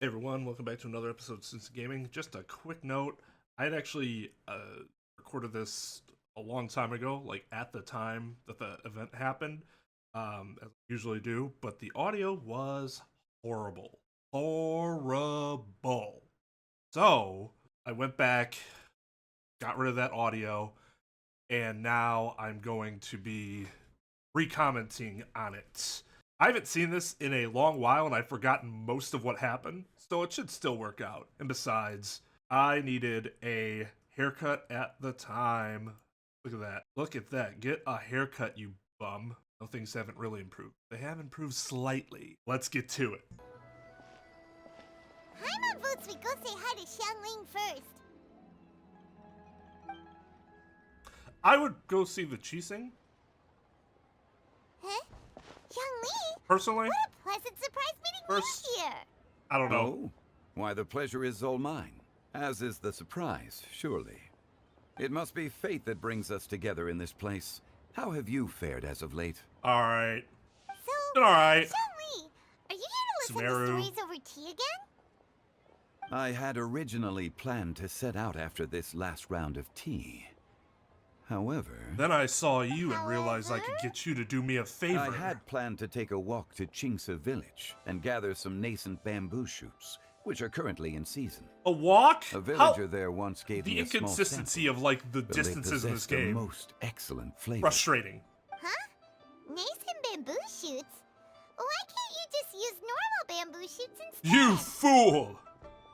Hey everyone, welcome back to another episode of Studentsofgaming. Gaming. Just a quick note, I had actually recorded this a long time ago, like at the time that the event happened, as I usually do, but the audio was horrible. Horrible. So, I went back, got rid of that audio, and now I'm going to be recommenting on it. I haven't seen this in a long while, and I've forgotten most of what happened, so it should still work out. And besides, I needed a haircut at the time. Look at that. Look at that. Get a haircut, you bum. No, things haven't really improved. They have improved slightly. Let's get to it. Paimon votes we go say hi to Xiangling first. I would go see the Chising. Huh? Xiangling? Personally? What a pleasant surprise meeting you here. I don't know. Oh, why the pleasure is all mine, as is the surprise, surely. It must be fate that brings us together in this place. How have you fared as of late? Alright. So, Alright. Xiangling, are you here to listen Sumeru. to stories over tea again? I had originally planned to set out after this last round of tea. However, Then I saw you and realized I could get you to do me a favor. I had planned to take a walk to Chingsha village and gather some nascent bamboo shoots, which are currently in season. A walk? A villager there once gave The me a small inconsistency sample, of like the but they distances in this possessed a game. most excellent flavor. Frustrating. Huh? Nascent bamboo shoots? Why can't you just use normal bamboo shoots instead? You fool!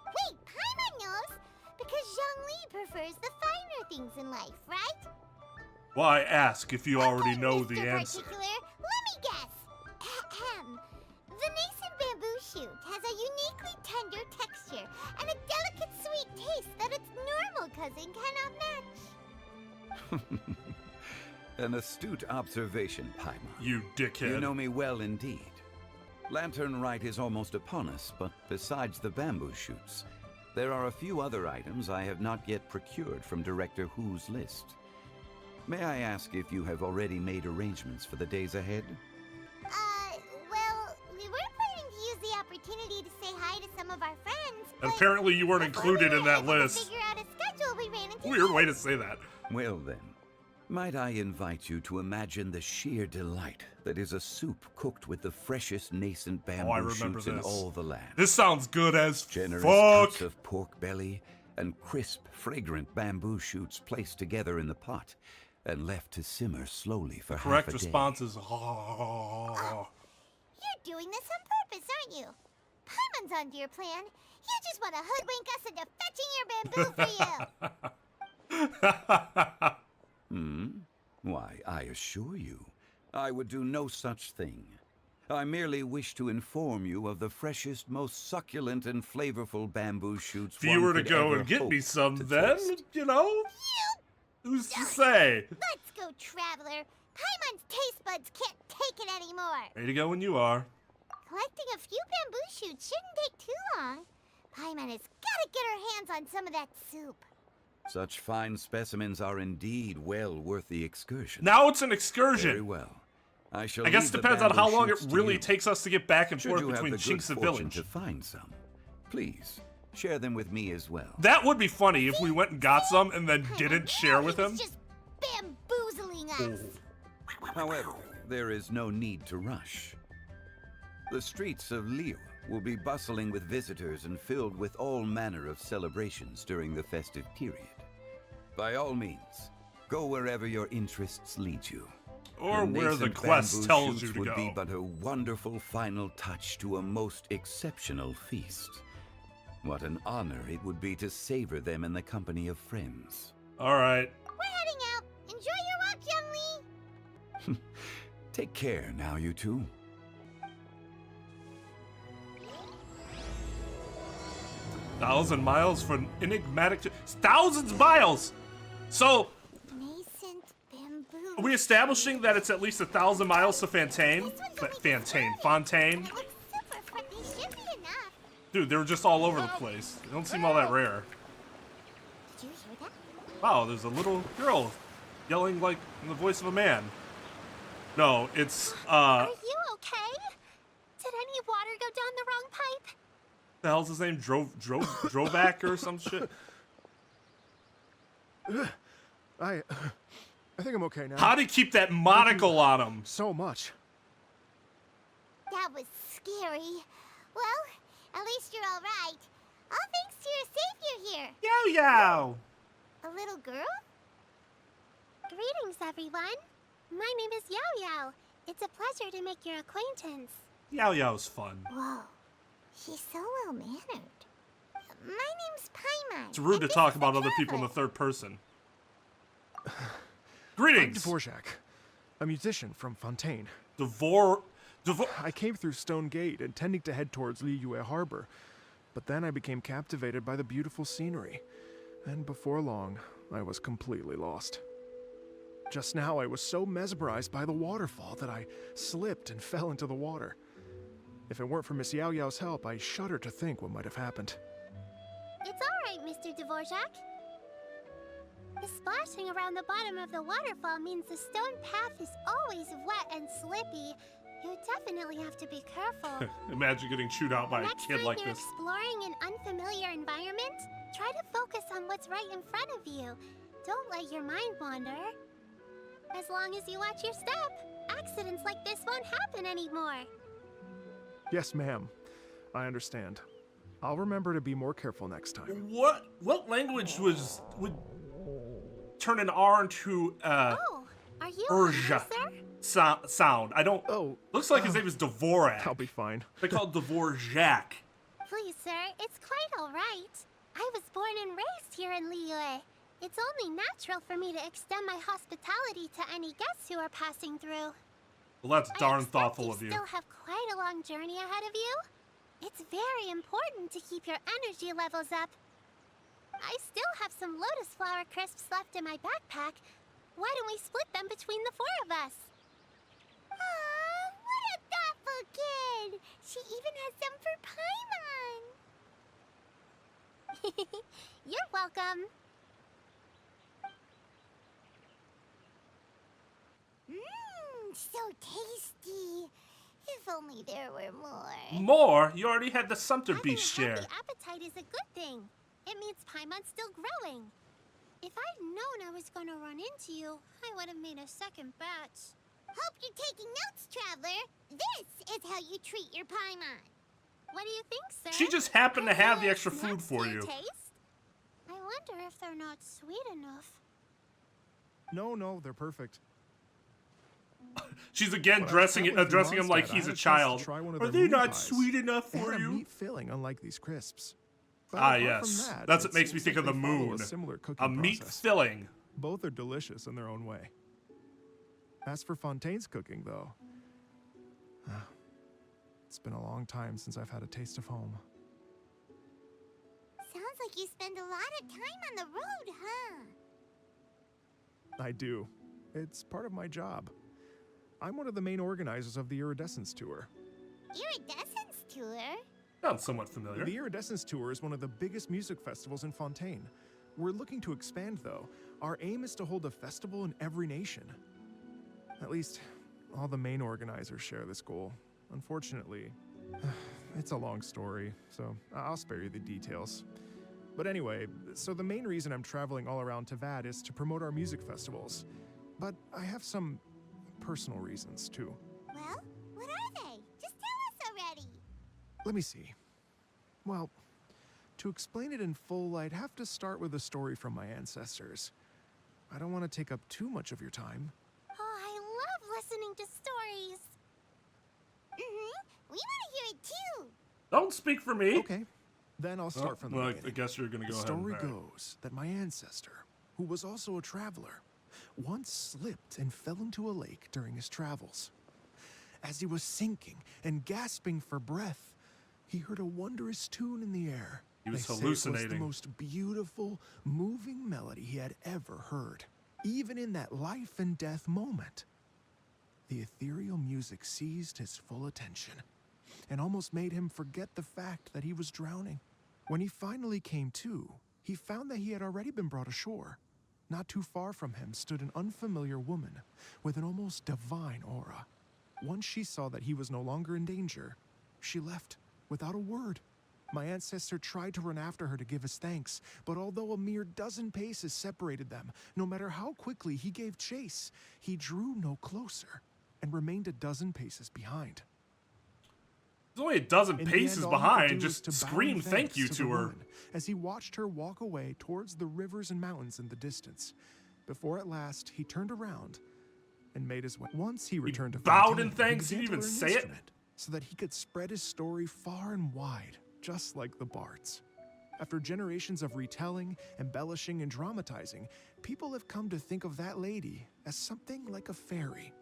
Wait, Paimon knows! Because Xiangling prefers the finer things in life, right? Why ask if you already Okay, know Mr. the answer? Particular, let me guess. Ahem. The nascent bamboo shoot has a uniquely tender texture and a delicate sweet taste that its normal cousin cannot match. An astute observation, Paimon. You dickhead. You know me well indeed. Lantern Rite is almost upon us, but besides the bamboo shoots, there are a few other items I have not yet procured from Director Who's list. May I ask if you have already made arrangements for the days ahead? Well, we were planning to use the opportunity to say hi to some of our friends, And but apparently you weren't before included we in were that able to list. figure out a schedule, we ran into Weird way to say that. Well then, might I invite you to imagine the sheer delight that is a soup cooked with the freshest nascent I bamboo remember shoots in this. all the land. This sounds good as Generous fuck. cuts of pork belly and crisp, fragrant bamboo shoots placed together in the pot and left to simmer slowly for Correct half a day. response is oh. You're doing this on purpose, aren't you? Paimon's onto your plan. You just want to hoodwink us into fetching your bamboo for you. Why, I assure you, I would do no such thing. I merely wish to inform you of the freshest, most succulent and flavorful bamboo shoots If you were to go and get me some, then, you know, who's to say? Let's go, traveler. Paimon's taste buds can't take it anymore. Ready to go when you are. Collecting a few bamboo shoots shouldn't take too long. Paimon has got to get her hands on some of that soup. Such fine specimens are indeed well worth the excursion. Now it's an Very excursion. well. I shall I guess leave the depends on how bamboo long it shoots to really you. takes us to get back and Should forth you have between the good Chingsha fortune village. to find some, please share them with me as well. That would be funny if we went and got some and then didn't share with him. He's just bamboozling us. However, there is no need to rush. The streets of Liu will be bustling with visitors and filled with all manner of celebrations during the festive period. By all means, go wherever your interests lead you. Or The where the nascent quest bamboo tells shoots you to would be go. but a wonderful final touch to a most exceptional feast. What an honor it would be to savor them in the company of friends. Alright. We're heading out. Enjoy your walk, Youngly. Take care now, you two. 1,000 miles for an enigmatic... Thousands of miles! So, Nascent bamboo. are we establishing that it's at least 1,000 miles to Fontaine? Fontaine. It looks super fresh. They should be enough. Dude, they were just all over the place. They don't seem all that rare. Did you hear that? Wow, there's a little girl yelling like in the voice of a man. No, it's, Are you okay? Did any water go down the wrong pipe? The hell's his name? Drovak or some shit? I think I'm okay now. How'd he keep that monocle on him? So much. That was scary. Well, at least you're all right. All thanks to your savior here. Yo yo! A little girl? Greetings, everyone. My name is Yao Yao. It's a pleasure to make your acquaintance. Yo yo's fun. Whoa, she's so well-mannered. My name's Paimon. It's rude to and talk this is about the other people in the traveler. third person. I'm Greetings! Dvorak, a musician from Fontaine. I came through Stone Gate, intending to head towards Liyue Harbor, but then I became captivated by the beautiful scenery, and before long, I was completely lost. Just now, I was so mesmerized by the waterfall that I slipped and fell into the water. If it weren't for Miss Yao Yao's help, I shudder to think what might have happened. It's all right, Mr. Dvorak. The splashing around the bottom of the waterfall means the stone path is always wet and slippy. You definitely have to be careful. Imagine getting chewed out by a Next kid time like you're this. exploring an unfamiliar environment, try to focus on what's right in front of you. Don't let your mind wander. As long as you watch your step, accidents like this won't happen anymore. Yes, ma'am. I understand. I'll remember to be more careful next time. What language would turn an R into Oh, are you Urja sir? sound? I don't. Oh, Looks like his name is Dvorak. I'll be fine. They call it Dvorak. Please, sir, it's quite all right. I was born and raised here in Liyue. It's only natural for me to extend my hospitality to any guests who are passing through. Well, that's darn I expect thoughtful of you. still have quite a long journey ahead of you. It's very important to keep your energy levels up. I still have some lotus flower crisps left in my backpack. Why don't we split them between the four of us? Aw, what a thoughtful kid! She even has some for Paimon. You're welcome. So tasty. If only there were more. More? You already had the Sumter Having Beast a share. healthy appetite is a good thing. It means Paimon's still growing. If I'd known I was going to run into you, I would have made a second batch. Hope you're taking notes, traveler. This is how you treat your Paimon. What do you think, sir? She just happened to have the Are extra food snacks for to you. taste? I wonder if they're not sweet enough. No, they're perfect. She's again But I addressing sat with him Mondstadt. like I he's had a chance to child. try one of Are their they moon not pies. sweet enough They for had a you? meat filling, unlike these crisps. But Ah, apart yes. from that, That's it what makes me seems think like of the they follow moon. A similar cooking A meat process. filling. Both are delicious in their own way. As for Fontaine's cooking, though, it's been a long time since I've had a taste of home. Sounds like you spend a lot of time on the road, huh? I do. It's part of my job. I'm one of the main organizers of the Iridescence Tour. Iridescence tour? Sounds somewhat familiar. The Iridescence Tour is one of the biggest music festivals in Fontaine. We're looking to expand, though. Our aim is to hold a festival in every nation. At least, all the main organizers share this goal. Unfortunately, it's a long story, so I'll spare you the details. But anyway, so the main reason I'm traveling all around Tavad is to promote our music festivals. But I have some personal reasons, too. Well, what are they? Just tell us already. Let me see. Well, to explain it in full, I'd have to start with a story from my ancestors. I don't want to take up too much of your time. Oh, I love listening to stories. We want to hear it too. Don't speak for me. Okay, then I'll start from the well, I beginning. guess you're gonna go The ahead. story and goes that my ancestor, who was also a traveler, once slipped and fell into a lake during his travels. As he was sinking and gasping for breath, he heard a wondrous tune in the air. He was They say hallucinating. It was the most beautiful, moving melody he had ever heard, even in that life and death moment. The ethereal music seized his full attention and almost made him forget the fact that he was drowning. When he finally came to, he found that he had already been brought ashore. Not too far from him stood an unfamiliar woman with an almost divine aura. Once she saw that he was no longer in danger, she left without a word. My ancestor tried to run after her to give us thanks, but although a mere dozen paces separated them, no matter how quickly he gave chase, he drew no closer and remained a dozen paces behind. There's only a dozen In the paces end, all he could behind. do Just was to bow scream in thank you thanks to the her. woman as he watched her walk away towards the rivers and mountains in the distance, before at last he turned around and made his way. Once he returned to bowed Fontaine, in thanks. he He began didn't to even learn an say it. instrument so that he could spread his story far and wide, just like the bards. After generations of retelling, embellishing, and dramatizing, people have come to think of that lady as something like a fairy.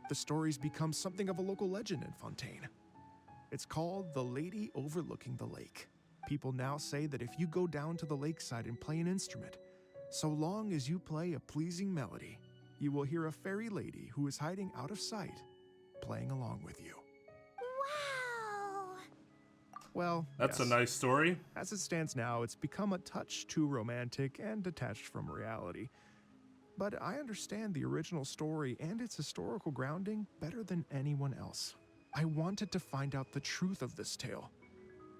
The story's become something of a local legend in Fontaine. It's called the Lady Overlooking the Lake. People now say that if you go down to the lakeside and play an instrument, so long as you play a pleasing melody, you will hear a fairy lady who is hiding out of sight, playing along with you. Wow! Well, That's a yes. nice story. As it stands now, it's become a touch too romantic and detached from reality. But I understand the original story and its historical grounding better than anyone else. I wanted to find out the truth of this tale.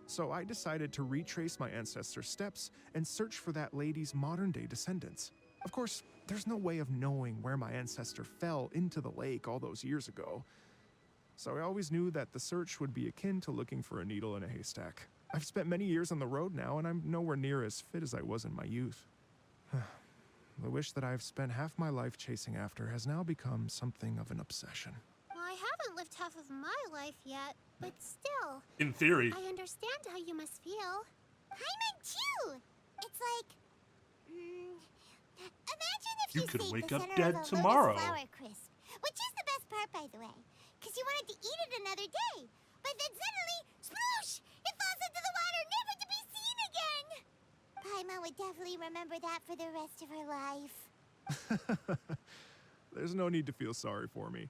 So I decided to retrace my ancestors' steps and search for that lady's modern-day descendants. Of course, there's no way of knowing where my ancestor fell into the lake all those years ago. So I always knew that the search would be akin to looking for a needle in a haystack. I've spent many years on the road now, and I'm nowhere near as fit as I was in my youth. The wish that I've spent half my life chasing after has now become something of an obsession. Well, I haven't lived half of my life yet, but still, In theory. I understand how you must feel. Paimon too! It's like... imagine if You you could saved wake the up center dead of a tomorrow. lotus flower crisp, which is the best part, by the way, because you wanted to eat it another day. But then suddenly, sploosh! It falls into the water, never to be seen again! Paimon would definitely remember that for the rest of her life. There's no need to feel sorry for me.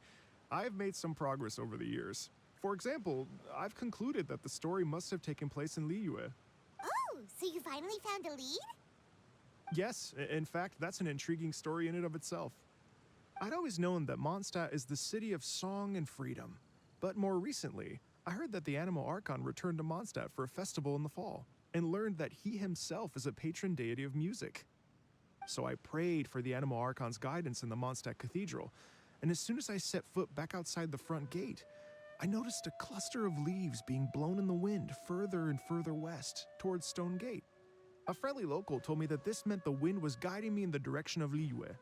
I've made some progress over the years. For example, I've concluded that the story must have taken place in Liyue. Oh, so you finally found a lead? Yes, in fact, that's an intriguing story in and of itself. I'd always known that Mondstadt is the city of song and freedom. But more recently, I heard that the Animal Archon returned to Mondstadt for a festival in the fall, and learned that he himself is a patron deity of music. So I prayed for the Animal Archon's guidance in the Mondstadt Cathedral, and as soon as I set foot back outside the front gate, I noticed a cluster of leaves being blown in the wind further and further west, towards Stone Gate. A friendly local told me that this meant the wind was guiding me in the direction of Liyue.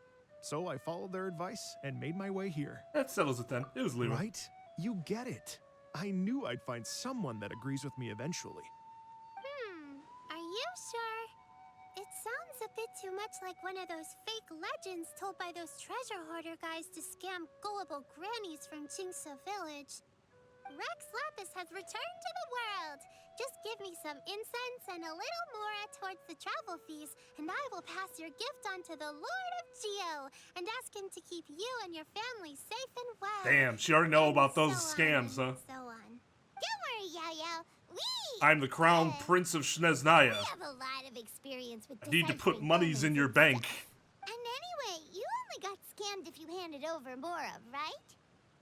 So I followed their advice and made my way here. That settles it then. It was Liyue. Right? You get it. I knew I'd find someone that agrees with me eventually. Are you sure? It sounds a bit too much like one of those fake legends told by those treasure hoarder guys to scam gullible grannies from Chingsa Village. Rex Lapis has returned to the world. Just give me some incense and a little mora towards the travel fees, and I will pass your gift on to the Lord of Geo and ask him to keep you and your family safe and well. Damn, she already know And about those so scams, on, huh? and so on. Don't worry, Yao-Yao. I'm the crown prince of Shneznaya. We have a lot of experience with I need to put deciphering monies in omens your and bank. stuff. And anyway, you only got scammed if you handed over Mora, right?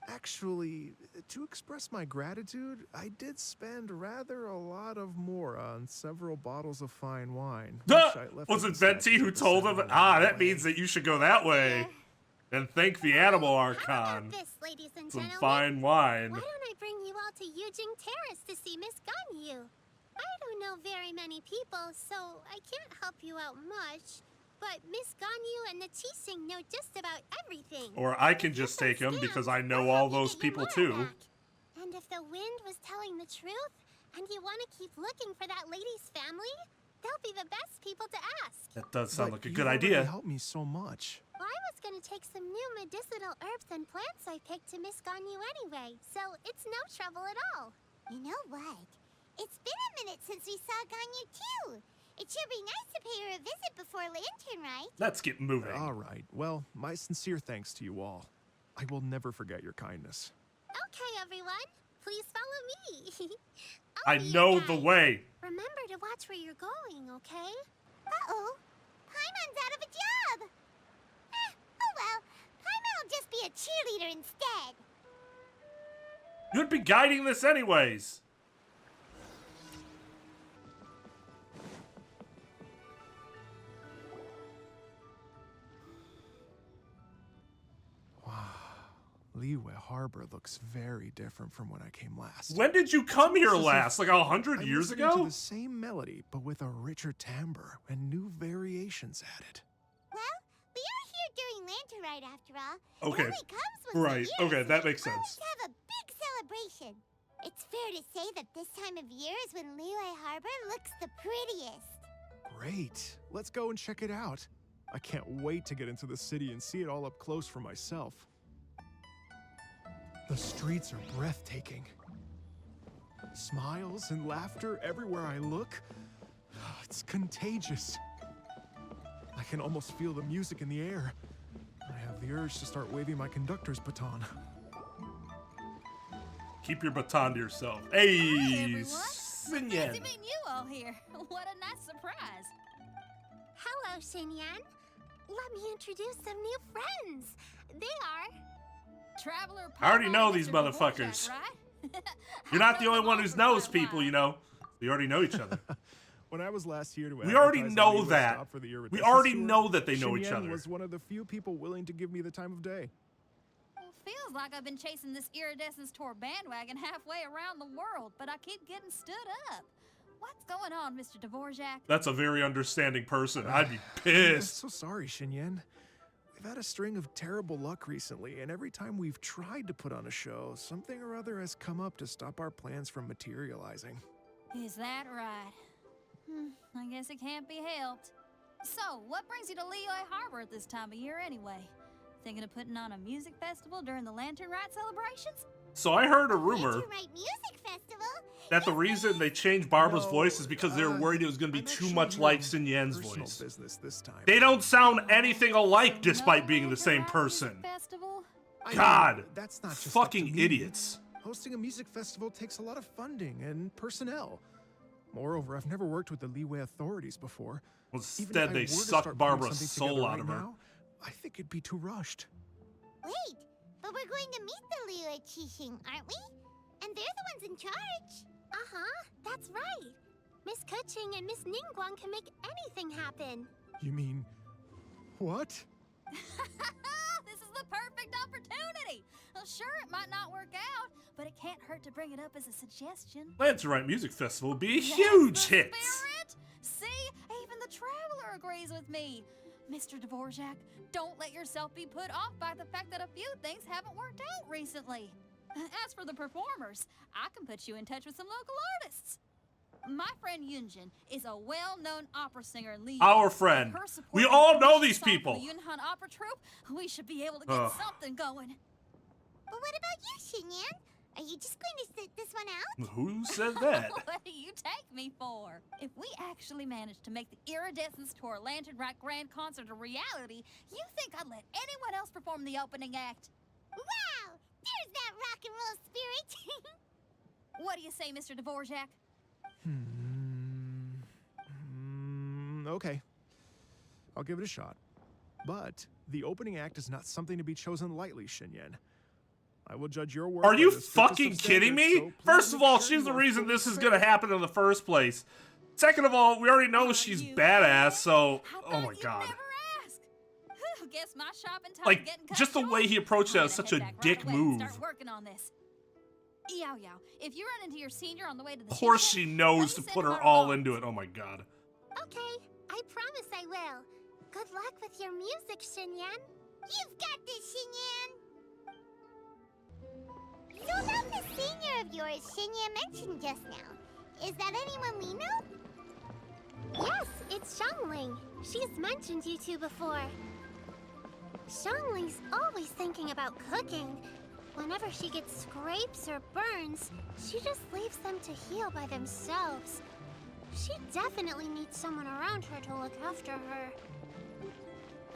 Actually, to express my gratitude, I did spend rather a lot of mora on several bottles of fine wine. which I left Was in it the Venti statue who at the told him? center Ah, along the that way. means that you should go that way. And thank the Animal How about Archon. this, ladies and Some gentlemen? fine wine. Why don't I bring you all to Yujing Terrace to see Miss Ganyu? I don't know very many people, so I can't help you out much. But Miss Ganyu and the Qixing know just about everything. Or I can just take him because I know all those people too. And if the wind was telling the truth, and you want to keep looking for that lady's family, they'll be the best people to ask. That does sound like a you good already idea. helped me so much. Well, I was going to take some new medicinal herbs and plants I picked to Miss Ganyu anyway, so it's no trouble at all. You know what? It's been a minute since we saw Ganyu too. It should be nice to pay her a visit before Lantern, right? Let's get moving. All right. Well, my sincere thanks to you all. I will never forget your kindness. Okay, everyone. Please follow me. I I'll be know your the guide. way. Remember to watch where you're going, okay? Uh-oh. Paimon's out of a job. Oh well. Paimon will just be a cheerleader instead. You'd be guiding this anyways. Liyue Harbor looks very different from when I came last. When did you come here last? Like 100 I'm years listening to ago? the same melody, but with a richer timbre and new variations added. Well, we are here during Lantern Rite after all. Okay. It only comes once a Right. year, Okay, so that we makes sense. always have a big celebration. It's fair to say that this time of year is when Liyue Harbor looks the prettiest. Great. Let's go and check it out. I can't wait to get into the city and see it all up close for myself. The streets are breathtaking. Smiles and laughter everywhere I look. It's contagious. I can almost feel the music in the air. I have the urge to start waving my conductor's baton. Keep your baton to yourself. Hey, Hi, everyone. Fancy Sinyan. meeting you all here. What a nice surprise. Hello, Xinyan. Let me introduce some new friends. They are... Traveler I already Pablo know and these Mr. motherfuckers. Dvorak, right? You're not the I've only known one them who all for knows quite a people, while. you know. We already know each other. When I was last here to We already advertise know on the that. stop for the We Iridescence already tour, know that they know each Xinyan other. was one of the few people willing to give me the time of day. Well, feels like I've been chasing this Iridescence tour bandwagon halfway around the world, but I keep getting stood up. What's going on, Mr. Dvorak? That's a very understanding person. I'd be I'm pissed. so sorry, Xinyan. We've had a string of terrible luck recently, and every time we've tried to put on a show, something or other has come up to stop our plans from materializing. Is that right? I guess it can't be helped. So, what brings you to Liyue Harbor at this time of year anyway? Thinking of putting on a music festival during the Lantern Rite celebrations? So I heard a rumor Lantern Rite Music Festival? that the reason they changed Barbara's No, voice is because they were worried it was going to be I'm too actually much here like on Xinyan's personal voice. business this time. They don't sound anything alike So despite no being the Lantern same Rite person. Music Festival? I know, God, that's not just up to fucking me. idiots. Hosting a music festival takes a lot of funding and personnel. Moreover, I've never worked with the Liyue authorities before. Well, Even instead, if I they were to sucked start putting Barbara's something soul together out right of her. now, I think it'd be too rushed. Wait, but we're going to meet the Liyue Qixing, aren't we? And they're the ones in charge. Uh-huh, that's right. Miss Kuching and Miss Ningguang can make anything happen. You mean... what? This is the perfect opportunity. Well, sure, it might not work out, but it can't hurt to bring it up as a suggestion. Lantern Rite Music Festival would be a That's huge the hit. Spirit? See, even the Traveler agrees with me. Mr. Dvorak, don't let yourself be put off by the fact that a few things haven't worked out recently. As for the performers, I can put you in touch with some local artists. My friend Yunjin is a well-known opera singer in Liyue. Our friend. With her support We and all know commission these song for people. The Yunhan Opera Troupe, we should be able to get Ugh. something going. But what about you, Xinyan? Are you just going to sit this one out? Who said that? What do you take me for? If we actually manage to make the Iridescence Tour Lantern Rite Grand Concert a reality, you think I'd let anyone else perform the opening act? Wow! There's that rock and roll spirit! What do you say, Mr. Dvorak? Okay. I'll give it a shot. But the opening act is not something to be chosen lightly, Xinyan. I will judge your work. Are by you the strictest fucking of kidding standards, me? so please First of make all, sure she's you the are reason fully this is prepared. gonna happen in the first place. Second of all, we already know she's You badass, so I oh thought my you'd god. never ask. Whew, guess my shopping time's Like, getting cut just the short. way he approached that I'm is gonna such a head back dick right away and move. Start working on this. Yow yow. If you run into your senior on the way to the Of course station, she knows please to send put him her our all regards. into it. Oh my god. Okay, I promise I will. Good luck with your music, Xinyan. You've got this, Xinyan! So about the senior of yours Xinyan mentioned just now, is that anyone we know? Yes, it's Xiangling. She's mentioned you two before. Xiangling's always thinking about cooking. Whenever she gets scrapes or burns, she just leaves them to heal by themselves. She definitely needs someone around her to look after her.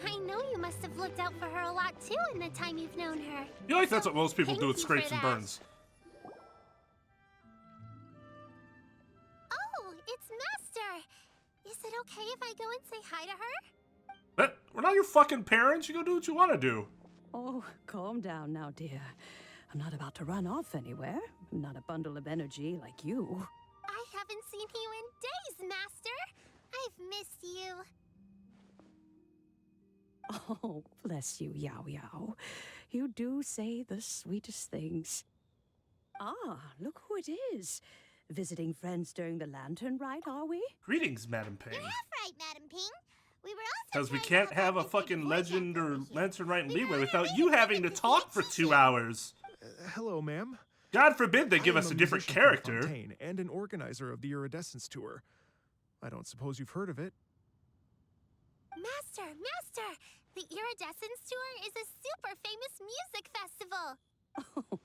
I know you must have looked out for her a lot too in the time you've known her. I feel like that's what most people do with Thank you scrapes for and that. burns. Oh, it's Master! Is it okay if I go and say hi to her? But we're not your fucking parents. You go do what you want to do. Oh, calm down now, dear. I'm not about to run off anywhere. I'm not a bundle of energy like you. I haven't seen you in days, Master! I've missed you. Oh, bless you, Yao Yao. You do say the sweetest things. Ah, look who it is. Visiting friends during the lantern rite, are we? Greetings, Madam Ping. You're half right, Madam Ping. We were also Because we trying can't to help have a out Mr. fucking Dvorak legend or over here. lantern rite and We leeway were without really you having to hoping to talk see for it 2 too. hours. Hello, ma'am. God forbid they give I us am a different musician from character. Fontaine and an organizer of the Iridescence Tour. I don't suppose you've heard of it. Master! The Iridescence Tour is a super famous music festival. Oh,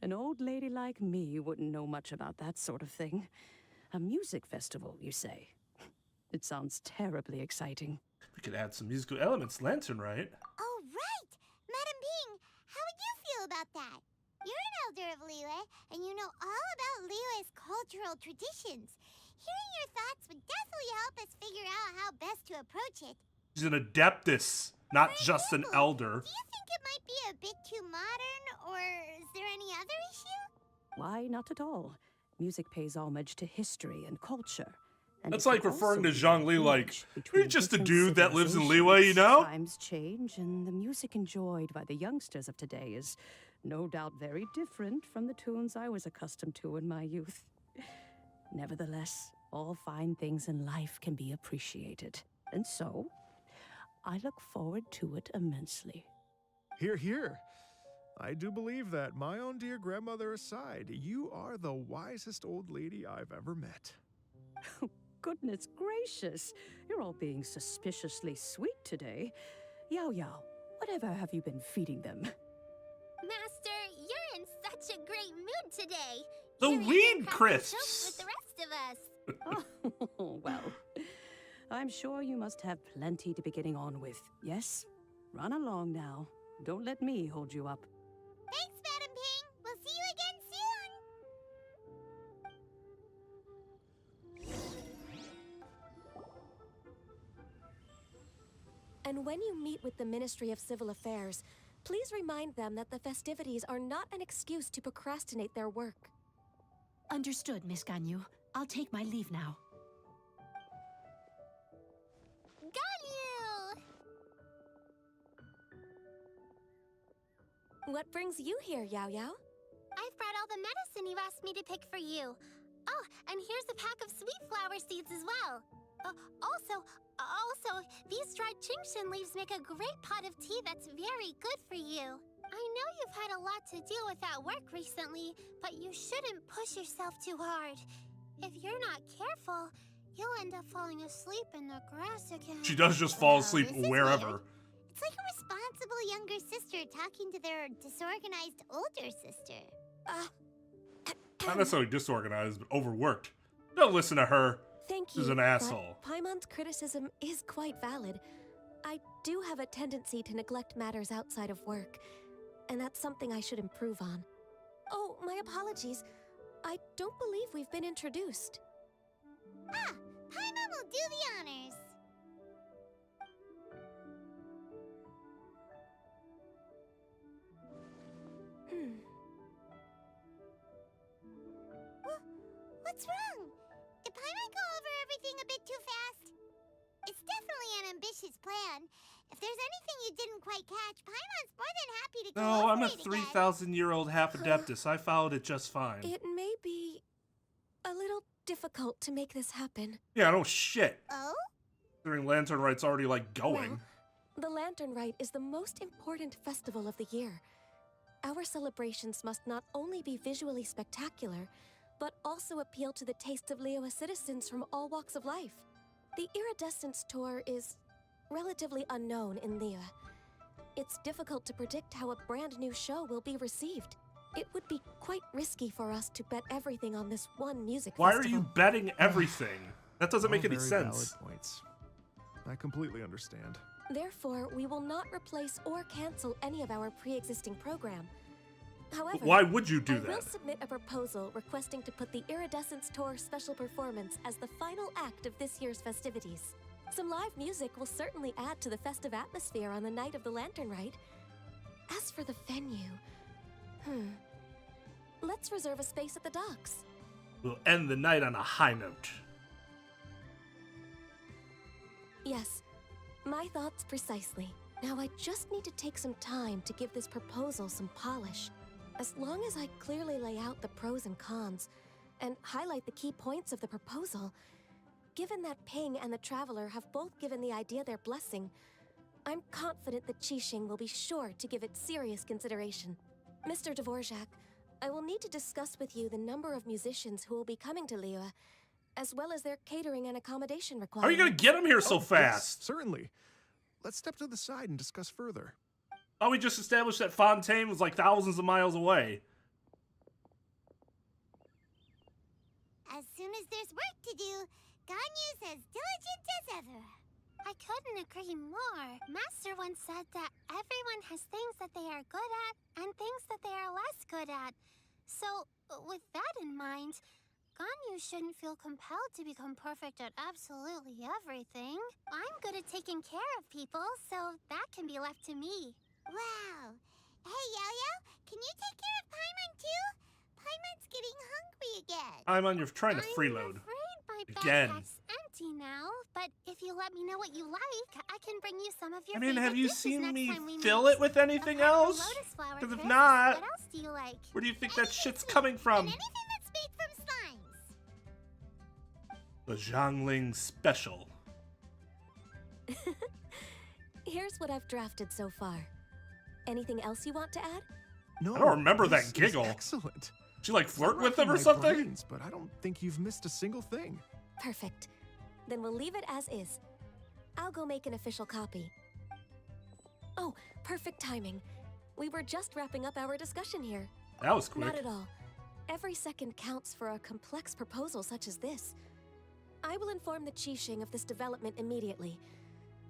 an old lady like me wouldn't know much about that sort of thing. A music festival, you say? It sounds terribly exciting. We could add some musical elements, lantern rite. Oh, right! Madam Ping, how would you feel about that? You're an elder of Liyue, and you know all about Liyue's cultural traditions. Hearing your thoughts would definitely help us figure out how best to approach it. She's an adeptus, not For just an example, elder. Do you think it might be a bit too modern, or is there any other issue? Why, not at all. Music pays homage to history and culture. And That's it like can referring also to be Zhang a Li like, bridge you're between just a different dude that lives in Liyue, you civilizations. know? Times change, and the music enjoyed by the youngsters of today is no doubt very different from the tunes I was accustomed to in my youth. Nevertheless, all fine things in life can be appreciated. And so, I look forward to it immensely. Hear, hear. I do believe that, my own dear grandmother aside, you are the wisest old lady I've ever met. Goodness gracious, you're all being suspiciously sweet today. Yao Yao, whatever have you been feeding them? Master, you're in such a great mood today. The You're even weed cracking crisps. jokes with the rest of us. Oh, well, I'm sure you must have plenty to be getting on with. Yes? Run along now. Don't let me hold you up. Thanks, Madam Ping. We'll see you again soon. And when you meet with the Ministry of Civil Affairs, please remind them that the festivities are not an excuse to procrastinate their work. Understood, Miss Ganyu. I'll take my leave now. Ganyu! What brings you here, Yao Yao? I've brought all the medicine you asked me to pick for you. Oh, and here's a pack of sweet flower seeds as well. Also, these dried Chingshin leaves make a great pot of tea that's very good for you. I know you've had a lot to deal with at work recently, but you shouldn't push yourself too hard. If you're not careful, you'll end up falling asleep in the grass again. She does just fall Wow, asleep this is wherever. weird. It's like a responsible younger sister talking to their disorganized older sister. Not necessarily disorganized, but overworked. Don't listen to her. Thank you. She's an but asshole. Paimon's criticism is quite valid. I do have a tendency to neglect matters outside of work, and that's something I should improve on. Oh, my apologies. I don't believe we've been introduced. Ah, Paimon will do the honors. What's wrong? Did Paimon go over everything a bit too fast? It's definitely an ambitious plan. If there's anything you didn't quite catch, Paimon's more than happy to go No, over I'm a it again. 3,000-year-old half adeptus. I followed it just fine. It may be a little difficult to make this happen. Yeah, no shit. Oh? During Lantern Rite's already like going. Well, the Lantern Rite is the most important festival of the year. Our celebrations must not only be visually spectacular, but also appeal to the tastes of Liyue citizens from all walks of life. The Iridescence Tour is relatively unknown in Liyue. It's difficult to predict how a brand new show will be received. It would be quite risky for us to bet everything on this one music Why are festival. you betting everything? That doesn't make All any very sense. Valid points. I completely understand. Therefore, we will not replace or cancel any of our pre-existing program. However, Why would you do I will that? submit a proposal requesting to put the Iridescence Tour special performance as the final act of this year's festivities. Some live music will certainly add to the festive atmosphere on the night of the Lantern Rite. As for the venue, let's reserve a space at the docks. We'll end the night on a high note. Yes, my thoughts precisely. Now I just need to take some time to give this proposal some polish. As long as I clearly lay out the pros and cons, and highlight the key points of the proposal, given that Ping and the Traveler have both given the idea their blessing, I'm confident that Qixing will be sure to give it serious consideration. Mr. Dvorak, I will need to discuss with you the number of musicians who will be coming to Liyue, as well as their catering and accommodation How requirements. are you gonna get them here so Yes, fast? certainly. Let's step to the side and discuss further. Oh, we just established that Fontaine was like thousands of miles away. As soon as there's work to do, Ganyu's as diligent as ever. I couldn't agree more. Master once said that everyone has things that they are good at and things that they are less good at. So, with that in mind, Ganyu shouldn't feel compelled to become perfect at absolutely everything. I'm good at taking care of people, so that can be left to me. Wow. Hey, Yo-Yo, can you take care of Paimon too? Paimon's getting hungry again. You're trying to freeload. I'm afraid my Again. backpack's empty now, but if you let me know what you like, I can bring you some of your I mean, favorite have you dishes seen next me time we fill meet. it with anything Apart from else? lotus flower Because if crisps, not, what else do you like? where do you think that Anything shit's sweet, coming from? And anything that's made from slimes. The Zhangling Special. Here's what I've drafted so far. Anything else you want to add? No, I don't remember that this is giggle. Excellent. Did you like flirt I'm with them or racking my something? brains, but I don't think you've missed a single thing. Perfect. Then we'll leave it as is. I'll go make an official copy. Oh, perfect timing. We were just wrapping up our discussion here. That was quick. Not at all. Every second counts for a complex proposal such as this. I will inform the Qixing of this development immediately.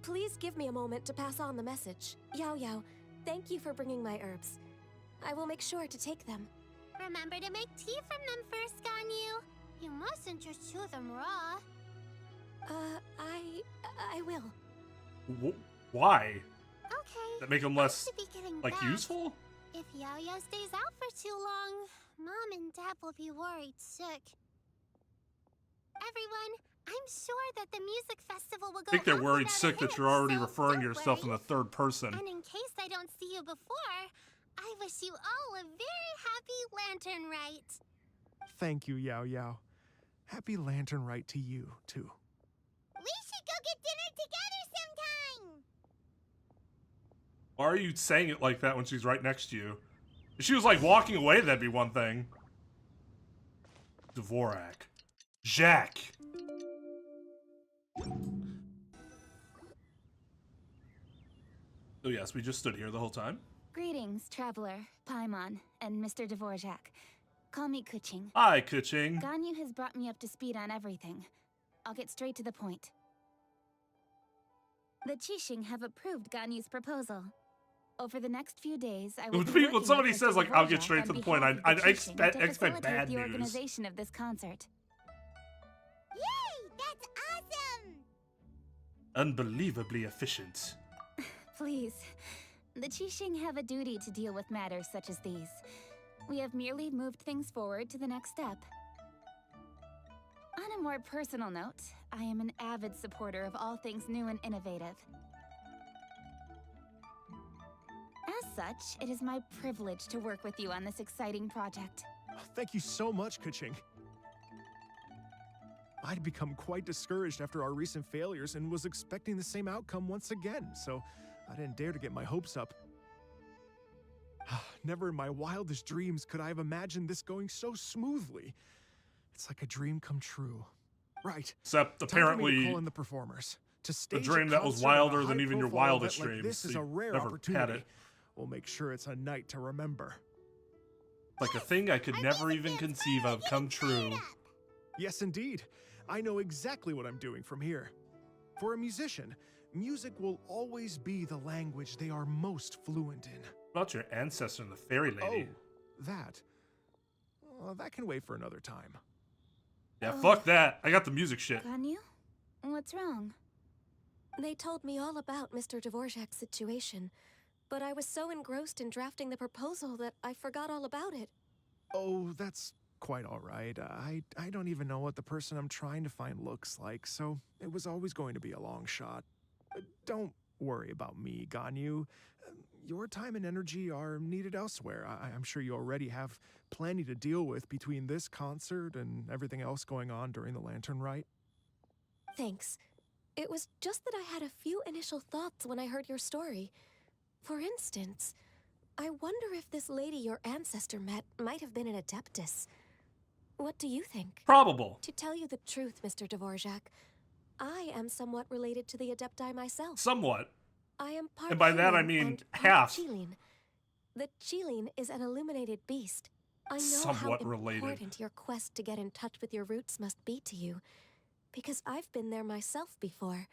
Please give me a moment to pass on the message. Yao Yao, thank you for bringing my herbs. I will make sure to take them. Remember to make tea from them first, Ganyu. You mustn't just chew them raw. I will. Why? Okay. That make them I less, should be getting like, back. useful? If Yao-Yao stays out for too long, Mom and Dad will be worried sick. Everyone, I'm sure that the music festival will go I think they're on worried without a sick that hitch, you're already so referring don't yourself in worry. the third person. And in case I don't see you before, I wish you all a very happy Lantern Rite. Thank you, Yao Yao. Happy Lantern Rite to you, too. We should go get dinner together sometime. Why are you saying it like that when she's right next to you? If she was like walking away, that'd be one thing. Dvorak. Jack. Oh yes, we just stood here the whole time. Greetings, Traveler, Paimon, and Mr. Dvorak. Call me Kuching. Hi, Kuching. Ganyu has brought me up to speed on everything. I'll get straight to the point. The Qixing have approved Ganyu's proposal. Over the next few days, I will be When working somebody with says, Mr. like, I'll get Dvorak straight on to the point, behalf of I the Qixing expect to facilitate bad the news. organization of this concert. Yay! That's awesome! Unbelievably efficient. Please. The Qixing have a duty to deal with matters such as these. We have merely moved things forward to the next step. On a more personal note, I am an avid supporter of all things new and innovative. As such, it is my privilege to work with you on this exciting project. Thank you so much, Kuching. I'd become quite discouraged after our recent failures and was expecting the same outcome once again, so I didn't dare to get my hopes up. Never in my wildest dreams could I have imagined this going so smoothly. It's like a dream come true. Right. Except Time for me to apparently call in the performers. To the stage dream a that was concert on a wilder than even your high-profile wildest event like dreams. This is so a you rare never had opportunity. it. We'll make sure it's a night to remember. Like a thing I could Our never music even fans conceive finally of come getting fired true. up. Yes, indeed. I know exactly what I'm doing from here. For a musician, music will always be the language they are most fluent in. What about your ancestor and the fairy lady? Oh, that. That can wait for another time. Yeah, fuck that. I got the music shit. Ganyu? What's wrong? They told me all about Mr. Dvorak's situation, but I was so engrossed in drafting the proposal that I forgot all about it. Oh, that's quite all right. I don't even know what the person I'm trying to find looks like, so it was always going to be a long shot. Don't worry about me, Ganyu. Your time and energy are needed elsewhere. I'm sure you already have plenty to deal with between this concert and everything else going on during the Lantern Rite. Thanks. It was just that I had a few initial thoughts when I heard your story. For instance, I wonder if this lady your ancestor met might have been an Adeptus. What do you think? Probable. To tell you the truth, Mr. Dvorak, I am somewhat related to the Adepti myself. Somewhat. I am part And by that I human mean and part half. Qilin. The Qilin is an illuminated beast. I know Somewhat how related. important your quest to get in touch with your roots must be to you, because I've been there myself before,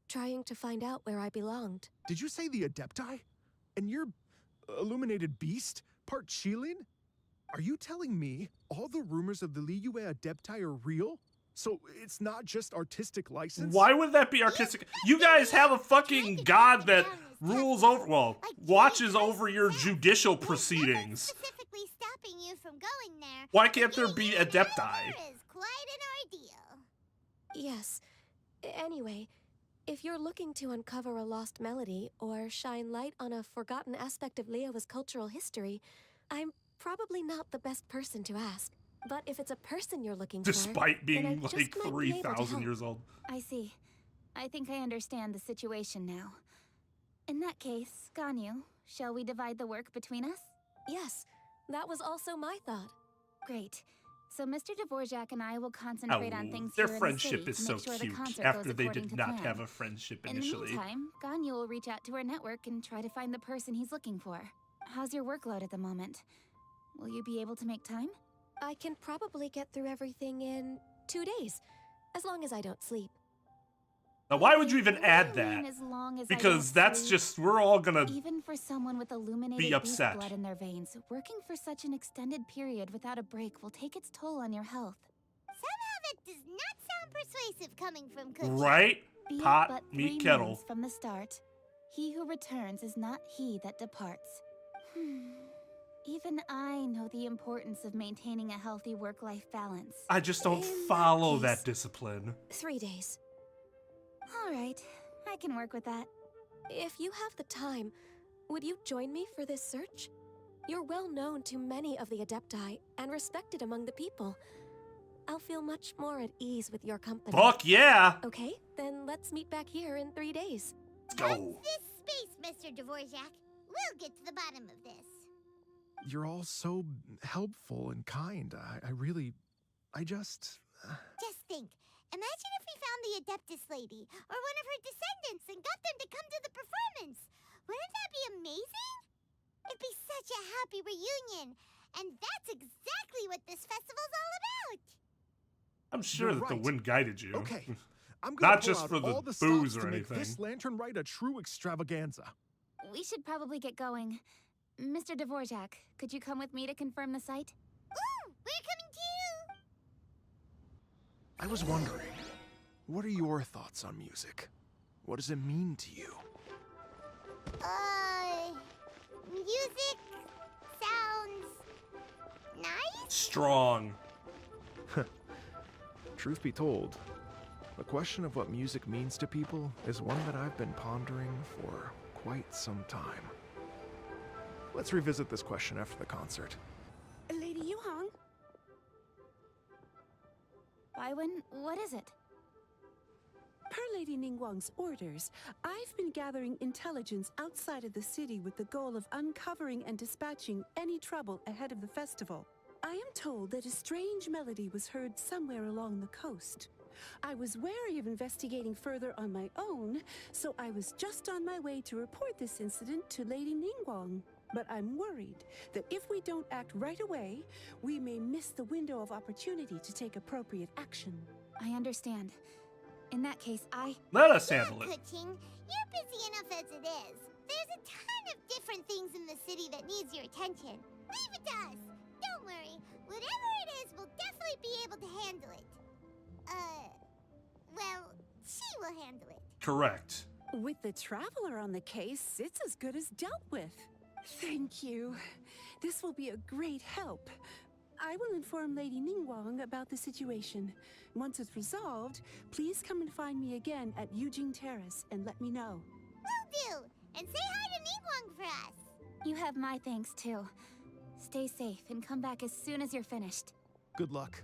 trying to find out where I belonged. Did you say the Adepti? And you're illuminated beast? Part Qilin? Are you telling me all the rumors of the Liyue Adepti are real? So it's not just artistic license? Why would that be artistic? You guys have a fucking god that rules over, well, watches over your judicial proceedings. Specifically stopping you from going there. Why can't there be Adepti? Is quite an ordeal. Yes. Anyway, if you're looking to uncover a lost melody or shine light on a forgotten aspect of Liyue's cultural history, I'm probably not the best person to ask. But if it's a person you're looking Despite for, being then I like just might be able to 3,000 help. years old. I see. I think I understand the situation now. In that case, Ganyu, shall we divide the work between us? Yes, that was also my thought. Great. So Mr. Dvorak and I will concentrate on things Their here in friendship the is city to so make sure cute the concert after goes they according did to not plan. have a friendship In the initially. meantime, Ganyu will reach out to our network and try to find the person he's looking for. How's your workload at the moment? Will you be able to make time? I can probably get through everything in 2 days, as long as I don't sleep. Now, why would you even What do add you that? mean, as long as I Because don't that's sleep? just, we're all gonna Even for someone with illuminated be beast upset. blood in their veins, working for such an extended period without a break will take its toll on your health. Somehow that does not sound persuasive coming from Kuchi. right? Be it Pot, but meet 3 kettle. moons from the start, he who returns is not he that departs. Even I know the importance of maintaining a healthy work-life balance. I just don't In that follow case- that discipline. 3 days. All right, I can work with that. If you have the time, would you join me for this search? You're well known to many of the Adepti and respected among the people. I'll feel much more at ease with your company. Fuck yeah! Okay, then let's meet back here in 3 days. Let's go. Watch this space, Mr. Dvorak. We'll get to the bottom of this. You're all so helpful and kind. I just... Just think. Imagine if we found the Adeptus lady, or one of her descendants, and got them to come to the performance. Wouldn't that be amazing? It'd be such a happy reunion. And that's exactly what this festival's all about. I'm sure You're that the right. wind guided you. Okay, I'm gonna Not pull just out for the all the booze stops or to make anything. this Lantern Rite a true extravaganza. We should probably get going. Mr. Dvorak, could you come with me to confirm the site? Ooh, we're coming too. I was wondering, what are your thoughts on music? What does it mean to you? Music sounds nice? Strong. Truth be told, the question of what music means to people is one that I've been pondering for quite some time. Let's revisit this question after the concert. Lady Yuhang? Baiwen, what is it? Per Lady Ningguang's orders, I've been gathering intelligence outside of the city with the goal of uncovering and dispatching any trouble ahead of the festival. I am told that a strange melody was heard somewhere along the coast. I was wary of investigating further on my own, so I was just on my way to report this incident to Lady Ningguang. But I'm worried that if we don't act right away, we may miss the window of opportunity to take appropriate action. I understand. In that case, Let us handle it. Kuching, you're busy enough as it is. There's a ton of different things in the city that needs your attention. Leave it to us. Don't worry. Whatever it is, we'll definitely be able to handle it. Well, she will handle it. Correct. With the Traveler on the case, it's as good as dealt with. Thank you. This will be a great help. I will inform Lady Ningguang about the situation. Once it's resolved, please come and find me again at Yujing Terrace and let me know. Will do! And say hi to Ningguang for us! You have my thanks, too. Stay safe and come back as soon as you're finished. Good luck.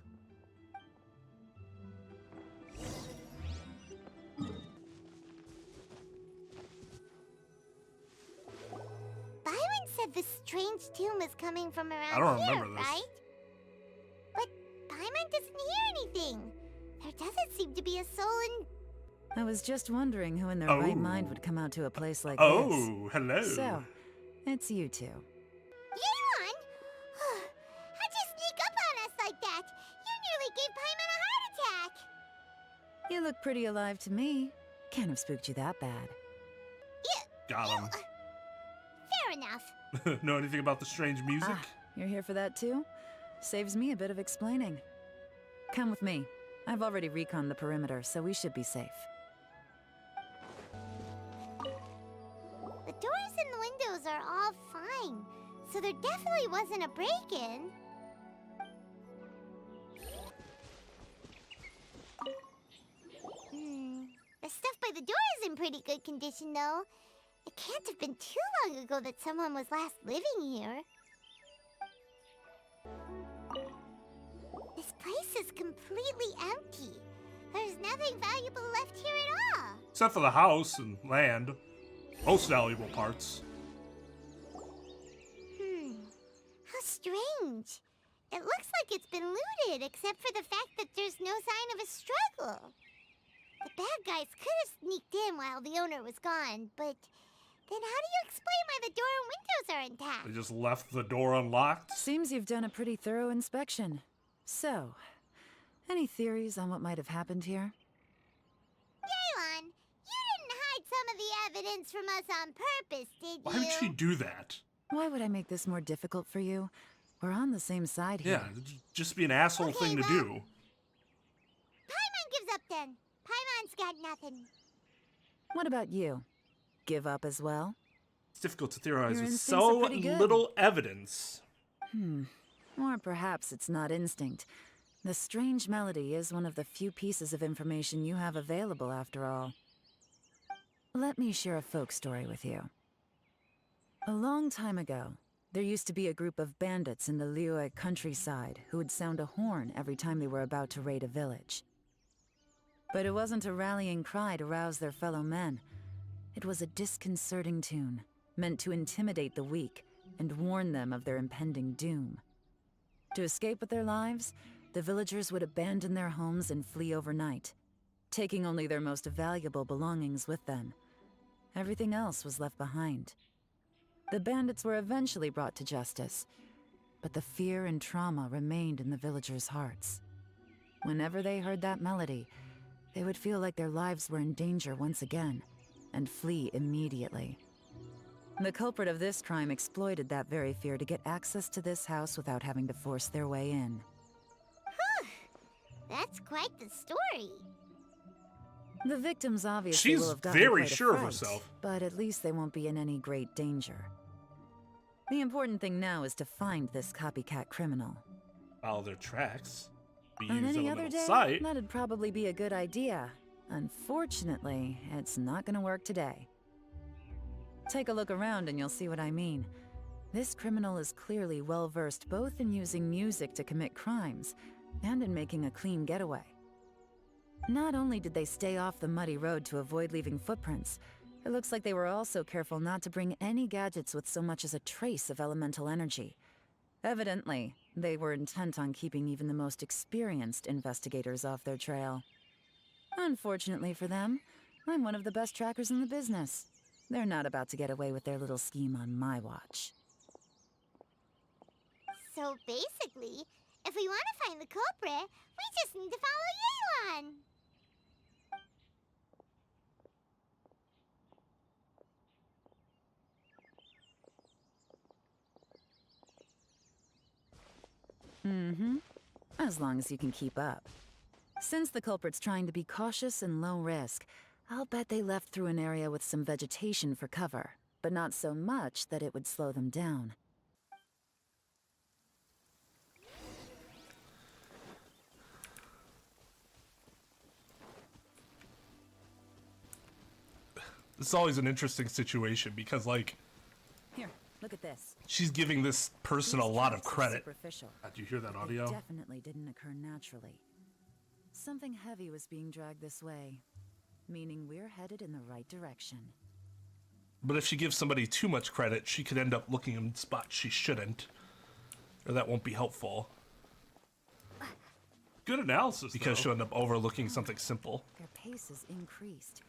Byron said the strange tune was coming from around I don't here, remember this. right? But Paimon doesn't hear anything. There doesn't seem to be a soul in... I was just wondering who in their Oh. right mind would come out to a place like this. Oh, hello. So, it's you two. Yeon! How'd you sneak up on us like that? You nearly gave Paimon a heart attack! You look pretty alive to me. Can't have spooked you that bad. Got him. Fair enough. Know anything about the strange music? Ah, you're here for that too? Saves me a bit of explaining. Come with me. I've already reconned the perimeter, so we should be safe. The doors and the windows are all fine, so there definitely wasn't a break-in. The stuff by the door is in pretty good condition, though. It can't have been too long ago that someone was last living here. This place is completely empty. There's nothing valuable left here at all. Except for the house and land. Most valuable parts. How strange. It looks like it's been looted, except for the fact that there's no sign of a struggle. The bad guys could have sneaked in while the owner was gone, but then how do you explain why the door and windows are intact? They just left the door unlocked. Seems you've done a pretty thorough inspection. So, any theories on what might have happened here? Yeon, you didn't hide some of the evidence from us on purpose, did you? Why would she do that? Why would I make this more difficult for you? We're on the same side here. Yeah, it'd just be an asshole Okay, thing to well- do. Paimon gives up then. Paimon's got nothing. What about you? Give up as well? It's difficult to theorize Your with instincts so are pretty good. little evidence. Or perhaps it's not instinct. The strange melody is one of the few pieces of information you have available, after all. Let me share a folk story with you. A long time ago, there used to be a group of bandits in the Liyue countryside who would sound a horn every time they were about to raid a village. But it wasn't a rallying cry to rouse their fellow men. It was a disconcerting tune, meant to intimidate the weak and warn them of their impending doom. To escape with their lives, the villagers would abandon their homes and flee overnight, taking only their most valuable belongings with them. Everything else was left behind. The bandits were eventually brought to justice, but the fear and trauma remained in the villagers' hearts. Whenever they heard that melody, they would feel like their lives were in danger once again, and flee immediately. The culprit of this crime exploited that very fear to get access to this house without having to force their way in. That's quite the story. The victims obviously She's will have gotten very quite a sure of fright, herself. but at least they won't be in any great danger. The important thing now is to find this copycat criminal. Follow their tracks. We On use any other elemental day, sight. that'd probably be a good idea. Unfortunately, it's not gonna work today. Take a look around and you'll see what I mean. This criminal is clearly well-versed both in using music to commit crimes and in making a clean getaway. Not only did they stay off the muddy road to avoid leaving footprints, it looks like they were also careful not to bring any gadgets with so much as a trace of elemental energy. Evidently, they were intent on keeping even the most experienced investigators off their trail. Unfortunately for them, I'm one of the best trackers in the business. They're not about to get away with their little scheme on my watch. So basically, if we want to find the culprit, we just need to follow Yeon. As long as you can keep up. Since the culprit's trying to be cautious and low risk, I'll bet they left through an area with some vegetation for cover, but not so much that it would slow them down. It's always an interesting situation because, like, Here, look at this. she's giving this person a These lot of tracks are credit. superficial, Do you hear that but audio? They definitely didn't occur naturally. Something heavy was being dragged this way, meaning we're headed in the right direction. But if she gives somebody too much credit, she could end up looking in spots she shouldn't. Or that won't be helpful. Good analysis, because she'll end up overlooking something simple. Their pace is increased.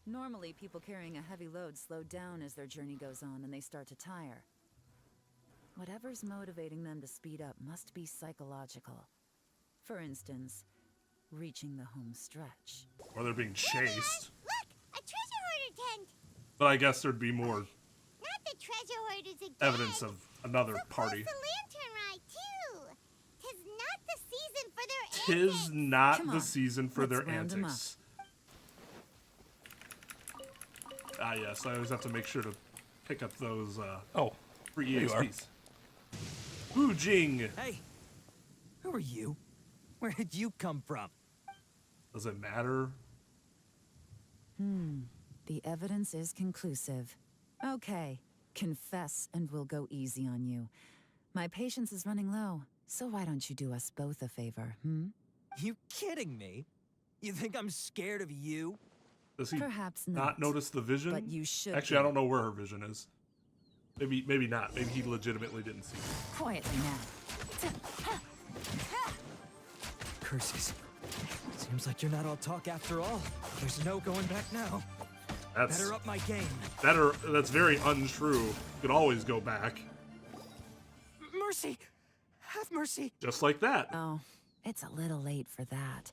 Normally, people carrying a heavy load slow down as their journey goes on and they start to tire. Whatever's motivating them to speed up must be psychological. For instance, reaching the home stretch. Or they're being chased. Look! A treasure hoarder tent! But I guess there'd be more Not the treasure hoarders again! evidence of another party. The lantern ride, too! Tis not the season for their Tis antics! not Come the on, season for let's their round 'em antics. Ah, yes, I always have to make sure to pick up those, free there you are. EXPs. Wu Jing! Hey, who are you? Where did you come from? Does it matter? The evidence is conclusive. Okay, confess and we'll go easy on you. My patience is running low, so why don't you do us both a favor, You kidding me? You think I'm scared of you? Does he Perhaps not not, notice the vision? but you should Actually, I be. don't know where her vision is. Maybe not. Maybe he legitimately didn't see it. Quietly now. Curses. Seems like you're not all talk after all. There's no going back now. That's Better up my game. That's very untrue. You could always go back. Mercy! Have mercy! Just like that. Oh, it's a little late for that.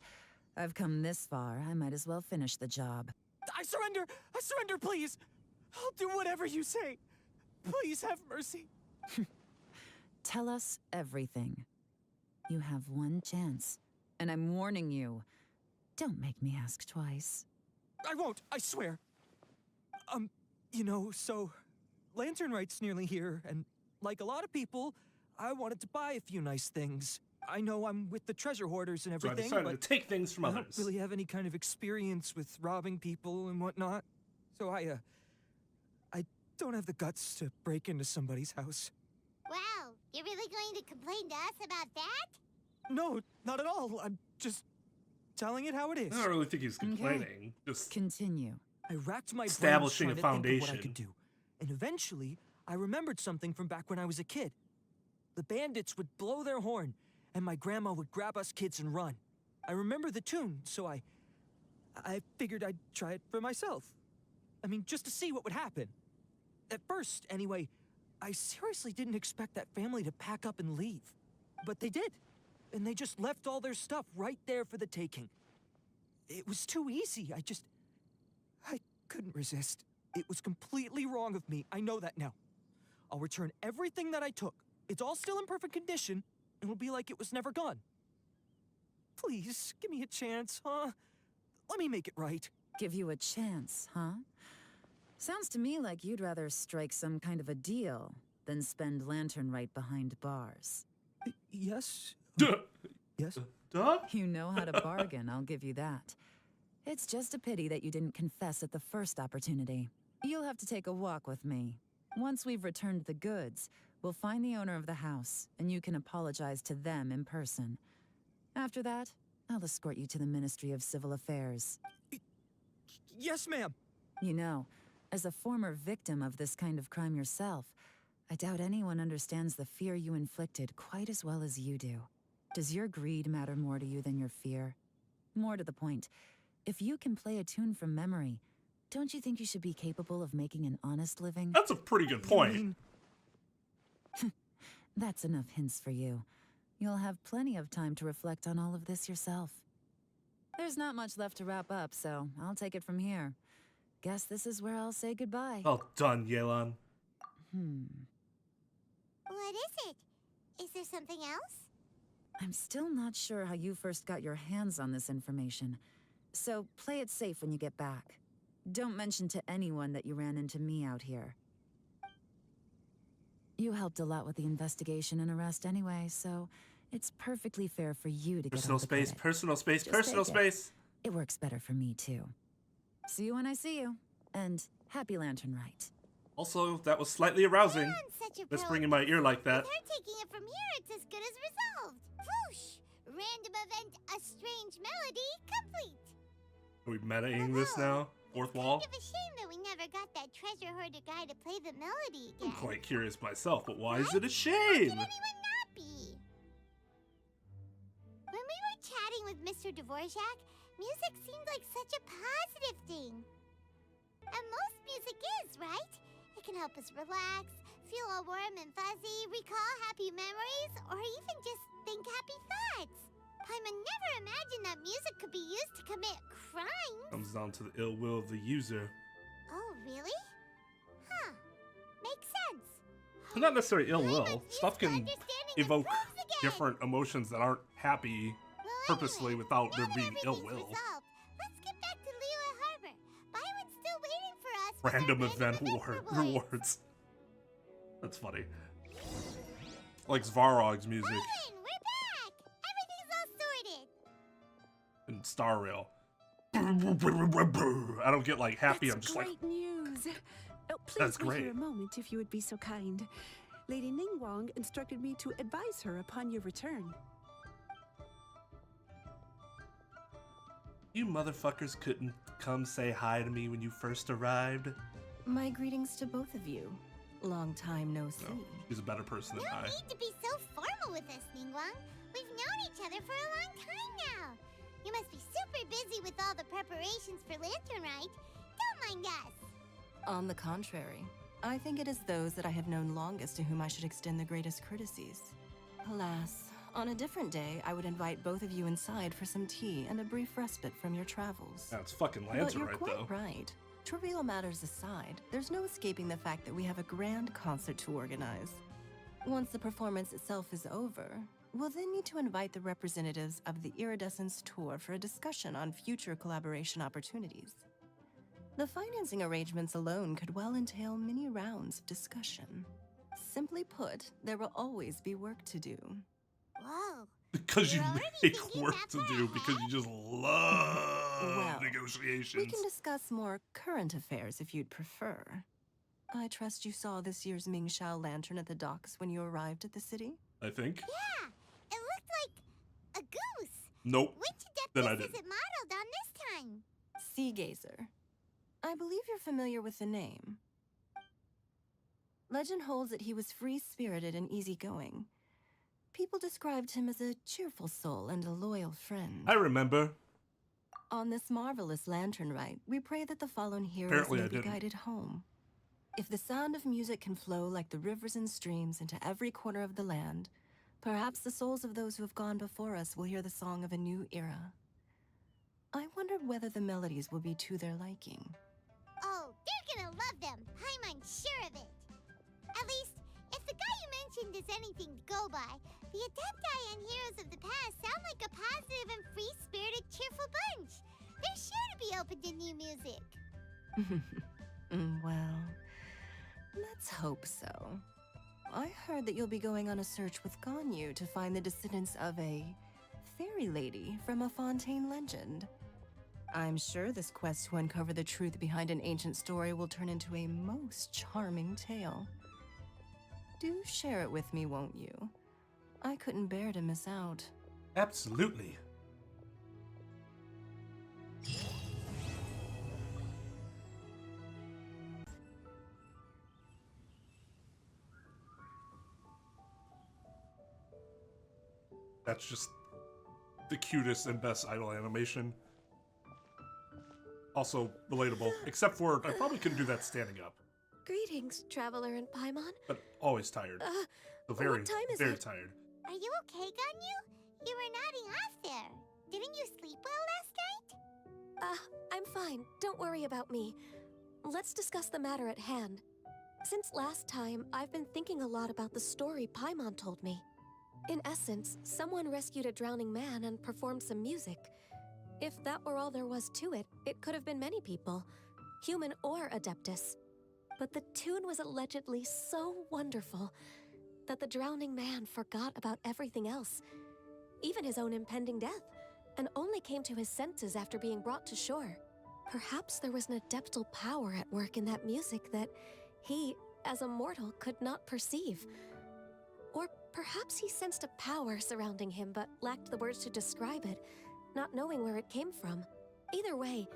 I've come this far, I might as well finish the job. I surrender! I surrender, please! I'll do whatever you say. Please have mercy. Tell us everything. You have one chance, and I'm warning you. Don't make me ask twice. I won't, I swear. You know, so Lantern Rite's nearly here, and like a lot of people, I wanted to buy a few nice things. I know I'm with the treasure hoarders and So I everything, decided but to take things from I others. don't really have any kind of experience with robbing people and whatnot. So I don't have the guts to break into somebody's house. Wow, you're really going to complain to us about that? No, not at all. I'm just telling it how it is. I don't really think he's complaining. Just Continue. I racked my brains establishing trying a to think of what I foundation. could do. And eventually, I remembered something from back when I was a kid. The bandits would blow their horn, and my grandma would grab us kids and run. I remember the tune, so I figured I'd try it for myself. I mean, just to see what would happen. At first, anyway, I seriously didn't expect that family to pack up and leave. But they did. And they just left all their stuff right there for the taking. It was too easy. I couldn't resist. It was completely wrong of me. I know that now. I'll return everything that I took. It's all still in perfect condition, and it'll be like it was never gone. Please, give me a chance, huh? Let me make it right. Give you a chance, huh? Sounds to me like you'd rather strike some kind of a deal than spend Lantern Rite behind bars. Yes? Duh. Yes? Duh? You know how to bargain, I'll give you that. It's just a pity that you didn't confess at the first opportunity. You'll have to take a walk with me. Once we've returned the goods, we'll find the owner of the house, and you can apologize to them in person. After that, I'll escort you to the Ministry of Civil Affairs. Yes, ma'am. You know, as a former victim of this kind of crime yourself, I doubt anyone understands the fear you inflicted quite as well as you do. Does your greed matter more to you than your fear? More to the point, if you can play a tune from memory, don't you think you should be capable of making an honest living? That's a pretty good point. I mean, That's enough hints for you. You'll have plenty of time to reflect on all of this yourself. There's not much left to wrap up, so I'll take it from here. Guess this is where I'll say goodbye. Well done, Yelan. What is it? Is there something else? I'm still not sure how you first got your hands on this information, so play it safe when you get back. Don't mention to anyone that you ran into me out here. You helped a lot with the investigation and arrest anyway, so it's perfectly fair for you to get Personal all the space, credit. personal space, Just personal take space. It works better for me, too. See you when I see you. And happy Lantern Rite. Also, that was slightly arousing. You're on such a Just roll. bringing my ear like that. With her taking it from here, it's as good as resolved. Whoosh! Random event, a strange melody, complete. Are we metaing this now? Fourth wall? Kind of a shame that we never got that treasure hoarder guy to play the melody again. I'm quite curious myself, but why is it a How shame? could anyone not be? When we were chatting with Mr. Dvorak, music seemed like such a positive thing. And most music is, right? It can help us relax, feel all warm and fuzzy, recall happy memories, or even just think happy thoughts. Paimon never imagined that music could be used to commit crime. Comes down to the ill will of the user. Oh, really? Huh. Makes sense. Well, not necessarily ill will. Paimon's Stuff useful can understanding evoke improves again. different emotions that aren't happy purposely Anyway, without now there that being ill everything's will. resolved, let's get back to Liyue Harbor. Byron's still waiting for us with our Random event rewards. rewards. That's funny. Like Svarog's music Owen, we're back! Everything's all sorted. and Star Rail. I don't get like happy, I'm That's just like, great news. Oh, please That's wait here great. a moment, if you would be so kind. Lady Ningguang instructed me to advise her upon your return. you motherfuckers couldn't come say hi to me when you first arrived. My greetings to both of you. Long time no see. No, she's a better person than No I. need to be so formal with us, Ningguang. We've known each other for a long time now. You must be super busy with all the preparations for Lantern Rite. Don't mind us. On the contrary, I think it is those that I have known longest to whom I should extend the greatest courtesies. Alas, on a different day, I would invite both of you inside for some tea and a brief respite from your travels. That's fucking But Lantern you're right quite though. right. Trivial matters aside, there's no escaping the fact that we have a grand concert to organize. Once the performance itself is over, we'll then need to invite the representatives of the Iridescence Tour for a discussion on future collaboration opportunities. The financing arrangements alone could well entail many rounds of discussion. Simply put, there will always be work to do. Whoa. Because you You're already make thinking work that to far do, because you just love Well, negotiations. We can discuss more current affairs if you'd prefer. I trust you saw this year's Mingxiao lantern at the docks when you arrived at the city? I think. Yeah, it looked like a goose. Nope. Which Then I Adeptus is didn't. it modeled on this time? Seagazer. I believe you're familiar with the name. Legend holds that he was free-spirited and easygoing. People described him as a cheerful soul and a loyal friend. I remember. On this marvelous lantern rite, we pray that the fallen heroes Apparently I may be didn't. guided home. If the sound of music can flow like the rivers and streams into every corner of the land, perhaps the souls of those who have gone before us will hear the song of a new era. I wonder whether the melodies will be to their liking. Oh, they're gonna love them. I'm sure of it. At least, if the guy you mentioned is anything to go by, the Adepti and Heroes of the Past sound like a positive and free-spirited, cheerful bunch. They're sure to be open to new music. Well, let's hope so. I heard that you'll be going on a search with Ganyu to find the descendants of a fairy lady from a Fontaine legend. I'm sure this quest to uncover the truth behind an ancient story will turn into a most charming tale. Do share it with me, won't you? I couldn't bear to miss out. Absolutely. That's just the cutest and best idol animation. Also relatable, except for I probably couldn't do that standing up, Greetings, Traveler and Paimon. but always tired. So very, what time is very it? tired. Are you okay, Ganyu? You were nodding off there. Didn't you sleep well last night? I'm fine. Don't worry about me. Let's discuss the matter at hand. Since last time, I've been thinking a lot about the story Paimon told me. In essence, someone rescued a drowning man and performed some music. If that were all there was to it, it could have been many people, human or Adeptus. But the tune was allegedly so wonderful that the drowning man forgot about everything else, even his own impending death, and only came to his senses after being brought to shore. Perhaps there was an adeptal power at work in that music that he, as a mortal, could not perceive. Or perhaps he sensed a power surrounding him but lacked the words to describe it, not knowing where it came from. Either way,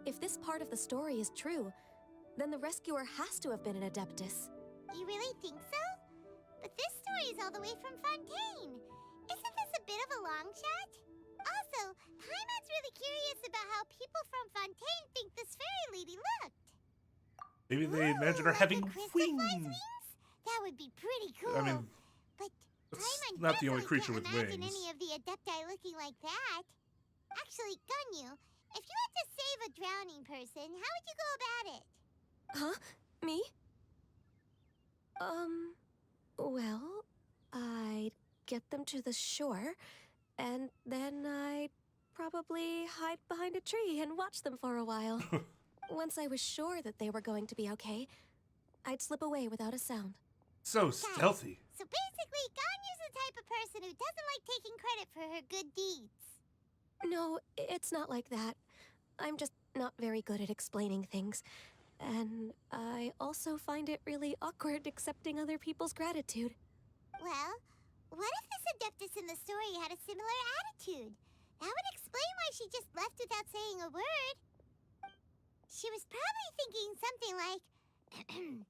if this part of the story is true, then the rescuer has to have been an adeptus. You really think so? But this story is all the way from Fontaine. Isn't this a bit of a long shot? Also, Paimon's really curious about how people from Fontaine think this fairy lady looked. Maybe they imagine her like having a crystal fly's wings. That would be pretty cool. I mean, but it's Paimon not the only definitely creature can't with imagine wings. any of the adepti looking like that. Actually, Ganyu, if you had to save a drowning person, how would you go about it? Huh? Me? Well, I'd get them to the shore, and then I'd probably hide behind a tree and watch them for a while. Once I was sure that they were going to be okay, I'd slip away without a sound. So stealthy. So basically, Ganyu's the type of person who doesn't like taking credit for her good deeds. No, it's not like that. I'm just not very good at explaining things. And I also find it really awkward accepting other people's gratitude. Well, what if this adeptus in the story had a similar attitude? That would explain why she just left without saying a word. She was probably thinking something like,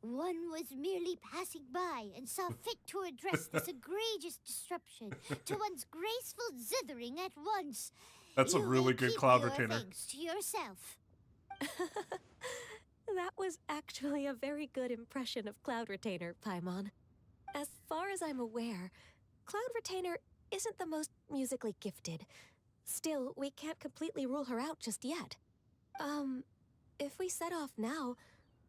one was merely passing by and saw fit to address this egregious disruption to one's graceful zithering at once. That's a You really may good keep cloud your retainer. thanks to yourself. That was actually a very good impression of Cloud Retainer, Paimon. As far as I'm aware, Cloud Retainer isn't the most musically gifted. Still, we can't completely rule her out just yet. If we set off now,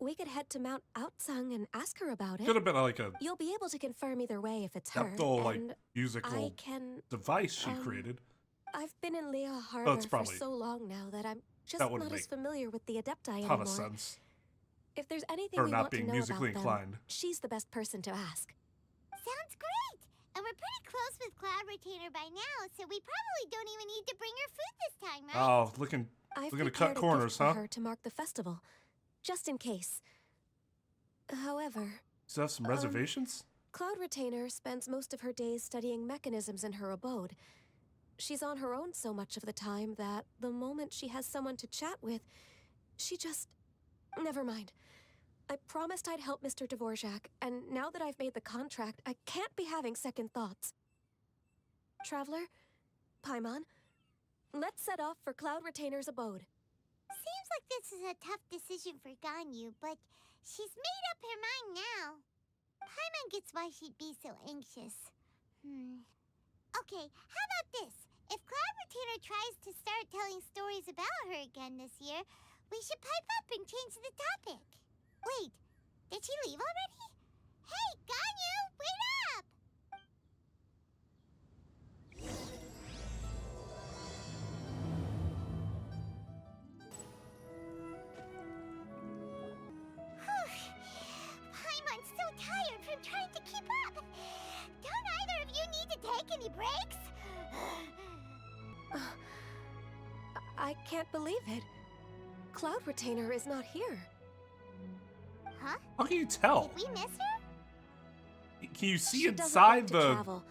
we could head to Mount Outsung and ask her about it. Could have been like a You'll be able to confirm either way if it's her. adeptal, like, and musical I can, device she created. I've been in Lea Harbor for probably- so long now that I'm just that wouldn't not as make familiar with the Adepti ton anymore. of sense. If there's anything Her we not want to being know musically about inclined. them, she's the best person to ask. Sounds great! And we're pretty close with Cloud Retainer by now, so we probably don't even need to bring her food this time, right? Oh, looking I've to cut prepared a corners, gift for huh? her to mark the festival, just in case. However, Does it have some reservations? Cloud Retainer spends most of her days studying mechanisms in her abode. She's on her own so much of the time that the moment she has someone to chat with, she just... Never mind. I promised I'd help Mr. Dvorak, and now that I've made the contract, I can't be having second thoughts. Traveler, Paimon, let's set off for Cloud Retainer's abode. Seems like this is a tough decision for Ganyu, but she's made up her mind now. Paimon gets why she'd be so anxious. Okay, how about this? If Cloud Retainer tries to start telling stories about her again this year, we should pipe up and change the topic. Wait, did she leave already? Hey, Ganyu, wait up! Paimon's so tired from trying to keep up. Don't either of you need to take any breaks? I can't believe it. Cloud Retainer is not here. Huh? How can you tell? Did we miss her? Can you see She doesn't inside like to the travel.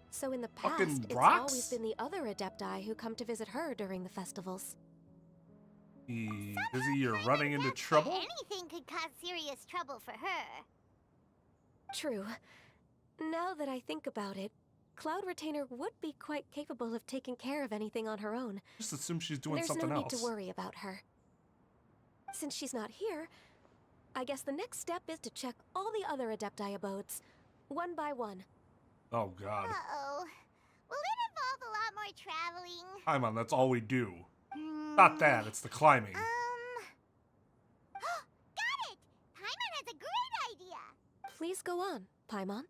So in the past, fucking it's rocks? always been the other Adepti who come to visit her during the festivals. busy or running into trouble? Anything could cause serious trouble for her. True. Now that I think about it, Cloud Retainer would be quite capable of taking care of anything on her own. Just assume she's doing There's something no else. need to worry about her. Since she's not here, I guess the next step is to check all the other Adepti abodes, one by one. Oh god. Uh-oh. Will it involve a lot more traveling? Paimon, that's all we do. Not that, it's the climbing. Got it! Paimon has a great idea! Please go on, Paimon.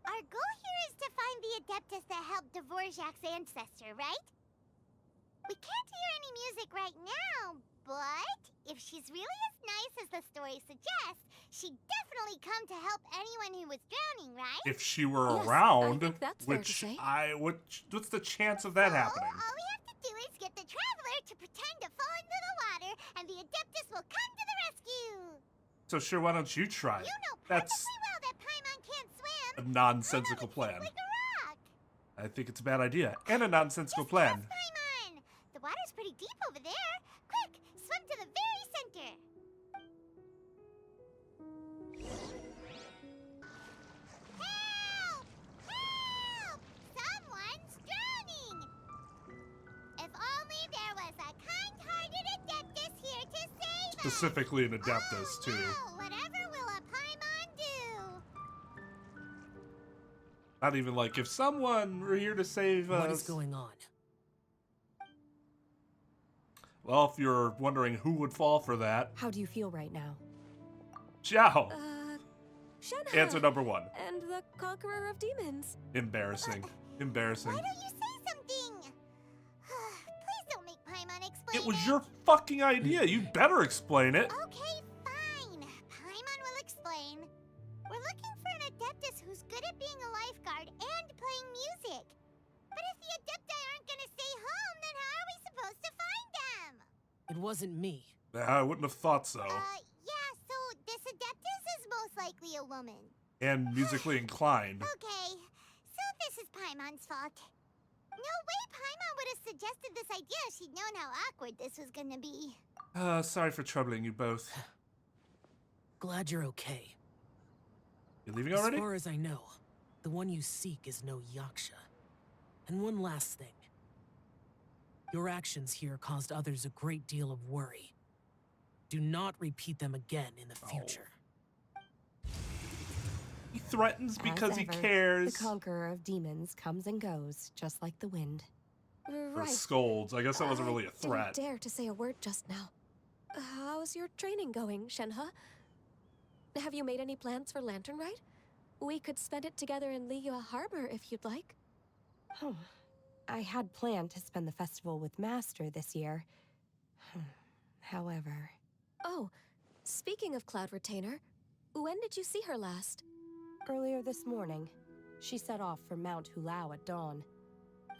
Our goal here is to find the Adeptus that helped Dvorak's ancestor, right? We can't hear any music right now, but if she's really as nice as the story suggests, she'd definitely come to help anyone who was drowning, right? If she were Yes, around, I think that's fair to which say. what's the chance of that happening? All we have to do is get the traveler to pretend to fall into the water, and the Adeptus will come to the rescue. So sure, why don't you try it? You know That's perfectly well that Paimon can't swim. a nonsensical plan. Like a rock. I think it's a bad idea. And a nonsensical plan. Paimon! The water's pretty deep over there. Quick, swim to the very center. Help! Help! Someone's drowning! If only there was a kind-hearted Adeptus here to save us! Specifically an Adeptus, too. No, whatever will a Paimon do? Not even like, if someone were here to save us. What is going on? Well, if you're wondering who would fall for that, How do you feel right now? Xiao. Shenhe. Answer number 1. And the Conqueror of Demons. Embarrassing. Embarrassing. Why don't you say something? Please don't make Paimon explain It was your fucking idea. You better explain it. Okay, fine. Paimon will explain. We're looking for an Adeptus who's good at being a lifeguard and playing music. But if the Adepti aren't gonna stay home, then how are we supposed to find them? It wasn't me. I wouldn't have thought so. Yeah, so this Adeptus is most likely a woman. And musically inclined. Okay, so this is Paimon's fault. No way Paimon would have suggested this idea if she'd known how awkward this was gonna be. Sorry for troubling you both. Glad you're okay. You leaving already? As far as I know, the one you seek is no Yaksha. And one last thing. Your actions here caused others a great deal of worry. Do not repeat them again in the future. He threatens because As he ever, cares. The Conqueror of Demons comes and goes, just like the wind. For Right. scolds. I guess that wasn't really a threat. Didn't dare to say a word just now. How's your training going, Shenhe? Have you made any plans for Lantern Rite? We could spend it together in Liyue Harbor if you'd like. Oh, I had planned to spend the festival with Master this year. However... Oh, speaking of Cloud Retainer, when did you see her last? Earlier this morning. She set off for Mount Hulao at dawn.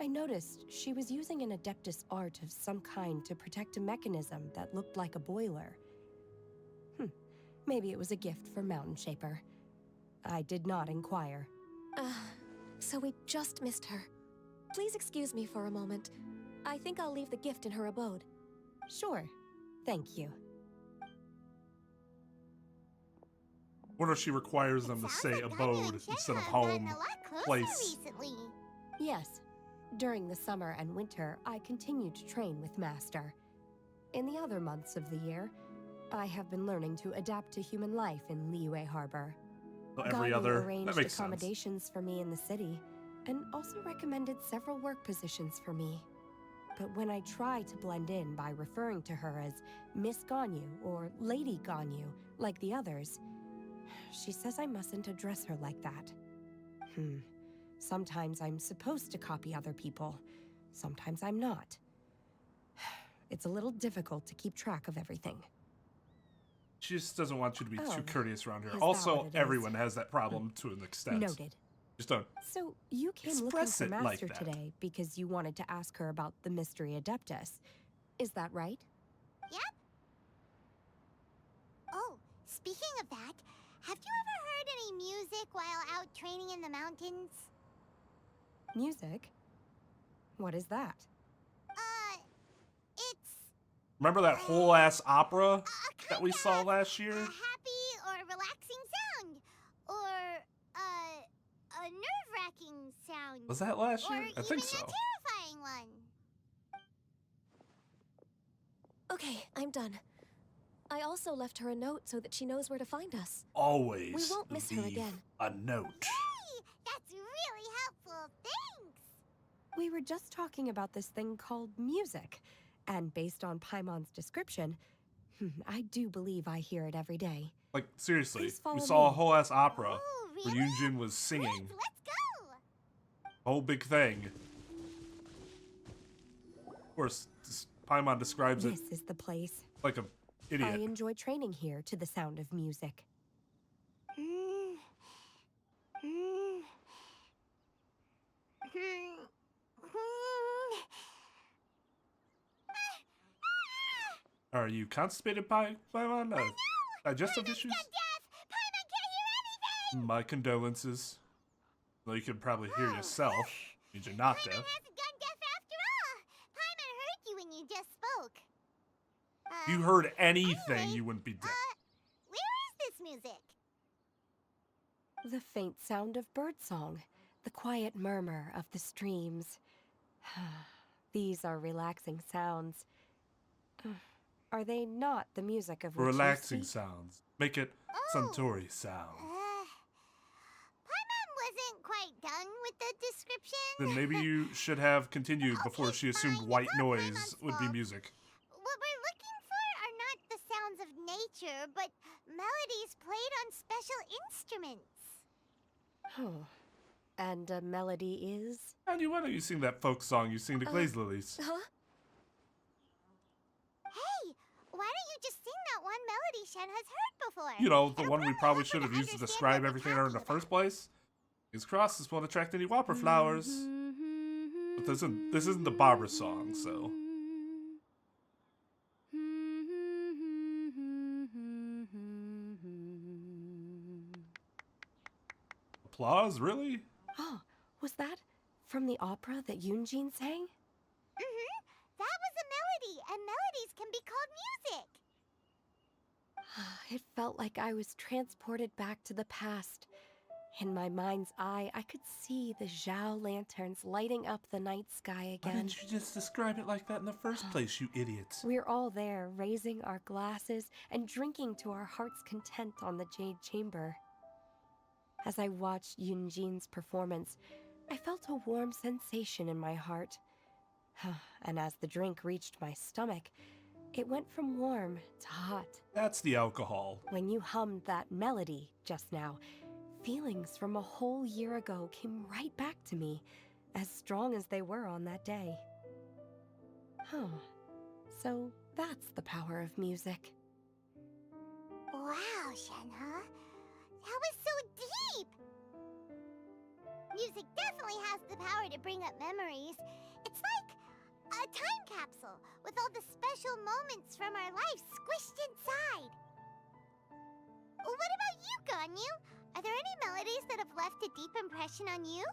I noticed she was using an Adeptus art of some kind to protect a mechanism that looked like a boiler. Maybe it was a gift for Mountain Shaper. I did not inquire. So we just missed her. Please excuse me for a moment. I think I'll leave the gift in her abode. Sure. Thank you. Wonder if she requires them to say abode instead of home, place. Recently. Yes. During the summer and winter, I continue to train with Master. In the other months of the year, I have been learning to adapt to human life in Liyue Harbor. So every Ganyu other, that arranged makes sense. accommodations for me in the city, and also recommended several work positions for me. But when I try to blend in by referring to her as Miss Ganyu or Lady Ganyu, like the others, she says I mustn't address her like that. Sometimes I'm supposed to copy other people. Sometimes I'm not. It's a little difficult to keep track of everything. She just doesn't want you to be too courteous around here. is that Also, what it is? everyone has that problem to an extent. Noted. Just don't. So you came looking Express for it like Master that. today because you wanted to ask her about the Mystery Adeptus. Is that right? Yep. Oh, speaking of that, have you ever heard any music while out training in the mountains? Music? What is that? It's Remember that whole ass opera that we saw last year? a happy or relaxing sound, or a nerve-wracking sound. Was that last year? Or I think even so. a terrifying one. Okay, I'm done. I also left her a note so that she knows where to find us. Always We won't miss her leave again. a note. Hey, that's really helpful. Thanks. We were just talking about this thing called music, and based on Paimon's description, I do believe I hear it every day. Like, seriously, Please follow we saw a me. whole ass opera Oh, where really? Yunjin was singing. Let's go. Whole big thing. Of course, Paimon describes it This is the place. like an I idiot. enjoy training here to the sound of music. Are you constipated, Paimon? Digestive issues? Paimon can't hear anything! My condolences. Though you can probably hear yourself. Means you're not deaf. Paimon hasn't gone deaf after all! Paimon heard you when you just spoke. If you heard anything, anyway, you wouldn't be deaf. Where is this music? The faint sound of birdsong, the quiet murmur of the streams. These are relaxing sounds. Are they not the music of which you Relaxing speak? sounds. Make it Suntory sound. Paimon wasn't quite done with the description. Then maybe you should have continued before she assumed white noise would be music. What we're looking for are not the sounds of nature, but melodies played on special instruments. Oh. And a melody is? And why don't you sing that folk song you sing to Glaze Lilies? Huh? Hey, why don't you just sing that one melody Shen has heard before? You know, the one we probably should have used to describe everything in the first place? His crosses won't attract any whopper flowers. But this isn't the Barbara song, so... Applause? Really? Oh, was that from the opera that Yunjin sang? That was a melody, and melodies can be called music. It felt like I was transported back to the past. In my mind's eye, I could see the Zhao lanterns lighting up the night sky again. Why didn't you just describe it like that in the first place, you idiots? We're all there, raising our glasses and drinking to our heart's content on the Jade Chamber. As I watched Yunjin's performance, I felt a warm sensation in my heart. And as the drink reached my stomach, it went from warm to hot. That's the alcohol. When you hummed that melody just now, feelings from a whole year ago came right back to me, as strong as they were on that day. So that's the power of music. Wow, Shenhe. That was so deep! Music definitely has the power to bring up memories. It's like a time capsule with all the special moments from our lives squished inside. What about you, Ganyu? Are there any melodies that have left a deep impression on you?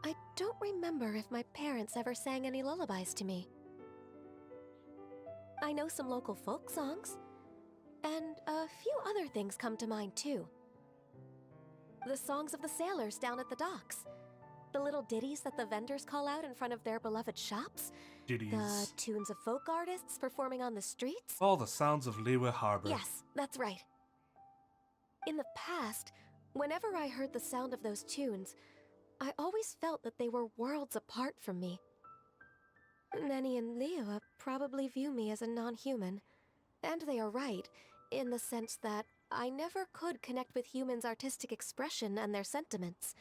I don't remember if my parents ever sang any lullabies to me. I know some local folk songs, and a few other things come to mind too. The songs of the sailors down at the docks. The little ditties that the vendors call out in front of their beloved shops. Ditties. The tunes of folk artists performing on the streets. All the sounds of Liyue Harbor. Yes, that's right. In the past, whenever I heard the sound of those tunes, I always felt that they were worlds apart from me. Nenny and Liyue probably view me as a non-human. And they are right, in the sense that I never could connect with humans' artistic expression and their sentiments.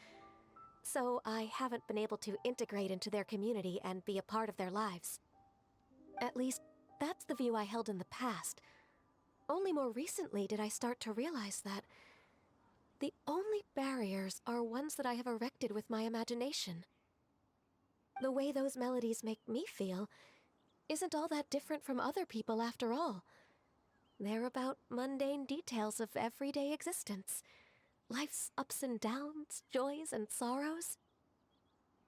So I haven't been able to integrate into their community and be a part of their lives. At least, that's the view I held in the past. Only more recently did I start to realize that the only barriers are ones that I have erected with my imagination. The way those melodies make me feel isn't all that different from other people after all. They're about mundane details of everyday existence. Life's ups and downs, joys and sorrows.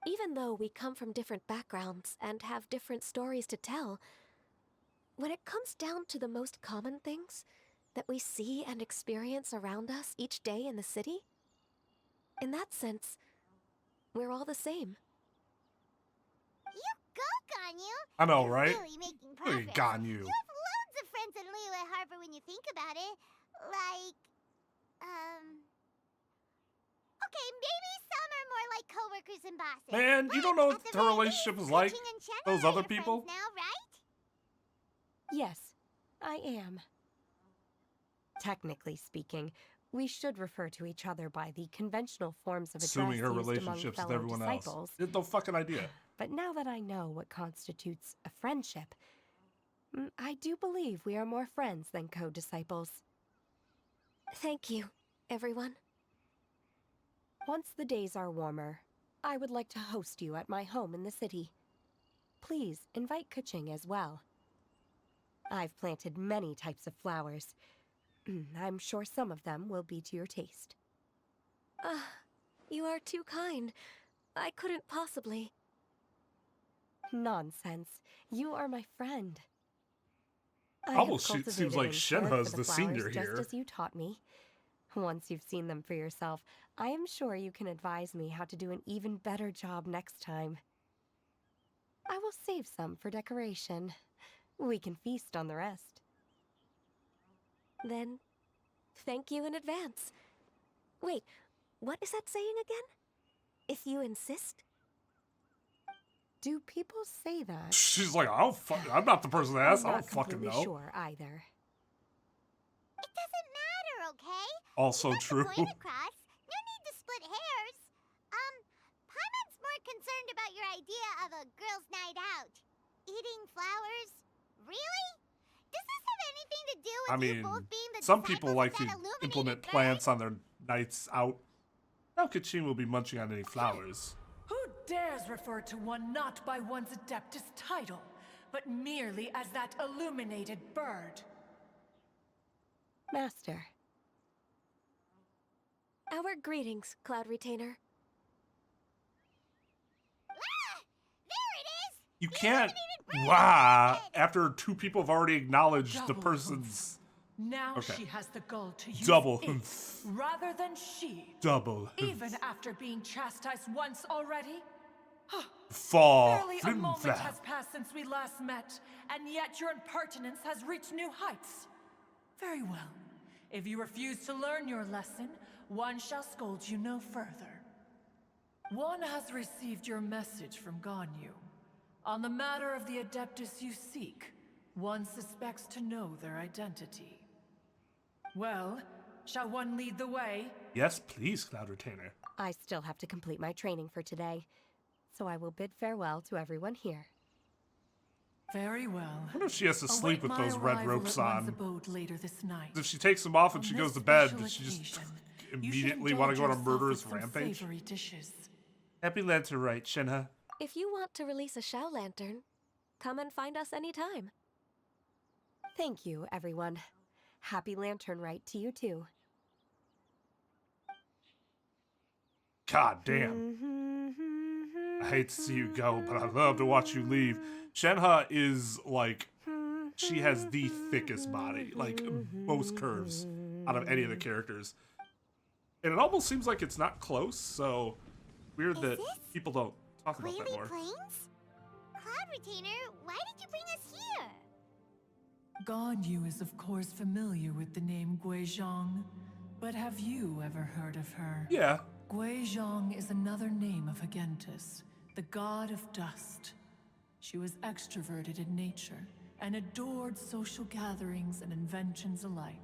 Even though we come from different backgrounds and have different stories to tell, when it comes down to the most common things that we see and experience around us each day in the city, in that sense, we're all the same. You go, Ganyu! I know, You're right? really making Look at progress. Ganyu. You have loads of friends in Liyue Harbor when you think about it. Like, okay, maybe some are more like coworkers and bosses. Man, you don't know what her relationship was like. Coaching and Shenhe Those are other your people. friends now, right? Yes, I am. Technically speaking, we should refer to each other by the conventional forms of address Assuming her used among relationships with fellow everyone disciples. else. No fucking idea. But now that I know what constitutes a friendship, I do believe we are more friends than co-disciples. Thank you, everyone. Once the days are warmer, I would like to host you at my home in the city. please invite Kuching as well. I've planted many types of flowers. I'm sure some of them will be to your taste. You are too kind. I couldn't possibly. Nonsense. You are my friend. I Almost have seems like cultivated and cared Shenhe's for the senior flowers here. just as you taught me. Once you've seen them for yourself, I am sure you can advise me how to do an even better job next time. I will save some for decoration. We can feast on the rest. Then, thank you in advance. Wait, what is that saying again? If you insist? Do people say that? She's like, I'm not the person to ask. I don't fucking know. I'm not completely sure either. It doesn't matter, okay? Also You got true. the point across. No need to split hairs. Paimon's more concerned about your idea of a girls' night out. Eating flowers? Really? Does this have anything to do with I you mean, both being the some people disciples like of to that illuminated implement bird? plants on their nights out. Now Kachin will be munching on any flowers. Who dares refer to one not by one's Adeptus title, but merely as that illuminated bird? Master. Our greetings, Cloud Retainer. There it is! You can't. Wow. After two people have already acknowledged the Double person's. Now Okay. she has the gall to use Double it, humph. rather than she. Double. Even after being chastised once already? Fall. Barely a Flim moment flap. has passed since we last met, and yet your impertinence has reached new heights. Very well. If you refuse to learn your lesson, one shall scold you no further. One has received your message from Ganyu. On the matter of the Adeptus you seek, one suspects to know their identity. Well, shall one lead the way? Yes, please, Cloud Retainer. I still have to complete my training for today, so I will bid farewell to everyone here. Very well. I wonder if she has to sleep with those red ropes on. Abode later this night. If she takes them off and she goes to bed, does she just occasion, immediately want to go on a murderous rampage? Savory dishes. Happy Lantern Rite, Shenhe. If you want to release a Shao Lantern, come and find us anytime. Thank you, everyone. Happy Lantern Rite to you too. God damn. I hate to see you go, but I love to watch you leave. Shenhe is like, she has the thickest body, like most curves out of any of the characters. And it almost seems like it's not close, so weird that people don't talk about that more. Plains? Cloud Retainer, why did you bring us here? Ganyu is of course familiar with the name Guizhong, but have you ever heard of her? Yeah. Guizhong is another name of Agentis, the god of dust. She was extroverted in nature and adored social gatherings and inventions alike.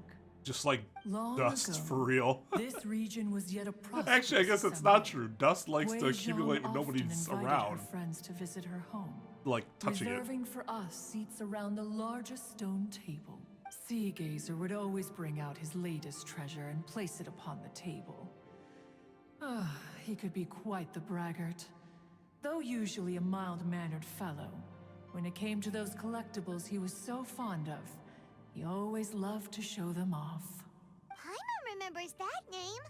Just like Long dust, ago, for real. This region was yet a prosperous Actually, I guess that's not true. Dust likes to Guizhong accumulate when often nobody's invited around. her friends to visit her home, Like touching it. reserving for us seats around the largest stone table. Seagazer would always bring out his latest treasure and place it upon the table. He could be quite the braggart. Though usually a mild-mannered fellow, when it came to those collectibles he was so fond of, he always loved to show them off. Paimon remembers that name.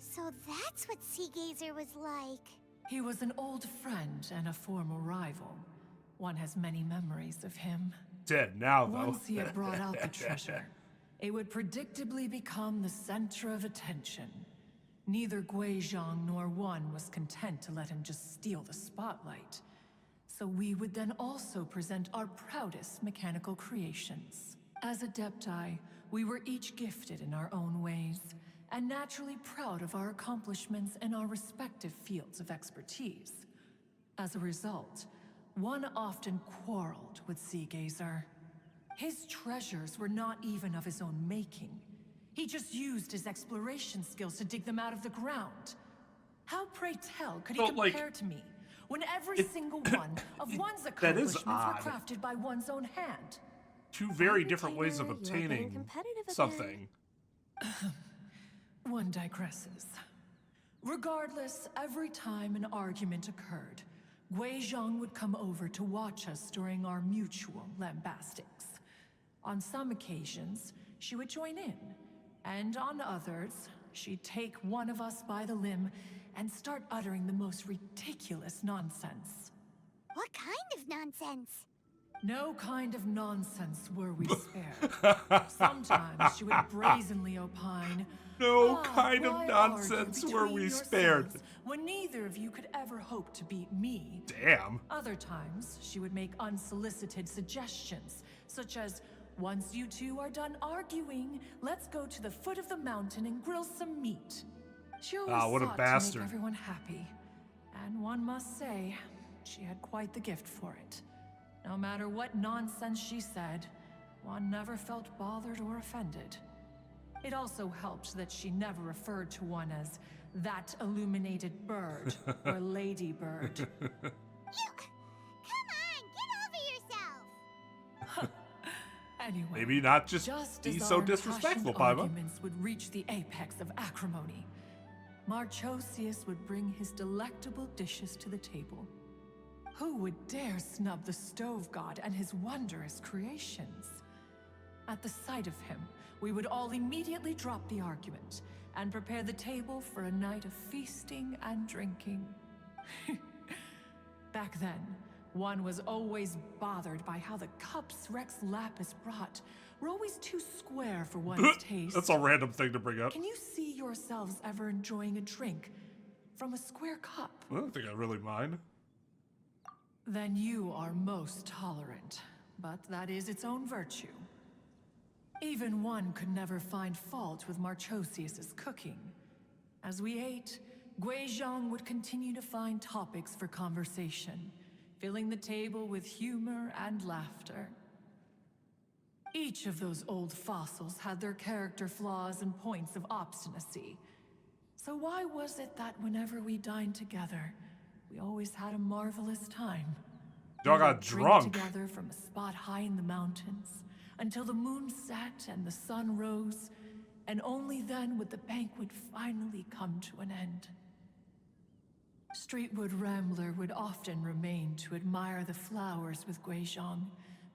So that's what Seagazer was like. He was an old friend and a former rival. One has many memories of him. Dead now, though. Once he had brought out the treasure, it would predictably become the center of attention. Neither Guizhong nor one was content to let him just steal the spotlight. So we would then also present our proudest mechanical creations. As Adepti, we were each gifted in our own ways, and naturally proud of our accomplishments in our respective fields of expertise. As a result, one often quarreled with Seagazer. His treasures were not even of his own making. He just used his exploration skills to dig them out of the ground. How, pray tell, could he Well, like, compare to me, when every single one of one's that accomplishments is were odd. crafted by one's own hand? Two very different ways of you are getting obtaining competitive again. something. One digresses. Regardless, every time an argument occurred, Guizhong would come over to watch us during our mutual lambastics. On some occasions, she would join in, and on others, she'd take one of us by the limb and start uttering the most ridiculous nonsense. What kind of nonsense? No kind of nonsense were we spared. Sometimes she would brazenly opine, No kind of nonsense were we spared. When neither of you could ever hope to beat me. Damn. Other times, she would make unsolicited suggestions, such as, once you two are done arguing, let's go to the foot of the mountain and grill some meat. She always what a sought bastard. to make everyone happy. And one must say, she had quite the gift for it. No matter what nonsense she said, one never felt bothered or offended. It also helped that she never referred to one as that illuminated bird or ladybird. You... Come on, get over yourself! Anyway, Maybe not just be so disrespectful, Paimon. Arguments would reach the apex of acrimony. Marchosius would bring his delectable dishes to the table. Who would dare snub the stove god and his wondrous creations? At the sight of him, we would all immediately drop the argument and prepare the table for a night of feasting and drinking. Back then, one was always bothered by how the cups Rex Lapis brought were always too square for one's taste. That's a random thing to bring up. Can you see yourselves ever enjoying a drink from a square cup? I don't think I really mind. Then you are most tolerant, but that is its own virtue. Even one could never find fault with Marchosius's cooking. As we ate, Guizhong would continue to find topics for conversation, filling the table with humor and laughter. Each of those old fossils had their character flaws and points of obstinacy. So why was it that whenever we dined together, we always had a marvelous time? Y'all got drunk together from a spot high in the mountains until the moon set and the sun rose, and only then would the banquet finally come to an end. Streetwood Rambler would often remain to admire the flowers with Guizhong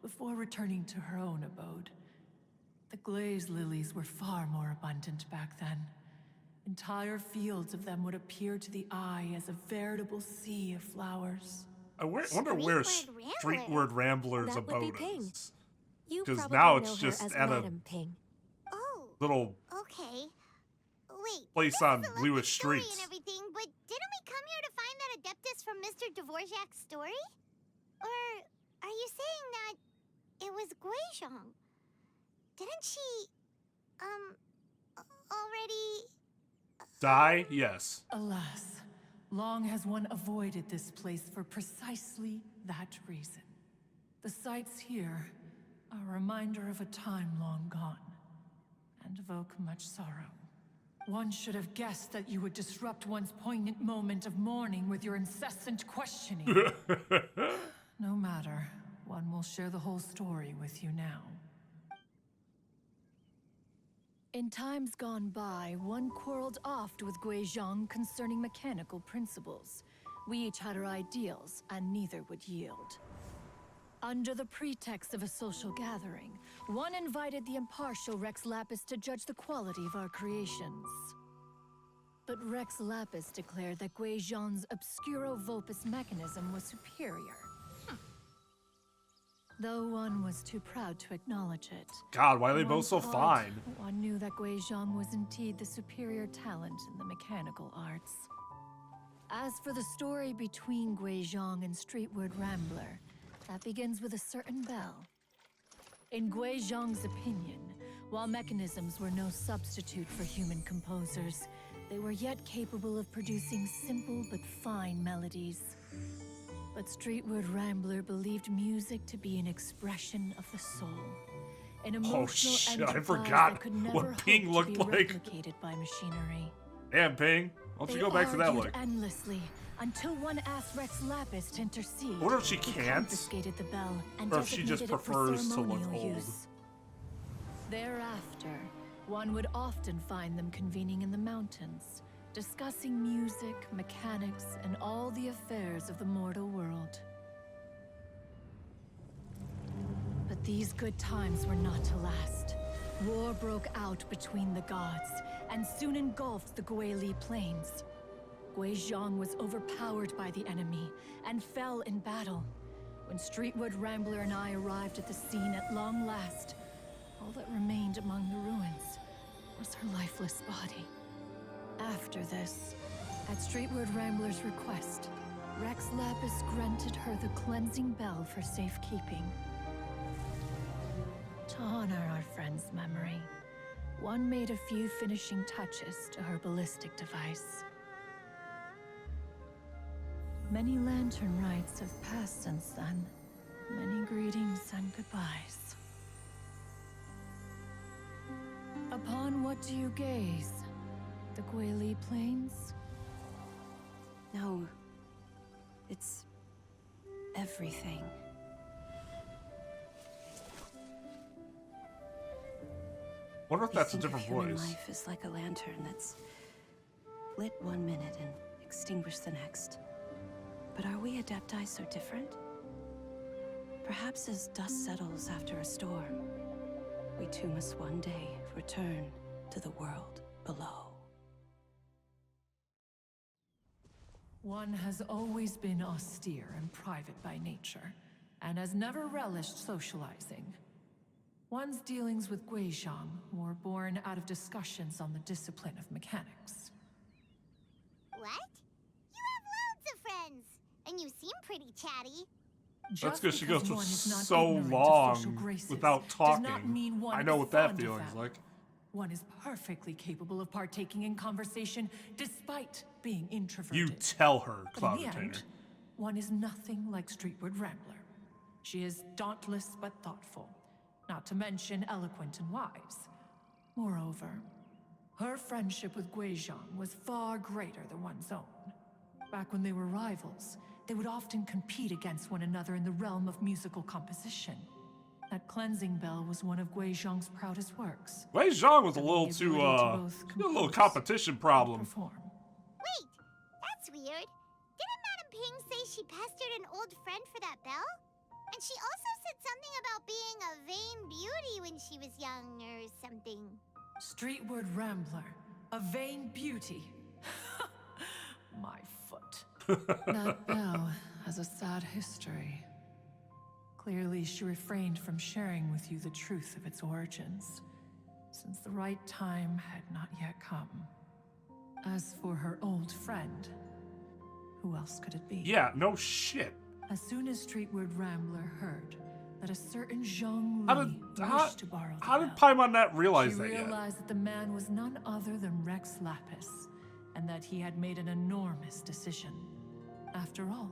before returning to her own abode. The glaze lilies were far more abundant back then. Entire fields of them would appear to the eye as a veritable sea of flowers. I wonder where Streetward Rambler's abode is. Because probably now know it's her just as at a Madam Ping. Oh, little okay. Wait, place on Bluish story streets. and everything, but didn't we come here to find that Adeptus from Mr. Dvorak's story? Or are you saying that it was Guizhong? Didn't she, already... Die? Yes. Alas, long has one avoided this place for precisely that reason. The sights here are a reminder of a time long gone, and evoke much sorrow. One should have guessed that you would disrupt one's poignant moment of mourning with your incessant questioning. No matter, one will share the whole story with you now. In times gone by, one quarreled oft with Guizhong concerning mechanical principles. We each had our ideals, and neither would yield. Under the pretext of a social gathering, one invited the impartial Rex Lapis to judge the quality of our creations. But Rex Lapis declared that Guizhong's obscuro vulpus mechanism was superior. Though one was too proud to acknowledge it. God, why are they both so fine? One knew that Guizhong was indeed the superior talent in the mechanical arts. As for the story between Guizhong and Streetward Rambler, that begins with a certain bell. In Guizhong's opinion, while mechanisms were no substitute for human composers, they were yet capable of producing simple but fine melodies. But Streetward Rambler believed music to be an expression of the soul, an emotional enterprise I forgot that could never what Ping hope looked to be like. replicated by machinery. Damn, Ping. Why don't you go back to that argued look? endlessly until one asked Rex Lapis to intercede. What if she He can't? confiscated the bell and Or if she just designated it for prefers to look ceremonial old? use. Thereafter, one would often find them convening in the mountains, discussing music, mechanics, and all the affairs of the mortal world. But these good times were not to last. War broke out between the gods, and soon engulfed the Guili Plains. Guizhong was overpowered by the enemy, and fell in battle. When Streetwood Rambler and I arrived at the scene at long last, all that remained among the ruins was her lifeless body. After this, at Streetwood Rambler's request, Rex Lapis granted her the cleansing bell for safekeeping. To honor our friend's memory, one made a few finishing touches to her ballistic device. Many lantern rites have passed since then. Many greetings and goodbyes. Upon what do you gaze? The Guili Plains? No. It's everything. Wonder if that's a different Human voice. life is like a lantern that's lit one minute and extinguished the next. But are we Adepti so different? Perhaps as dust settles after a storm, we too must one day return to the world below. One has always been austere and private by nature, and has never relished socializing. One's dealings with Guizhong were born out of discussions on the discipline of mechanics. What? You have loads of friends, and you seem pretty chatty. That's because she goes for one is not so ignorant of social long graces without does not talking. mean one I know is what that fond of feeling's them. like. One is perfectly capable of partaking in conversation despite being introverted. You tell her, But Cloud in the Retainer. end, one is nothing like Streetwood Rambler. She is dauntless but thoughtful, not to mention eloquent and wise. Moreover, her friendship with Guizhong was far greater than one's own. Back when they were rivals, they would often compete against one another in the realm of musical composition. That cleansing bell was one of Guizhong's proudest works. Guizhong was a Having little the too, ability to both a little compose competition problem. Wait, that's weird. Didn't Madame Ping say she pestered an old friend for that bell? And she also said something about being a vain beauty when she was young or something. Streetwood Rambler, a vain beauty. My foot. That bell has a sad history. Clearly, she refrained from sharing with you the truth of its origins, since the right time had not yet come. As for her old friend, who else could it be? Yeah, no shit. As soon as Streetwood Rambler heard that a certain Zhang How Li did wished to borrow the how did bell, Paimon not realize she that yet? realized that the man was none other than Rex Lapis, and that he had made an enormous decision. After all,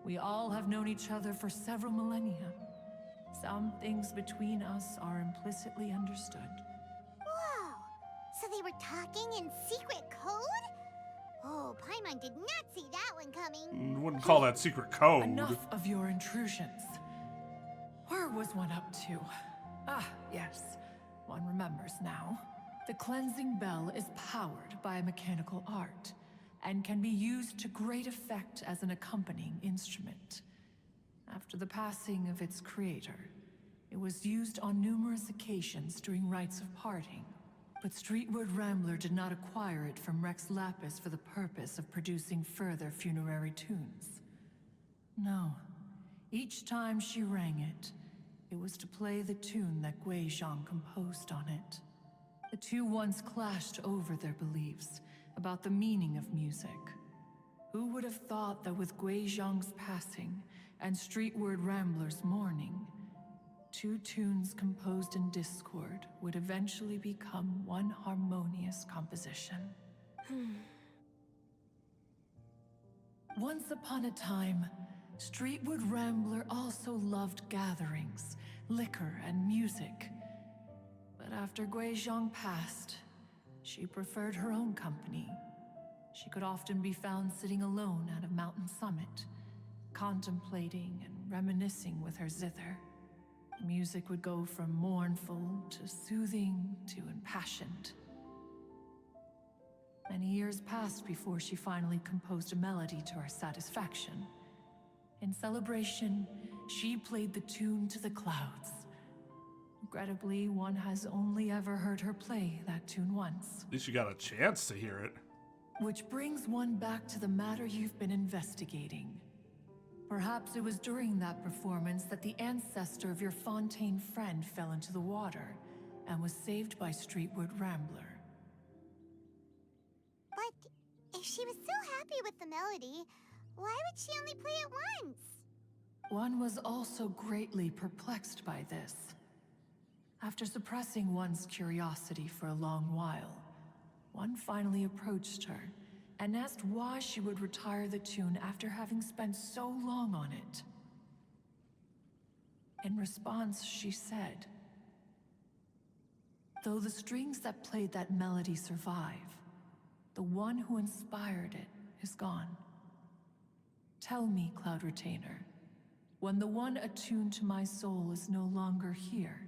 we all have known each other for several millennia. Some things between us are implicitly understood. Whoa! So they were talking in secret code? Oh, Paimon did not see that one coming. Wouldn't call that secret code. Enough of your intrusions. Where was one up to? Ah, yes. One remembers now. The cleansing bell is powered by a mechanical art, and can be used to great effect as an accompanying instrument. After the passing of its creator, it was used on numerous occasions during rites of parting. But Streetwood Rambler did not acquire it from Rex Lapis for the purpose of producing further funerary tunes. No. Each time she rang it, it was to play the tune that Guizhong composed on it. The two once clashed over their beliefs about the meaning of music. Who would have thought that with Guizhong's passing and Streetwood Rambler's mourning, two tunes composed in discord would eventually become one harmonious composition? Once upon a time, Streetwood Rambler also loved gatherings, liquor, and music. But after Guizhong passed, she preferred her own company. She could often be found sitting alone at a mountain summit, contemplating and reminiscing with her zither. The music would go from mournful to soothing to impassioned. Many years passed before she finally composed a melody to our satisfaction. In celebration, she played the tune to the clouds. Regrettably, one has only ever heard her play that tune once. At least you got a chance to hear it. Which brings one back to the matter you've been investigating. Perhaps it was during that performance that the ancestor of your Fontaine friend fell into the water and was saved by Streetwood Rambler. But if she was so happy with the melody, why would she only play it once? One was also greatly perplexed by this. After suppressing one's curiosity for a long while, one finally approached her and asked why she would retire the tune after having spent so long on it. In response, she said, "Though the strings that played that melody survive, the one who inspired it is gone. Tell me, Cloud Retainer, when the one attuned to my soul is no longer here,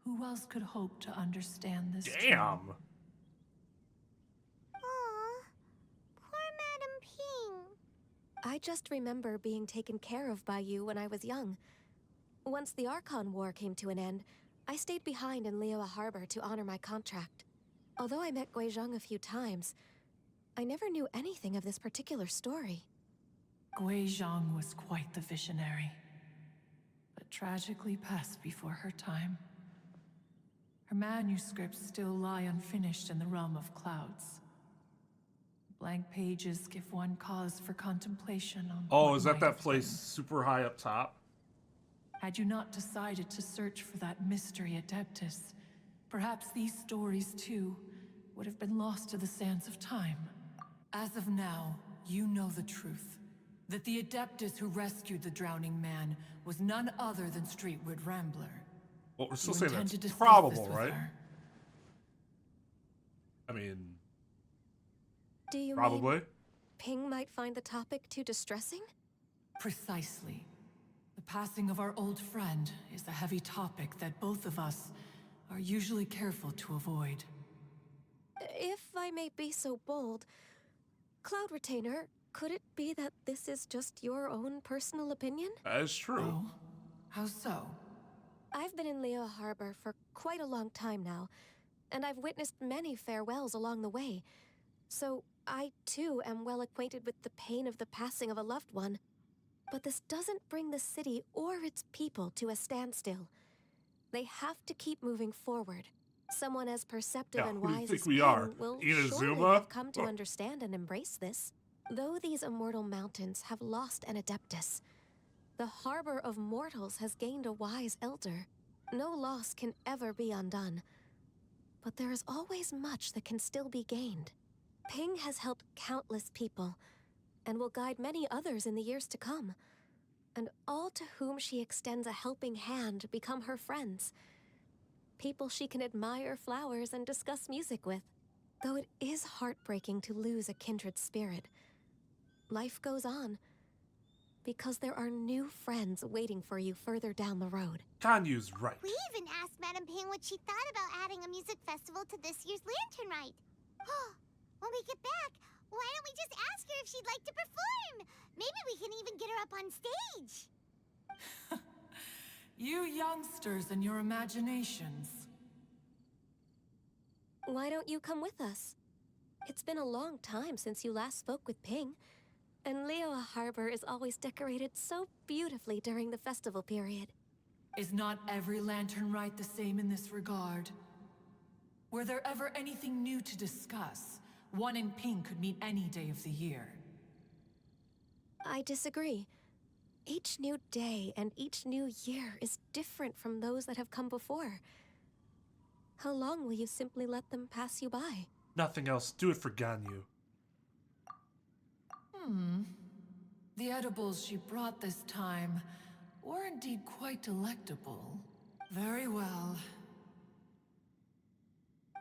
who else could hope to understand this tune?" Damn. Aw, poor Madam Ping. I just remember being taken care of by you when I was young. Once the Archon War came to an end, I stayed behind in Liyue Harbor to honor my contract. Although I met Guizhong a few times, I never knew anything of this particular story. Guizhong was quite the visionary, but tragically passed before her time. Her manuscripts still lie unfinished in the realm of clouds. Blank pages give one cause for contemplation on Oh, what is that might that have place been. super high up top? Had you not decided to search for that mystery Adeptus, perhaps these stories, too, would have been lost to the sands of time. As of now, you know the truth. That the Adeptus who rescued the drowning man was none other than Streetwood Rambler. Well, we're still You saying intend to that's discuss probable, this with right? her? I mean, Do you probably. mean Ping might find the topic too distressing? Precisely. The passing of our old friend is a heavy topic that both of us are usually careful to avoid. If I may be so bold, Cloud Retainer, could it be that this is just your own personal opinion? That is true. Oh? How so? I've been in Liyue Harbor for quite a long time now, and I've witnessed many farewells along the way. So I, too, am well acquainted with the pain of the passing of a loved one. But this doesn't bring the city or its people to a standstill. They have to keep moving forward. Someone as perceptive Yeah, and who do you wise think as we Ping are? will surely Inazuma? have come to Oh. understand and embrace this. Though these immortal mountains have lost an Adeptus, the harbor of mortals has gained a wise elder. No loss can ever be undone. But there is always much that can still be gained. Ping has helped countless people, and will guide many others in the years to come. And all to whom she extends a helping hand become her friends. People she can admire flowers and discuss music with. Though it is heartbreaking to lose a kindred spirit, life goes on. Because there are new friends waiting for you further down the road. Ganyu's right. We even asked Madam Ping what she thought about adding a music festival to this year's Lantern Rite. When we get back, why don't we just ask her if she'd like to perform? Maybe we can even get her up on stage. You youngsters and your imaginations. Why don't you come with us? It's been a long time since you last spoke with Ping, and Liyue Harbor is always decorated so beautifully during the festival period. Is not every Lantern Rite the same in this regard? Were there ever anything new to discuss? One in Ping could meet any day of the year. I disagree. Each new day and each new year is different from those that have come before. How long will you simply let them pass you by? Nothing else. Do it for Ganyu. The edibles she brought this time were indeed quite delectable. Very well.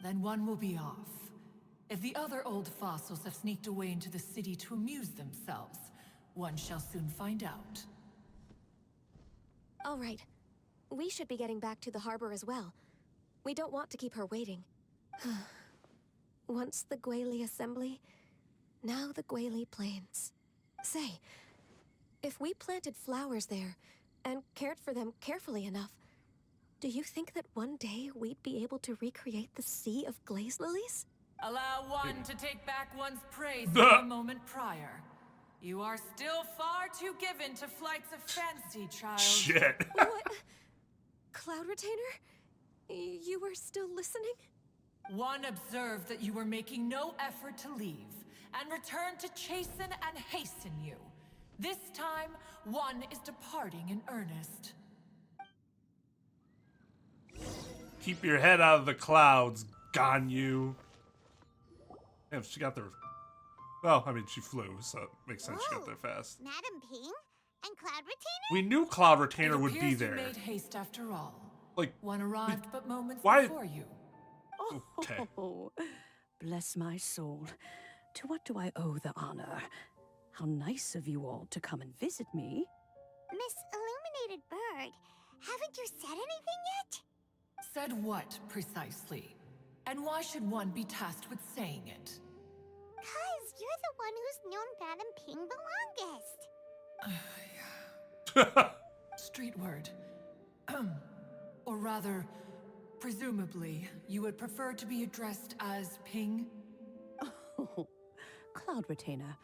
Then one will be off. If the other old fossils have sneaked away into the city to amuse themselves, one shall soon find out. All right. We should be getting back to the harbor as well. We don't want to keep her waiting. Once the Gwaili Assembly, now the Gwaili Plains. Say, if we planted flowers there and cared for them carefully enough, do you think that one day we'd be able to recreate the sea of glaze lilies? Allow one to take back one's praise from a moment prior. You are still far too given to flights of fancy, child. Shit. What? Cloud Retainer? You were still listening? One observed that you were making no effort to leave, and returned to chasten and hasten you. This time, one is departing in earnest. Keep your head out of the clouds, Ganyu. Damn, she got there. Well, I mean, she flew, so it makes sense she got there fast. Madam Ping and Cloud Retainer? We knew Cloud Retainer would be It there. appears you made haste after all. Like, one arrived but moments why? before you. Okay. Oh, bless my soul. To what do I owe the honor? How nice of you all to come and visit me. Miss Illuminated Bird, haven't you said anything yet? Said what, precisely? And why should one be tasked with saying it? 'Cause you're the one who's known Madam Ping the longest. Street word. Or rather, presumably, you would prefer to be addressed as Ping? Oh, Cloud Retainer,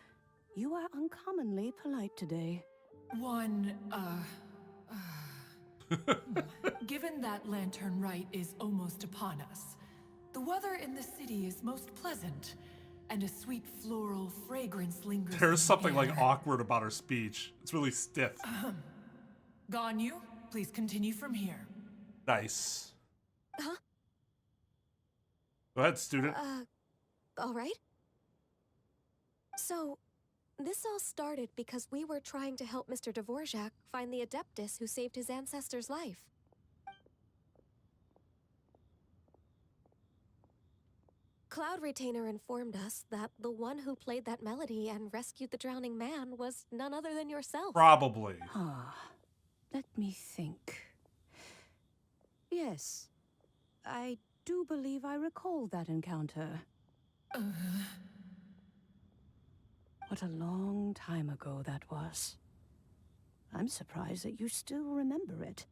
you are uncommonly polite today. Given that Lantern Rite is almost upon us, the weather in the city is most pleasant, and a sweet floral fragrance lingers. There's something in the like air. awkward about her speech. It's really stiff. Ganyu, please continue from here. Nice. Huh? Go ahead, student. All right. So, this all started because we were trying to help Mr. Dvorak find the Adeptus who saved his ancestor's life. Cloud Retainer informed us that the one who played that melody and rescued the drowning man was none other than yourself. Probably. Let me think. Yes, I do believe I recall that encounter. What a long time ago that was. I'm surprised that you still remember it.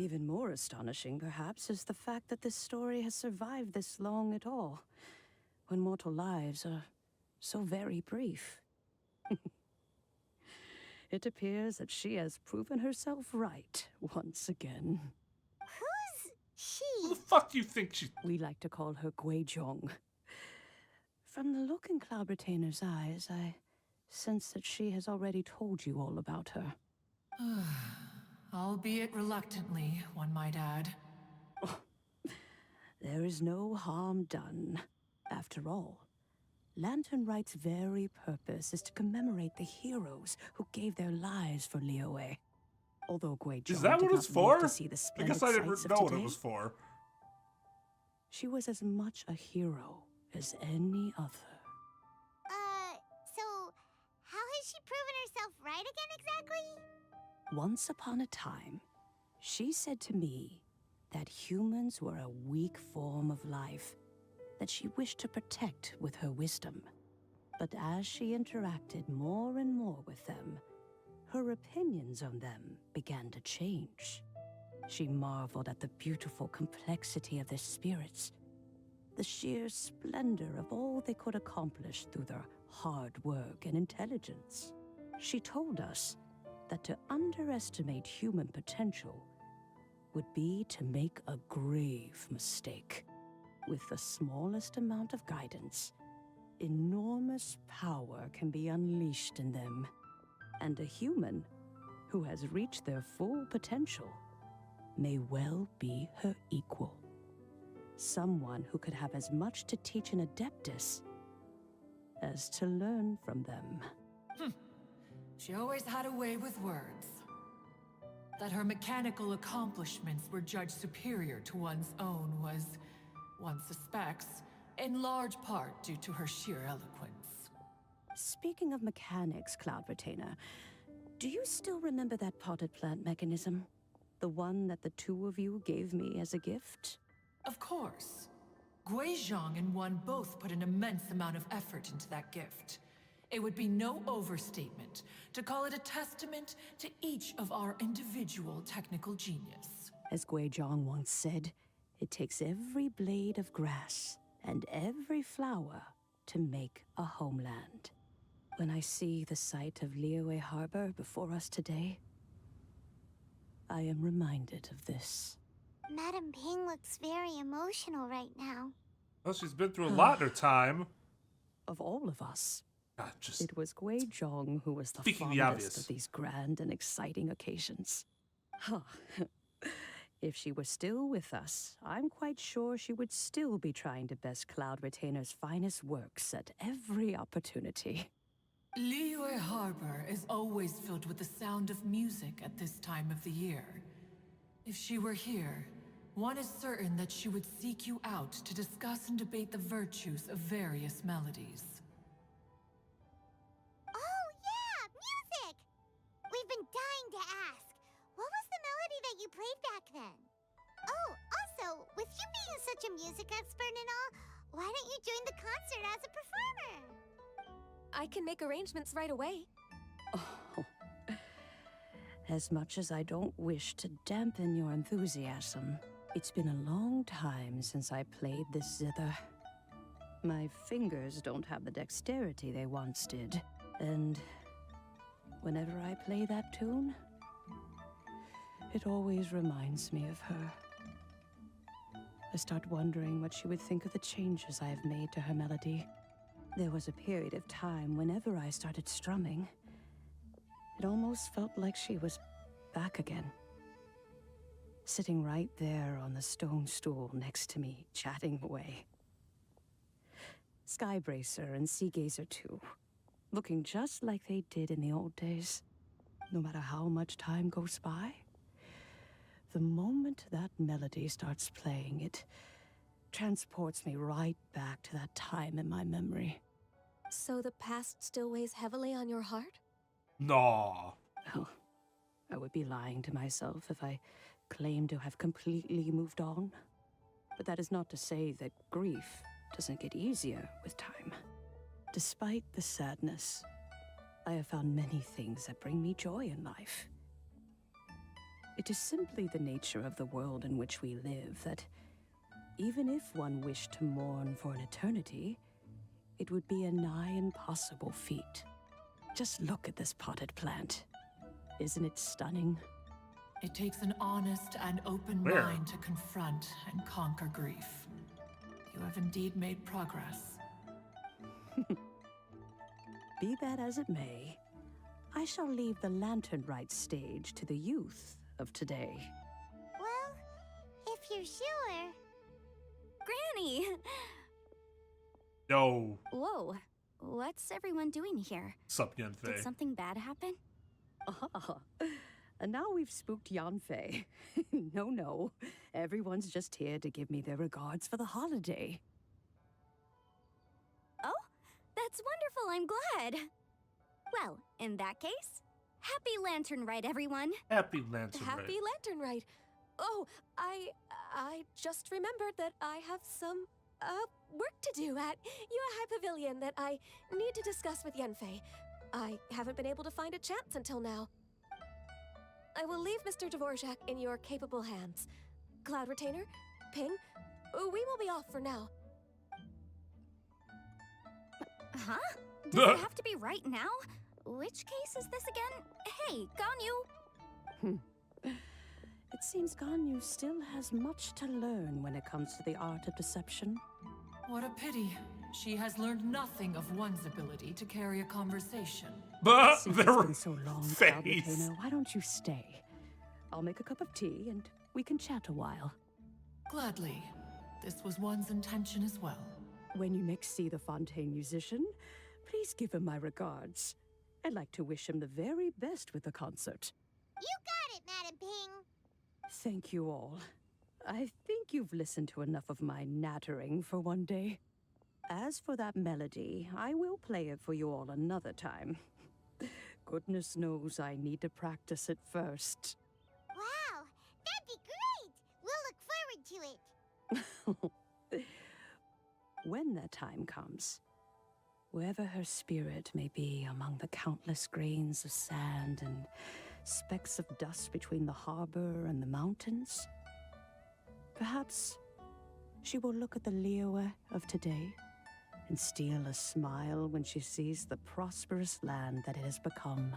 Even more astonishing, perhaps, is the fact that this story has survived this long at all, when mortal lives are so very brief. It appears that she has proven herself right once again. Who's she? Who the fuck do you think she... We like to call her Guizhong. From the look in Cloud Retainer's eyes, I sense that she has already told you all about her. Albeit reluctantly, one might add. There is no harm done. After all, Lantern Rite's very purpose is to commemorate the heroes who gave their lives for Liyue. Although Guizhong Is that did what it's not live for? to see the I splendid guess I didn't sights of know what today, it was for. she was as much a hero as any other. So, how has she proven herself right again exactly? Once upon a time, she said to me that humans were a weak form of life that she wished to protect with her wisdom. But as she interacted more and more with them, her opinions on them began to change. She marveled at the beautiful complexity of their spirits, the sheer splendor of all they could accomplish through their hard work and intelligence. She told us that to underestimate human potential would be to make a grave mistake. With the smallest amount of guidance, enormous power can be unleashed in them. And a human who has reached their full potential may well be her equal. Someone who could have as much to teach an Adeptus as to learn from them. She always had a way with words. That her mechanical accomplishments were judged superior to one's own was, one suspects, in large part due to her sheer eloquence. Speaking of mechanics, Cloud Retainer, do you still remember that potted plant mechanism? The one that the two of you gave me as a gift? Of course. Guizhong and One both put an immense amount of effort into that gift. It would be no overstatement to call it a testament to each of our individual technical genius. As Guizhong once said, it takes every blade of grass and every flower to make a homeland. When I see the site of Liyue Harbor before us today, I am reminded of this. Madam Ping looks very emotional right now. Well, she's been through a lot in her time. Of all of us, just it was Guizhong who was the speaking the fondest obvious. of these grand and exciting occasions. Huh. If she were still with us, I'm quite sure she would still be trying to best Cloud Retainer's finest works at every opportunity. Liyue Harbor is always filled with the sound of music at this time of the year. If she were here, one is certain that she would seek you out to discuss and debate the virtues of various melodies. Oh yeah, music! We've been dying to ask. What was the melody that you played back then? Oh, also, with you being such a music expert and all, why don't you join the concert as a performer? I can make arrangements right away. Oh. As much as I don't wish to dampen your enthusiasm, it's been a long time since I played this zither. My fingers don't have the dexterity they once did, and whenever I play that tune, it always reminds me of her. I start wondering what she would think of the changes I have made to her melody. There was a period of time whenever I started strumming, it almost felt like she was back again. Sitting right there on the stone stool next to me, chatting away. Skybracer and Seagazer too, looking just like they did in the old days. No matter how much time goes by, the moment that melody starts playing, it transports me right back to that time in my memory. So the past still weighs heavily on your heart? No. Well, I would be lying to myself if I claimed to have completely moved on. But that is not to say that grief doesn't get easier with time. Despite the sadness, I have found many things that bring me joy in life. It is simply the nature of the world in which we live that even if one wished to mourn for an eternity, it would be a nigh impossible feat. Just look at this potted plant. Isn't it stunning? It takes an honest and open Where? mind to confront and conquer grief. You have indeed made progress. Be that as it may, I shall leave the Lantern Rite stage to the youth of today. Well, if you're sure. Granny! Yo. Whoa, what's everyone doing here? Sup, Yanfei? Did something bad happen? Ah, and now we've spooked Yanfei. No, everyone's just here to give me their regards for the holiday. Oh, that's wonderful, I'm glad. Well, in that case, happy Lantern Rite, everyone. Happy Lantern Rite. Happy Lantern Rite. Oh, I just remembered that I have some, work to do at Yuehai Pavilion that I need to discuss with Yanfei. I haven't been able to find a chance until now. I will leave Mr. Dvorak in your capable hands. Cloud Retainer, Ping, we will be off for now. Huh? Does it have to be right now? Which case is this again? Hey, Ganyu! It seems Ganyu still has much to learn when it comes to the art of deception. What a pity. She has learned nothing of one's ability to carry a conversation. Since it's been so long, Cloud Retainer, why don't you stay? I'll make a cup of tea and we can chat a while. Gladly. This was one's intention as well. When you next see the Fontaine musician, please give him my regards. I'd like to wish him the very best with the concert. You got it, Madam Ping. Thank you all. I think you've listened to enough of my nattering for one day. As for that melody, I will play it for you all another time. Goodness knows I need to practice it first. Wow, that'd be great. We'll look forward to it. when their time comes. Wherever her spirit may be among the countless grains of sand and specks of dust between the harbor and the mountains, perhaps she will look at the Liyue of today and steal a smile when she sees the prosperous land that it has become.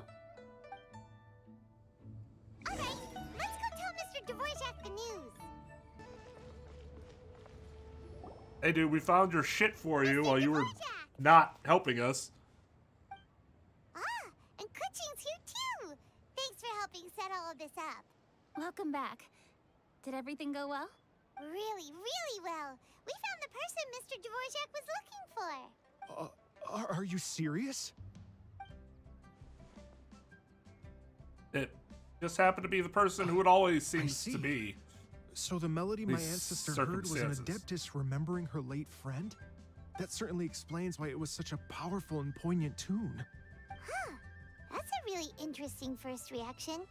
All right, let's go tell Mr. Dvorak the news. Hey, dude, we found your shit for you while you were not helping us. Ah, and Kuching's here too. Thanks for helping set all of this up. Welcome back. Did everything go well? Really, really well. We found the person Mr. Dvorak was looking for. Are you serious? It just happened to be the person who it always seems to be. So the melody my These ancestor heard was an circumstances. adeptus remembering her late friend? That certainly explains why it was such a powerful and poignant tune. Huh. That's a really interesting first reaction.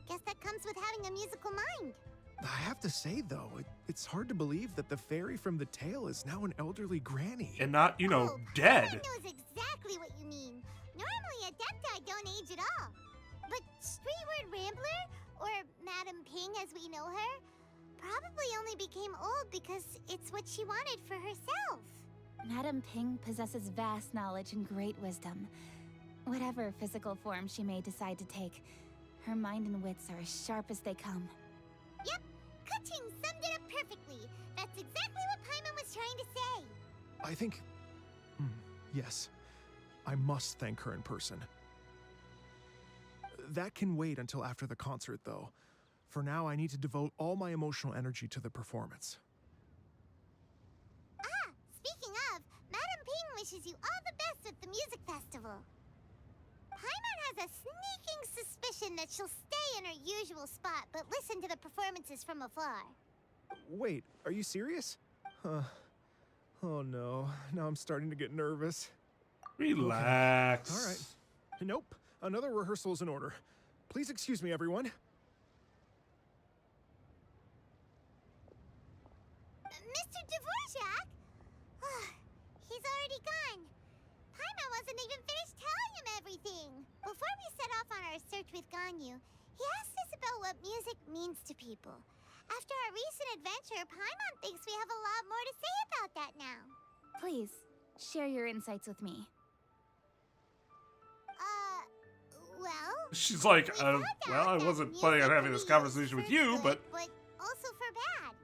Guess that comes with having a musical mind. I have to say, though, it's hard to believe that the fairy from the tale is now an elderly granny. And not, dead. Paimon knows exactly what you mean. Normally, Adepti don't age at all. But Streetward Rambler, or Madame Ping as we know her, probably only became old because it's what she wanted for herself. Madame Ping possesses vast knowledge and great wisdom. Whatever physical form she may decide to take, her mind and wits are as sharp as they come. Yep, Kuching summed it up perfectly. That's exactly what Paimon was trying to say. I think... yes. I must thank her in person. That can wait until after the concert, though. For now, I need to devote all my emotional energy to the performance. Ah, speaking of, Madame Ping wishes you all the best at the music festival. Paimon has a sneaking suspicion that she'll stay in her usual spot, but listen to the performances from afar. Wait, are you serious? Oh no, now I'm starting to get nervous. Relax. Okay. All right. Nope, another rehearsal is in order. Please excuse me, everyone. Mr. Dvorak? He's already gone. Paimon wasn't even finished telling him everything. Before we set off on our search with Ganyu, he asked us about what music means to people. After our recent adventure, Paimon thinks we have a lot more to say about that now. Please, share your insights with me. Well... She's like, well, I wasn't planning on having this conversation with you, but... But also for bad.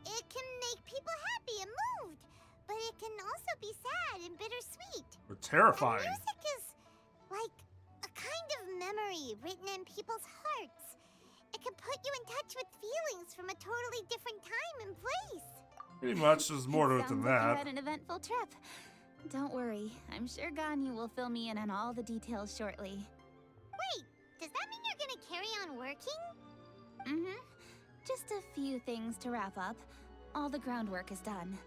It can make people happy and moved, but it can also be sad and bittersweet. Or terrifying. And music is like a kind of memory written in people's hearts. It can put you in touch with feelings from a totally different time and place. Pretty much, there's more to it than Sounds like you that. had an eventful trip. Don't worry, I'm sure Ganyu will fill me in on all the details shortly. Wait, does that mean you're gonna carry on working? Mm-hmm. Just a few things to wrap up. All the groundwork is done.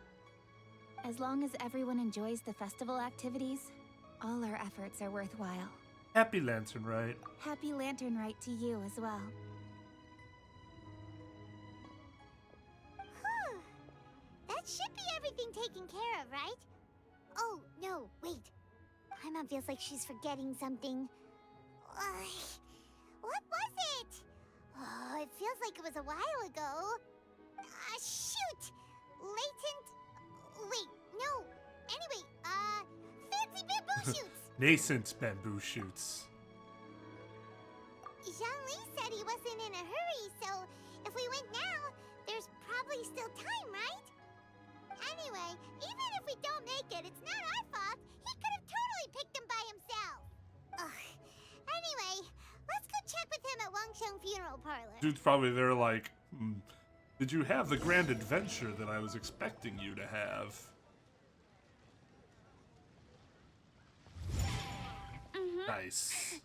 As long as everyone enjoys the festival activities, all our efforts are worthwhile. Happy Lantern Rite. Happy Lantern Rite to you as well. That should be everything taken care of, right? Oh, no, wait. Paimon feels like she's forgetting something. What was it? Oh, it feels like it was a while ago. Shoot! Latent... Wait, no. Anyway, fancy bamboo shoots! Nascent bamboo shoots. Zhang-Li said he wasn't in a hurry, so if we went now, there's probably still time, right? Anyway, even if we don't make it, it's not our fault. He could have totally picked them by himself. Ugh. Anyway, let's go check with him at Wangsheng Funeral Parlor. Dude's probably there like, did you have the grand adventure that I was expecting you to have? Nice.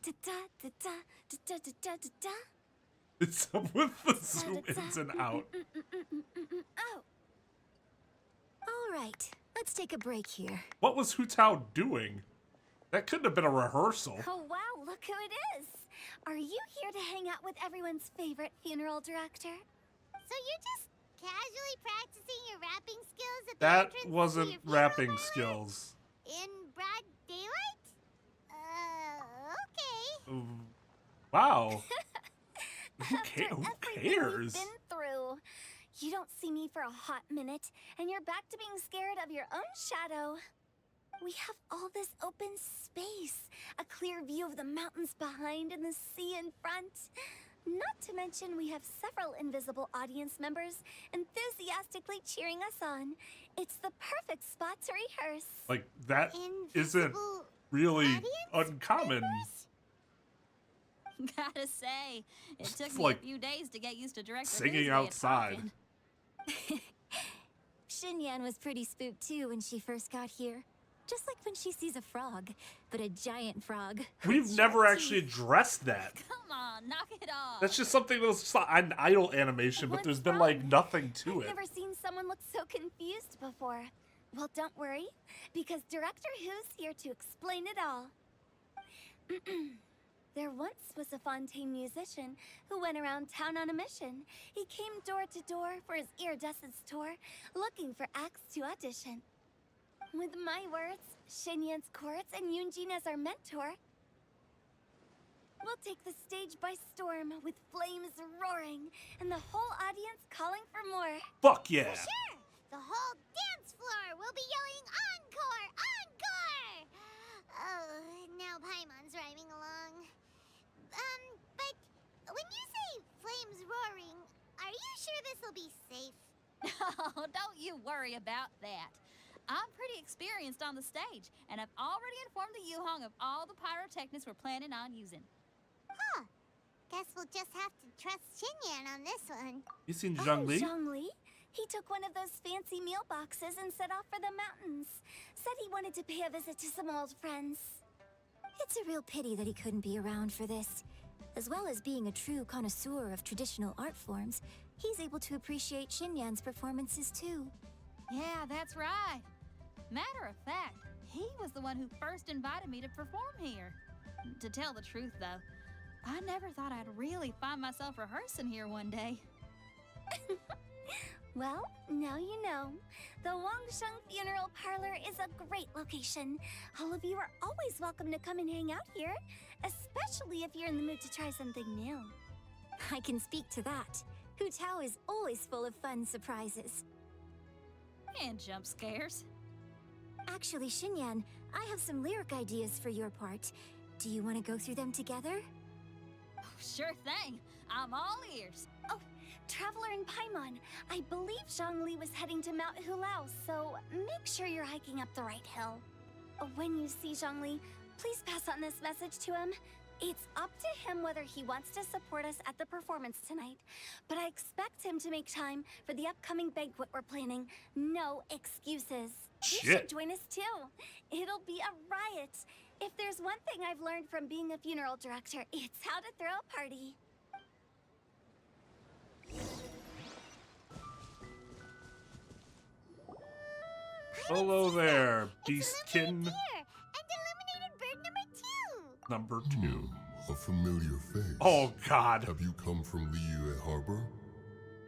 It's up with the zoom ins and out. Oh. All right, let's take a break here. What was Hu Tao doing? That couldn't have been a rehearsal. Oh wow, look who it is! Are you here to hang out with everyone's favorite funeral director? So you're just casually practicing your rapping skills at the That entrance to wasn't your funeral rapping parlor? skills. In broad daylight? Okay. Wow. Who After cares? everything we've been through, you don't see me for a hot minute, and you're back to being scared of your own shadow. We have all this open space, a clear view of the mountains behind and the sea in front. Not to mention we have several invisible audience members enthusiastically cheering us on. It's the perfect spot to rehearse. Like, that isn't really uncommon. Gotta say, it took It's me like a few days to get used to director singing Who's way of outside. talking. Xinyan was pretty spooked too when she first got here. Just like when she sees a frog, but a giant frog. We've never actually addressed that. Come on, knock it off. That's just something that was an idle animation, but there's been like nothing to I've it. never seen someone look so confused before. Well, don't worry, because Director Who's here to explain it all. There once was a Fontaine musician who went around town on a mission. He came door to door for his iridescence tour, looking for acts to audition. With my words, Xinyan's chords, and Yunjin as our mentor, we'll take the stage by storm with flames roaring and the whole audience calling for more. Fuck yeah. Sure, the whole dance floor will be yelling encore, encore! Oh, now Paimon's rhyming along. But when you say flames roaring, are you sure this'll be safe? Oh, don't you worry about that. I'm pretty experienced on the stage, and I've already informed the Yuhong of all the pyrotechnics we're planning on using. Huh. Guess we'll just have to trust Xinyan on this one. You seen Zhongli? Zhongli? He took one of those fancy meal boxes and set off for the mountains. Said he wanted to pay a visit to some old friends. It's a real pity that he couldn't be around for this. As well as being a true connoisseur of traditional art forms, he's able to appreciate Xinyan's performances too. Yeah, that's right. Matter of fact, he was the one who first invited me to perform here. To tell the truth, though, I never thought I'd really find myself rehearsing here one day. Well, now you know. The Wangsheng Funeral Parlor is a great location. All of you are always welcome to come and hang out here, especially if you're in the mood to try something new. I can speak to that. Hu Tao is always full of fun surprises. And jump scares. Actually, Xinyan, I have some lyric ideas for your part. Do you want to go through them together? Oh, sure thing. I'm all ears. Oh, Traveler and Paimon, I believe Zhongli was heading to Mount Hulao, so make sure you're hiking up the right hill. When you see Zhongli, please pass on this message to him. It's up to him whether he wants to support us at the performance tonight, but I expect him to make time for the upcoming banquet we're planning. No excuses. You should join us too. It'll be a riot. If there's one thing I've learned from being a funeral director, it's how to throw a party. Hello there, beastkin. And illuminated bird number 2. Number 2. A familiar face. Oh, God. Have you come from Liyue Harbor?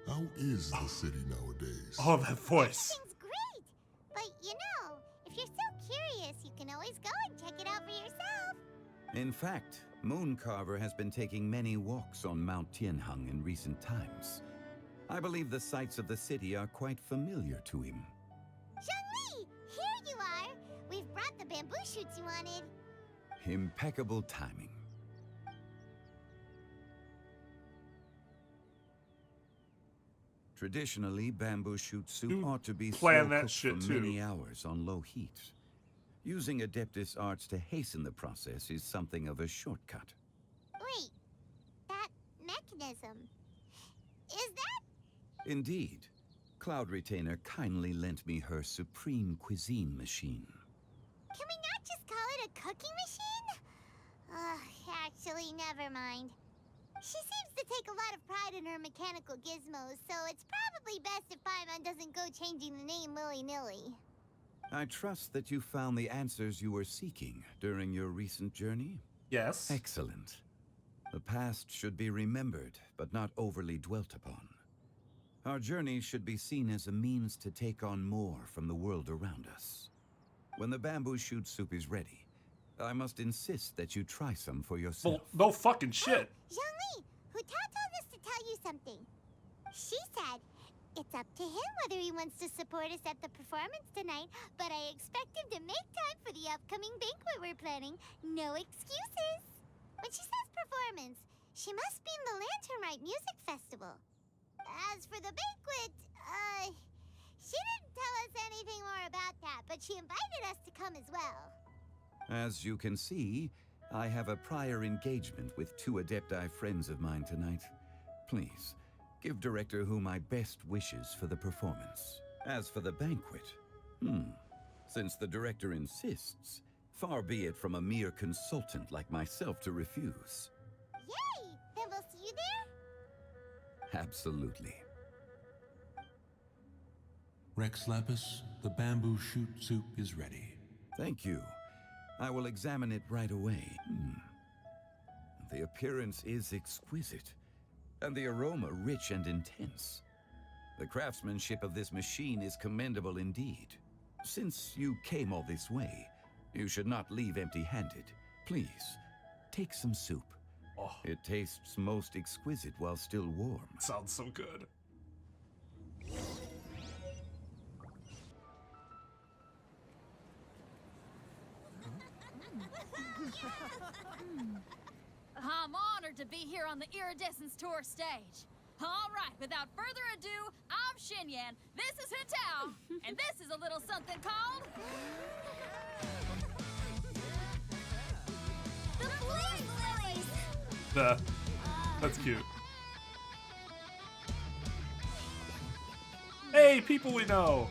How is the city nowadays? Oh, that voice. Everything's great. But you know, if you're so curious, you can always go and check it out for yourself. In fact, Mooncarver has been taking many walks on Mount Tianheng in recent times. I believe the sights of the city are quite familiar to him. Zhongli, here you are. We've brought the bamboo shoots you wanted. Impeccable timing. Traditionally, bamboo shoot soup ought to be slow cooked for many hours on low heat. Using Adeptus arts to hasten the process is something of a shortcut. Wait, that mechanism, is that? Indeed. Cloud Retainer kindly lent me her supreme cuisine machine. Can we not just call it a cooking machine? Actually, never mind. She seems to take a lot of pride in her mechanical gizmos, so it's probably best if Paimon doesn't go changing the name willy-nilly. I trust that you found the answers you were seeking during your recent journey? Yes. Excellent. The past should be remembered, but not overly dwelt upon. Our journey should be seen as a means to take on more from the world around us. When the bamboo shoot soup is ready, I must insist that you try some for yourself. Well, no fucking shit. Zhongli, Hutao told us to tell you something. She said it's up to him whether he wants to support us at the performance tonight, but I expect him to make time for the upcoming banquet we're planning. No excuses. When she says performance, she must mean the Rite Music Festival. As for the banquet, she didn't tell us anything more about that, but she invited us to come as well. As you can see, I have a prior engagement with 2 Adepti friends of mine tonight. Please, give Director Hu my best wishes for the performance. As for the banquet, since the Director insists, far be it from a mere consultant like myself to refuse. Yay! Then we'll see you there? Absolutely. Rex Lapis, the bamboo shoot soup is ready. Thank you. I will examine it right away. The appearance is exquisite, and the aroma rich and intense. The craftsmanship of this machine is commendable indeed. Since you came all this way, you should not leave empty-handed. Please, take some soup. Oh. It tastes most exquisite while still warm. Sounds so good. I'm honored to be here on the Iridescence Tour stage. All right, without further ado, I'm Xinyan, this is Hutao, and this is a little something called... The Fleece Lilies! That's cute. Hey, people we know!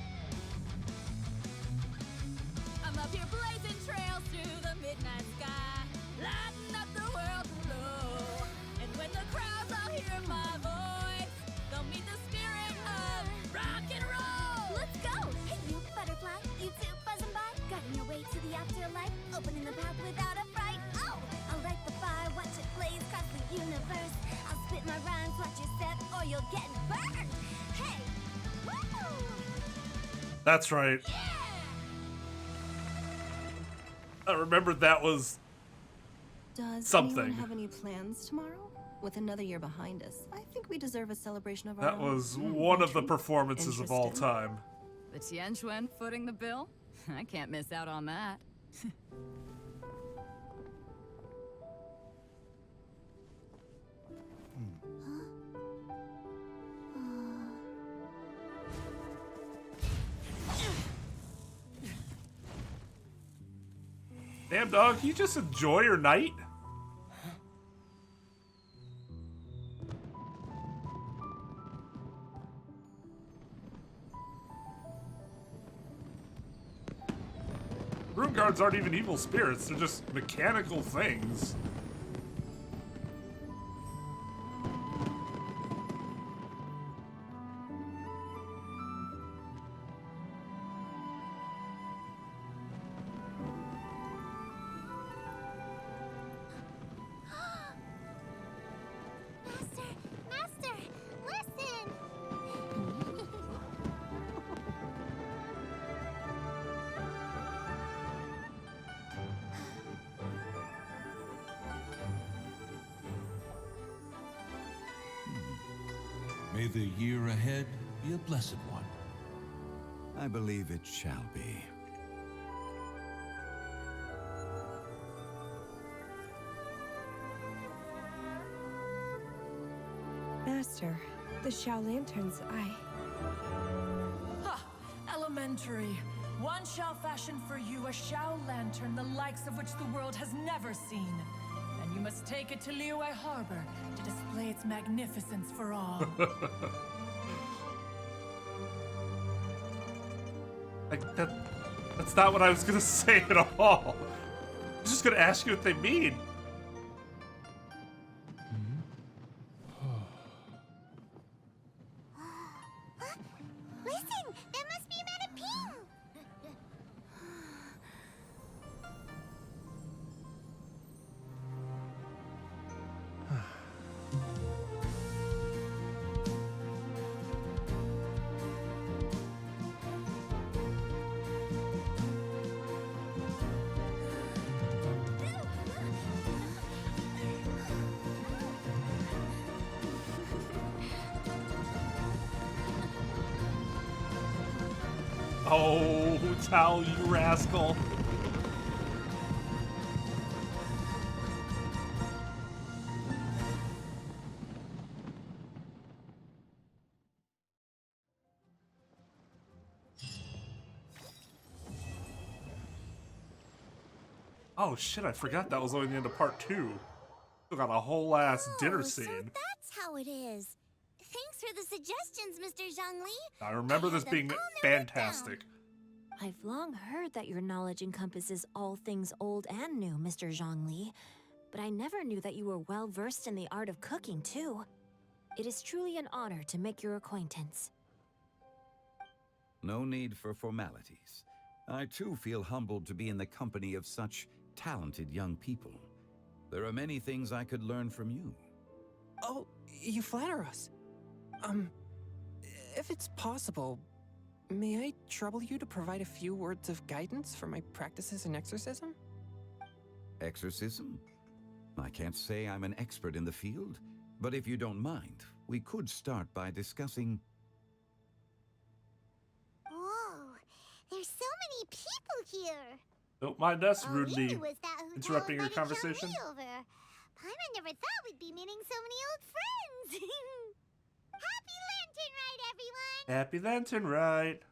I'm up here blazing trails through the midnight sky, lighting up the world below. And when the crowds all hear my voice, they'll meet the spirit of rock and roll. Let's go! Hey, you butterfly, you too buzzing by, guiding your way to the afterlife, opening the path without a fright. Oh, I'll light the fire, watch it blaze across the universe. I'll spit my rhymes, watch you step, or you'll get burned. Hey, woo! That's right. Yeah! I remembered that was Does something. anyone have any plans tomorrow? With another year behind us, I think we deserve a celebration of our That own. was one of the performances of all Interesting. time. The Tianquan footing the bill? I can't miss out on that. Damn, dog, can you just enjoy your night? Rune guards aren't even evil spirits, they're just mechanical things. Master, listen! May the year ahead be a blessed one. I believe it shall be. Master, the Shao Lanterns, Ha! Elementary. One shall fashion for you a Shao Lantern the likes of which the world has never seen. And you must take it to Liyue Harbor to display its magnificence for all. Like, that's not what I was gonna say at all. I was just gonna ask you what they mean. Listen! That must be Madame Ping! Oh, Tao, you rascal. Oh shit, I forgot that was only the end of part 2. Still got a whole ass dinner scene. So that's how it is. Thanks for the suggestions, Mr. Zhongli. I remember this being fantastic. I've long heard that your knowledge encompasses all things old and new, Mr. Zhongli, but I never knew that you were well versed in the art of cooking, too. It is truly an honor to make your acquaintance. No need for formalities. I too feel humbled to be in the company of such talented young people. There are many things I could learn from you. Oh, you flatter us. If it's possible, may I trouble you to provide a few words of guidance for my practices in exorcism? Exorcism? I can't say I'm an expert in the field, but if you don't mind, we could start by discussing... Whoa, there's so many people here. Don't mind us All we rudely knew was that Hu Tao interrupting your invited conversation. Zhongli over. Paimon never thought we'd be meeting so many old friends. Happy Lantern Rite, everyone! Happy Lantern Rite.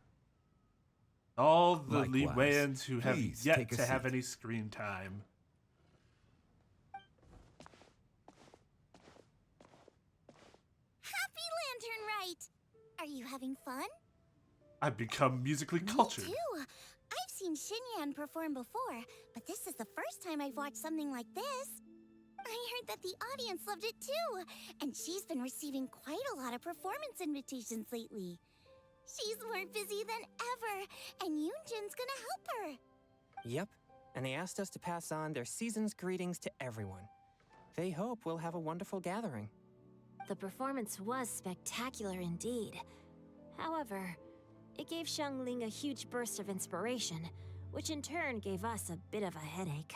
All the Likewise. Liwayans who have Please yet take a to have seat. any screen time. Happy Lantern Rite! Are you having fun? I've become musically cultured. Me too. I've seen Xinyan perform before, but this is the first time I've watched something like this. I heard that the audience loved it too, and she's been receiving quite a lot of performance invitations lately. She's more busy than ever, and Yoonjin's gonna help her. Yep, and they asked us to pass on their season's greetings to everyone. They hope we'll have a wonderful gathering. The performance was spectacular indeed. However, it gave Xiangling a huge burst of inspiration, which in turn gave us a bit of a headache.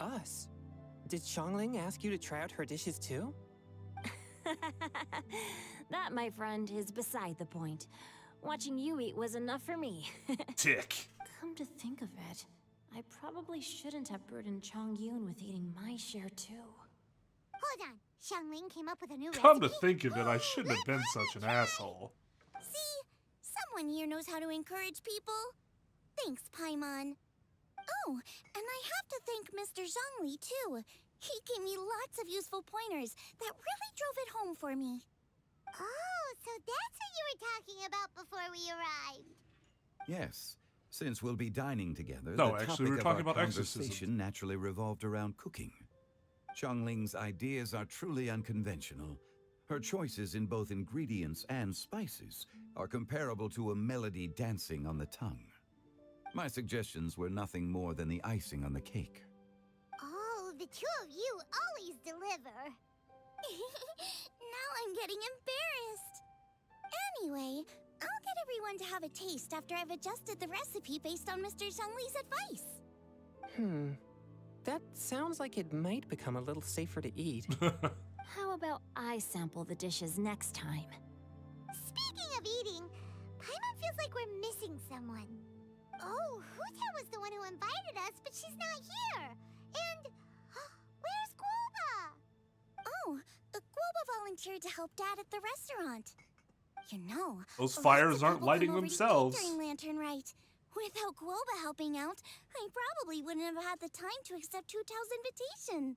Us? Did Xiangling ask you to try out her dishes too? That, my friend, is beside the point. Watching you eat was enough for me. Tick. Come to think of it, I probably shouldn't have burdened Chongyun with eating my share too. Hold on, Xiangling came up with a new Come to recipe. think of it, I shouldn't have been such an asshole. See, someone here knows how to encourage people. Thanks, Paimon. Oh, and I have to thank Mr. Zhongli too. He gave me lots of useful pointers that really drove it home for me. Oh, so that's what you were talking about before we arrived. Yes, since we'll be dining together, No, the actually, we're topic talking of our about exorcism. conversation naturally revolved around cooking. Xiangling's ideas are truly unconventional. Her choices in both ingredients and spices are comparable to a melody dancing on the tongue. My suggestions were nothing more than the icing on the cake. Oh, the two of you always deliver. Now I'm getting embarrassed. Anyway, I'll get everyone to have a taste after I've adjusted the recipe based on Mr. Zhongli's advice. That sounds like it might become a little safer to eat. How about I sample the dishes next time? Speaking of eating, Paimon feels like we're missing someone. Oh, Hu Tao was the one who invited us, but she's not here. And where's Guoba? Oh, Guoba volunteered to help Dad at the restaurant. You know, Those lots fires of aren't people lighting come over to eat themselves. during Lantern Rite. Without Guoba helping out, I probably wouldn't have had the time to accept Hu Tao's invitation.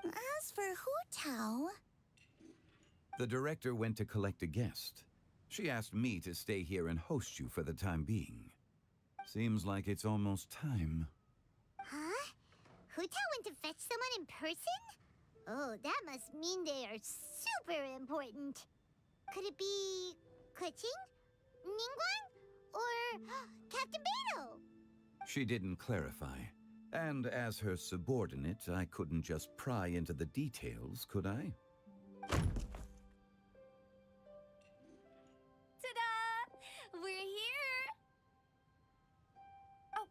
As for Hu Tao... The director went to collect a guest. She asked me to stay here and host you for the time being. Seems like it's almost time. Huh? Hu Tao went to fetch someone in person? Oh, that must mean they are super important. Could it be... Keqing? Ningguang? Or Captain Beto? She didn't clarify. And as her subordinate, I couldn't just pry into the details, could I? Ta-da! We're here! Oh,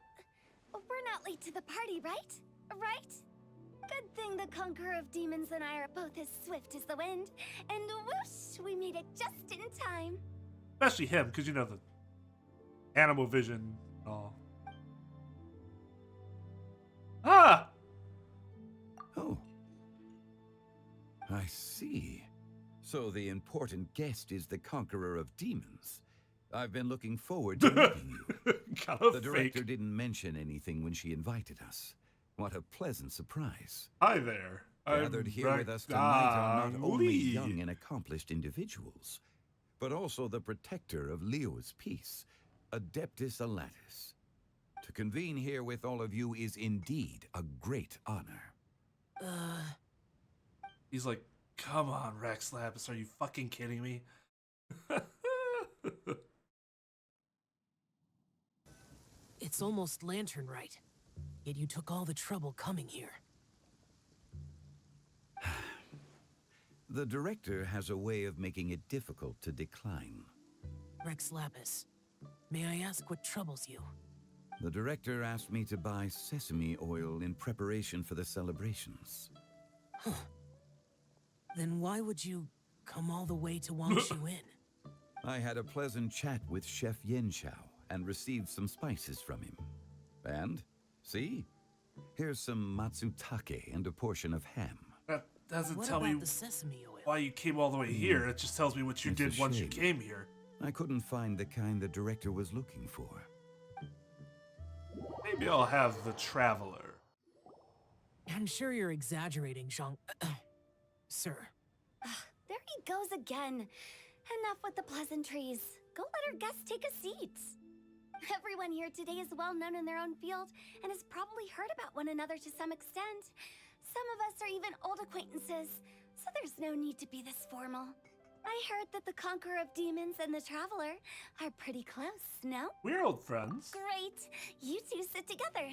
we're not late to the party, right? Right? Good thing the Conqueror of Demons and I are both as swift as the wind. And whoosh, we made it just in time. Especially him, because you know CarmelloVision. Oh. Ah! Oh. I see. So the important guest is the conqueror of demons. I've been looking forward to meeting you. The director didn't mention anything when she invited us. What a pleasant surprise. Hi there. Gathered here with us tonight are not only young and accomplished individuals, but also the protector of Leo's peace, Adeptus Alatus. To convene here with all of you is indeed a great honor. He's like, come on, Rex Lapis, are you fucking kidding me? It's almost lantern right. Yet you took all the trouble coming here. The director has a way of making it difficult to decline. Rex Lapis, may I ask what troubles you? The director asked me to buy sesame oil in preparation for the celebrations. Huh. Then why would you come all the way to Wangshu Inn? I had a pleasant chat with Chef Yenchao and received some spices from him. And, see? Here's some matsutake and a portion of ham. That doesn't What tell me about the sesame oil? why you came all the way here. It just tells me what you It's a did once you shame. came here. I couldn't find the kind the director was looking for. Maybe I'll have the Traveler. I'm sure you're exaggerating, Zhang. Sir. There he goes again. Enough with the pleasantries. Go let our guests take a seat. Everyone here today is well known in their own field and has probably heard about one another to some extent. Some of us are even old acquaintances, so there's no need to be this formal. I heard that the Conqueror of Demons and the Traveler are pretty close, no? We're old friends. Great. You two sit together.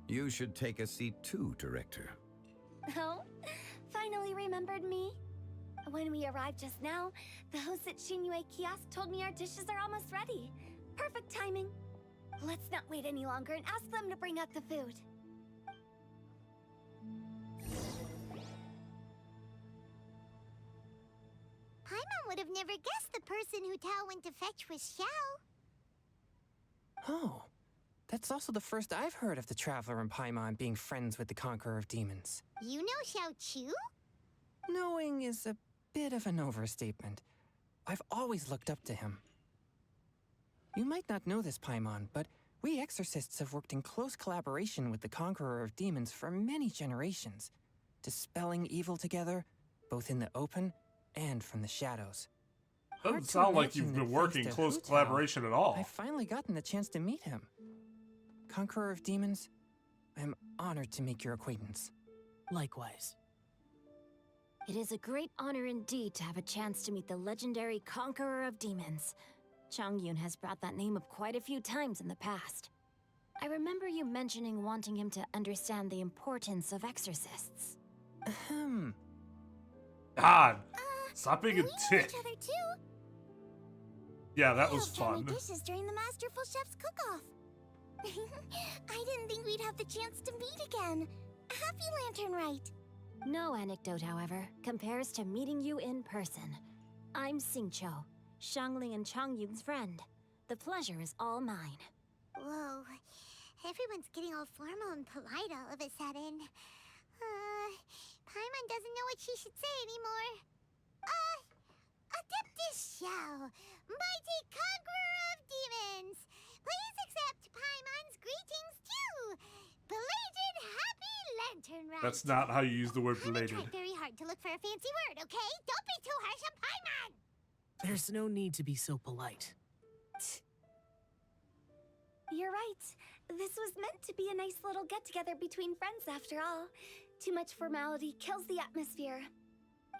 You should take a seat too, director. Oh, finally remembered me? When we arrived just now, the host at Shinue Kiosk told me our dishes are almost ready. Perfect timing. Let's not wait any longer and ask them to bring out the food. Paimon would have never guessed the person who Tao went to fetch was Xiao. Oh, that's also the first I've heard of the Traveler and Paimon being friends with the Conqueror of Demons. You know Xiao Chu? Knowing is a bit of an overstatement. I've always looked up to him. You might not know this, Paimon, but we exorcists have worked in close collaboration with the Conqueror of Demons for many generations, dispelling evil together, both in the open and from the shadows. Doesn't sound like you've been working in close collaboration at all. I've finally gotten the chance to meet him. Conqueror of Demons, I am honored to make your acquaintance. Likewise. It is a great honor indeed to have a chance to meet the legendary Conqueror of Demons. Changyun has brought that name up quite a few times in the past. I remember you mentioning wanting him to understand the importance of exorcists. Ahem. God, stop being a We know dick. each other too. Yeah, that I was helped her fun. make dishes during the Masterful Chef's cook-off. I didn't think we'd have the chance to meet again. Happy Lantern Rite. No anecdote, however, compares to meeting you in person. I'm Xingqiu, Shangling and Changyun's friend. The pleasure is all mine. Whoa. Everyone's getting all formal and polite all of a sudden. Paimon doesn't know what she should say anymore. Adeptus Xiao, mighty conqueror of demons. Please accept Paimon's greetings too. Belated Happy Lantern Rite. That's not how you use the word Paimon belated. tried very hard to look for a fancy word, okay? Don't be too harsh on Paimon. There's no need to be so polite. You're right. This was meant to be a nice little get-together between friends after all. Too much formality kills the atmosphere.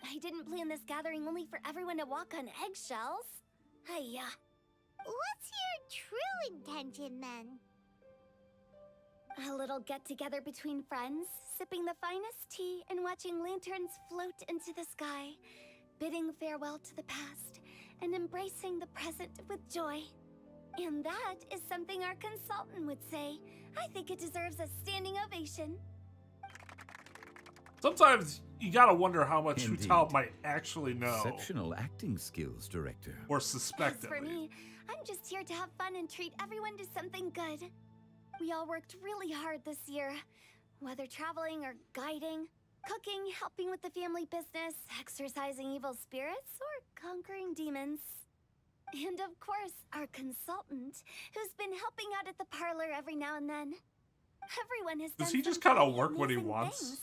I didn't plan this gathering only for everyone to walk on eggshells. Hiya. What's your true intention then? A little get-together between friends, sipping the finest tea and watching lanterns float into the sky, bidding farewell to the past and embracing the present with joy. And that is something our consultant would say. I think it deserves a standing ovation. Sometimes You gotta wonder how much Hu Indeed. Tao might actually know. Exceptional acting skills, Director. Or suspect As for me, I'm just here to have fun and treat everyone to something good. We all worked really hard this year, whether traveling or guiding, cooking, helping with the family business, exorcising evil spirits, or conquering demons. And of course, our consultant, who's been helping out at the parlor every now and then. Everyone has done Does he just some kind of pretty work what he amazing wants? things.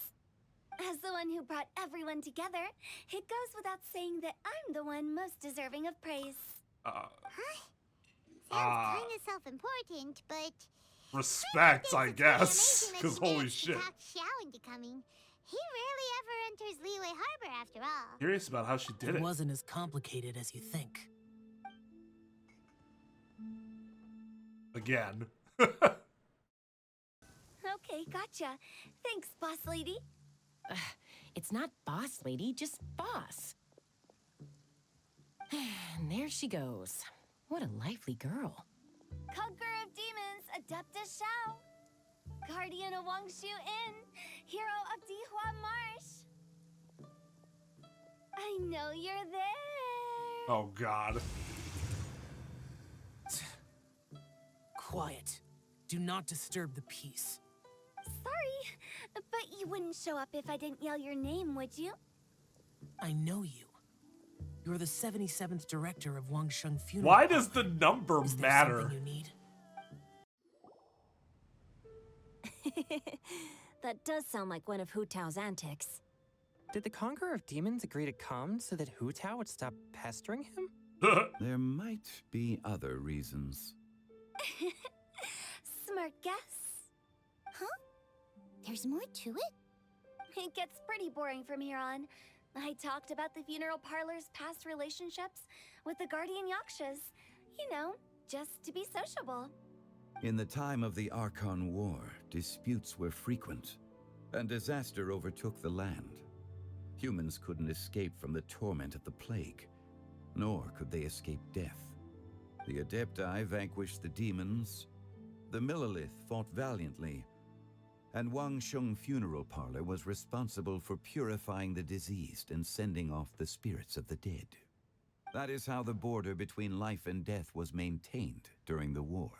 As the one who brought everyone together, it goes without saying that I'm the one most deserving of praise. Sounds kind of self-important, but Respect, I guess. Because holy shit. talk Xiao into coming. He rarely ever enters Liyue Harbor after all. Curious about how she did it. It wasn't as complicated as you think. Again. Okay, gotcha. Thanks, boss lady. It's not boss lady, just boss. And there she goes. What a lively girl. Conqueror of demons, Adeptus Xiao. Guardian of Wangshu Inn, hero of Dihua Marsh. I know you're there. Oh, God. Quiet. Do not disturb the peace. Sorry, but you wouldn't show up if I didn't yell your name, would you? I know you. You're the 77th director of Wangsheng Funeral. Why does the number Is there matter? something you need? That does sound like one of Hu Tao's antics. Did the Conqueror of Demons agree to come so that Hu Tao would stop pestering him? There might be other reasons. Smart guess. Huh? There's more to it? It gets pretty boring from here on. I talked about the funeral parlor's past relationships with the guardian yakshas. You know, just to be sociable. In the time of the Archon War, disputes were frequent, and disaster overtook the land. Humans couldn't escape from the torment of the plague, nor could they escape death. The Adepti vanquished the demons, the Millelith fought valiantly, and Wangsheng Funeral Parlor was responsible for purifying the diseased and sending off the spirits of the dead. That is how the border between life and death was maintained during the war.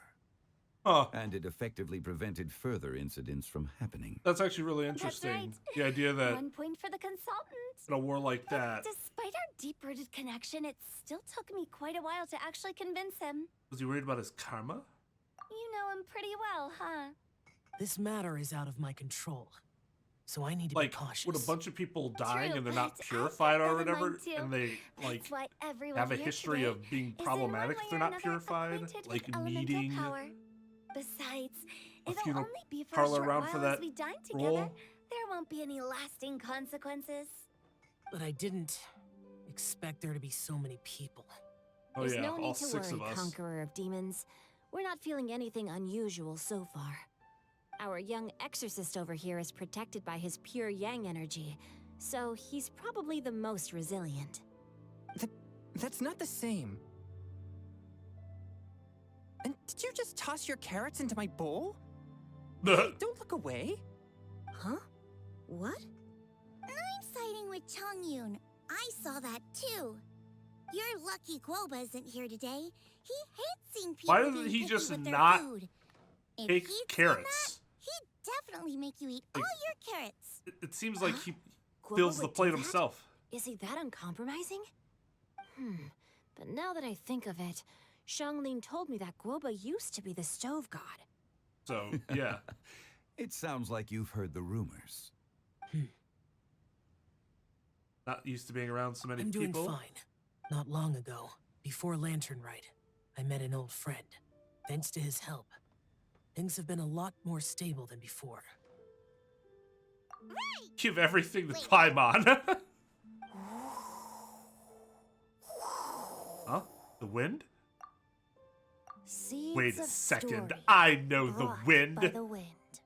And it effectively prevented further incidents from happening. That's actually really interesting. Right. The idea that 1 point for the consultant. in a war like that, Despite our deep-rooted connection, it still took me quite a while to actually convince him. was he worried about his karma? You know him pretty well, huh? This matter is out of my control, so I need to be cautious. Would a bunch of people dying True, and they're not but purified or I think whatever, mine too. and they That's why everyone have a here history today of being is in problematic one if way they're or not another purified, acquainted like with elemental needing power. Besides, a it'll funeral only be for a parlor short around while for as that we dine role? together. There won't be any lasting consequences. But I didn't expect there to be so many people. Oh There's yeah, no all need to 6 worry, of us. Conqueror of Demons. We're not feeling anything unusual so far. Our young exorcist over here is protected by his pure yang energy, so he's probably the most resilient. That's not the same. And did you just toss your carrots into my bowl? Hey, don't look away. Huh? What? I'm siding with Chongyun. I saw that too. You're lucky Guoba isn't here today. He hates seeing people Why being doesn't he picky just with their not food. If take he'd seen carrots? that, he'd definitely make you eat all your carrots. It seems like he Guoba fills the would do plate that? himself. Is he that uncompromising? But now that I think of it, Xianglin told me that Guoba used to be the stove god. So, yeah. It sounds like you've heard the rumors. Not used to being around so many I'm doing people. fine. Not long ago, before Lantern Rite, I met an old friend. Thanks to his help, things have been a lot more stable than before. Give everything to Paimon. Huh? The wind? Seeds Wait a of second. story I know the brought wind. by the wind.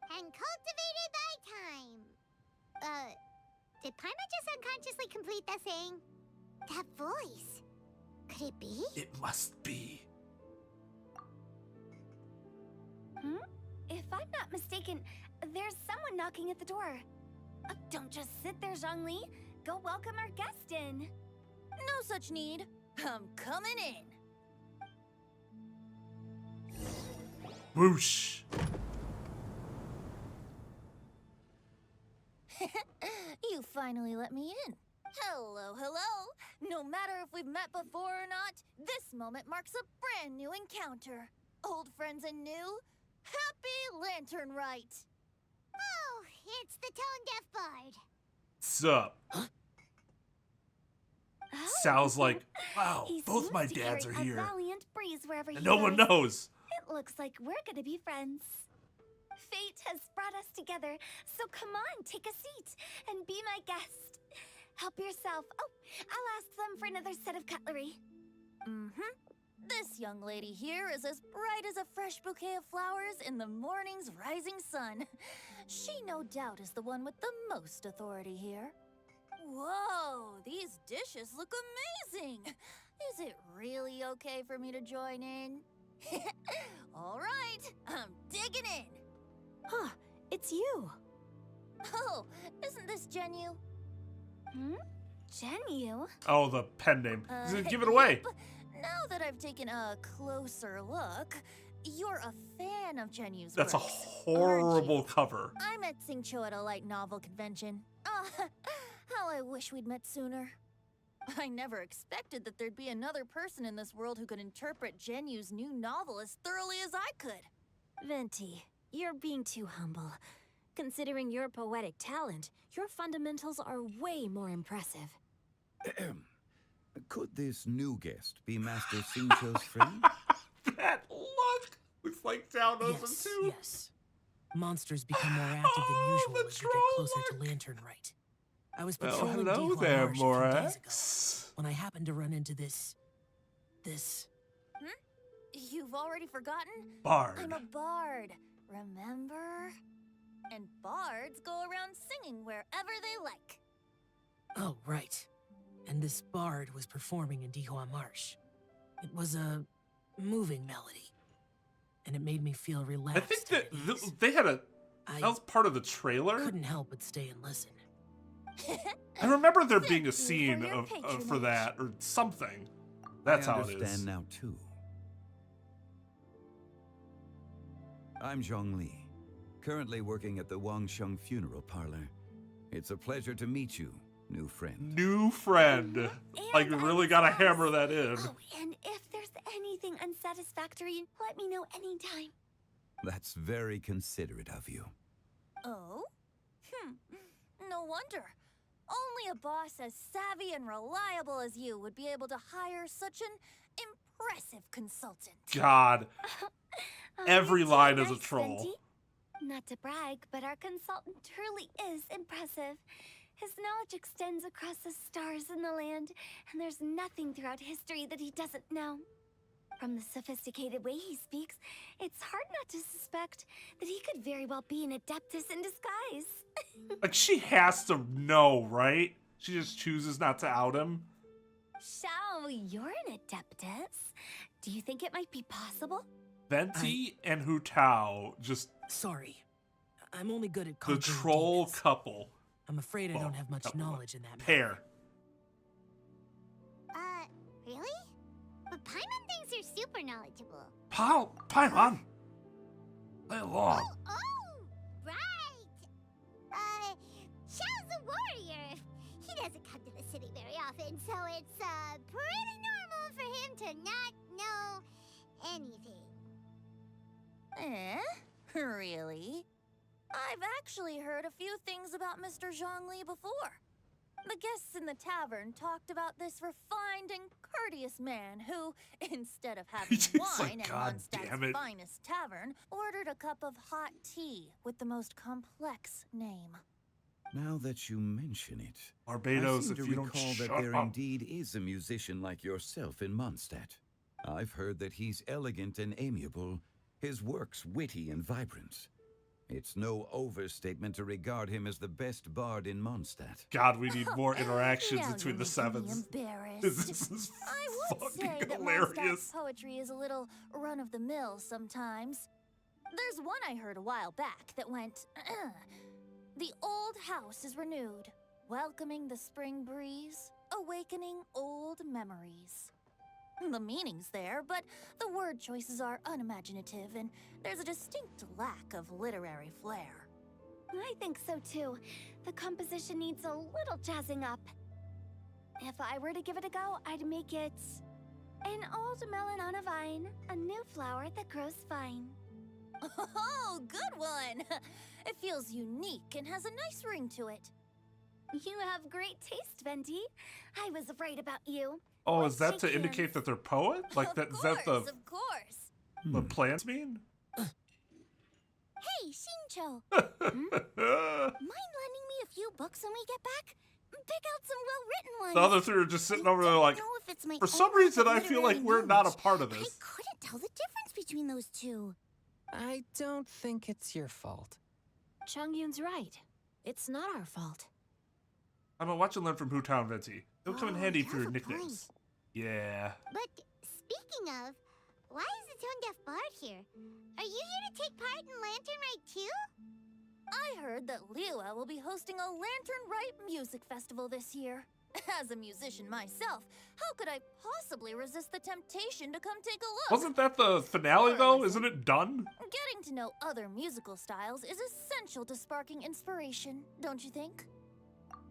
And cultivated by time. Did Paimon just unconsciously complete that saying? That voice. Could it be? It must be. If I'm not mistaken, there's someone knocking at the door. Don't just sit there, Zhongli. Go welcome our guest in. No such need. I'm coming in. Whoosh. You finally let me in. Hello, hello. No matter if we've met before or not, this moment marks a brand new encounter. Old friends and new. Happy Lantern Rite. Oh, it's the tone-deaf bard. Sup? Sounds like, wow, He both seems my to dads carry are here. A valiant breeze wherever And he no one goes. knows. It looks like we're gonna be friends. Fate has brought us together, so come on, take a seat and be my guest. Help yourself. Oh, I'll ask them for another set of cutlery. This young lady here is as bright as a fresh bouquet of flowers in the morning's rising sun. She no doubt is the one with the most authority here. Whoa, these dishes look amazing. Is it really okay for me to join in? All right, I'm digging in. Huh, it's you. Oh, isn't this Genu? Genu? Oh, the pen name. Give it away. Yep. Now that I've taken a closer look, you're a fan of Genu's That's a works, horrible cover. I met Singcho at a light novel convention. How I wish we'd met sooner. I never expected that there'd be another person in this world who could interpret Genu's new novel as thoroughly as I could. Venti, you're being too humble. Considering your poetic talent, your fundamentals are way more impressive. Could this new guest be Master Singcho's friend? That look looks like Tao knows him too. Yes. Monsters become more active than usual as we get closer to Lantern Rite. I was patrolling hello Dehuan there, Marsh a few days ago Morax. when I happened to run into this. You've already forgotten? Bard. I'm a bard, remember? And bards go around singing wherever they like. Oh, right. And this bard was performing in Dehuan Marsh. It was a moving melody, and it made me feel relaxed. I think that they had a. That was part of the trailer. Couldn't help but stay and listen. I remember there being a scene for that or something. That's I how it is. understand now too. I'm Zhongli, currently working at the Wangsheng Funeral Parlor. It's a pleasure to meet you, new friend. New friend. Like, we really gotta hammer that in. Oh, and if there's anything unsatisfactory, let me know anytime. That's very considerate of you. Oh? No wonder. Only a boss as savvy and reliable as you would be able to hire such an impressive consultant. God. Every You're line too is a nice, troll. Venti. Not to brag, but our consultant truly is impressive. His knowledge extends across the stars and the land, and there's nothing throughout history that he doesn't know. From the sophisticated way he speaks, it's hard not to suspect that he could very well be an adeptus in disguise. Like, she has to know, right? She just chooses not to out him. Shao, you're an adeptus. Do you think it might be possible? Venti and Hu Tao, just Sorry. I'm only good at the conquering troll demons. couple. I'm afraid I Well, don't have much couple, knowledge in that matter. Pair. Really? But Paimon thinks you're super knowledgeable. Paimon. Play along. Oh, right. Xiao's a warrior. He doesn't come to the city very often, so it's, pretty normal for him to not know anything. Really? I've actually heard a few things about Mr. Zhongli before. The guests in the tavern talked about this refined and courteous man who, instead of having He's wine like, at "God Mondstadt's damn it." finest tavern, ordered a cup of hot tea with the most complex name. Now that you mention it, Barbados, I seem if to you don't recall that shut there up. indeed is a musician like yourself in Mondstadt. I've heard that he's elegant and amiable, his works witty and vibrant. It's no overstatement to regard him as the best bard in Mondstadt. God, we need more interactions Now between you're the making me sevens. embarrassed. This is I would say fucking that hilarious. Mondstadt's poetry is a little run-of-the-mill sometimes. There's one I heard a while back that went, The old old house is renewed, welcoming the spring breeze, awakening old memories. The meaning's there, but the word choices are unimaginative, and there's a distinct lack of literary flair. I think so too. The composition needs a little jazzing up. If I were to give it a go, I'd make it an old melon on a vine, a new flower that grows fine. Oh, good one! It feels unique and has a nice ring to it. You have great taste, Venti. I was right about you. Oh, Let's is that shake to indicate hands. that they're poets? Like that? Is that the Of course. the plants mean? Hey, Shincho! Mind lending me a few books when we get back? Pick out some well-written ones. The other three are just sitting over there like, know if it's my for some own reason lack I of feel like literary we're not a knowledge. part of I this. couldn't tell the difference between those two. I don't think it's your fault. Chongyun's right. It's not our fault. I'm gonna watch and learn from Hutown Venti. It'll come in handy you for have your a nicknames. Yeah. But speaking of, why is the Tone Deaf Bard here? Are you here to take part in Lantern Rite too? I heard that Liyue will be hosting a Lantern Rite music festival this year. As a musician myself, how could I possibly resist the temptation to come take a look? Wasn't that the finale though? Isn't it done? Getting to know other musical styles is essential to sparking inspiration, don't you think?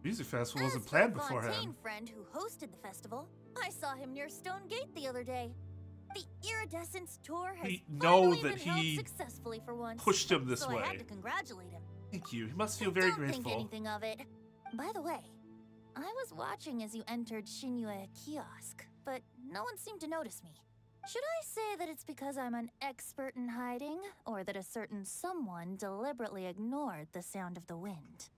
Music festival wasn't As for planned the beforehand. Fontaine friend who hosted the festival, I saw him near Stone Gate the other day. The Iridescence tour has We know finally that been held he successfully for once. pushed him this so way. I had to congratulate him. Thank you. He must feel very Don't grateful. think anything of it. By the way, I was watching as you entered Shinyue kiosk, but no one seemed to notice me. Should I say that it's because I'm an expert in hiding, or that a certain someone deliberately ignored the sound of the wind?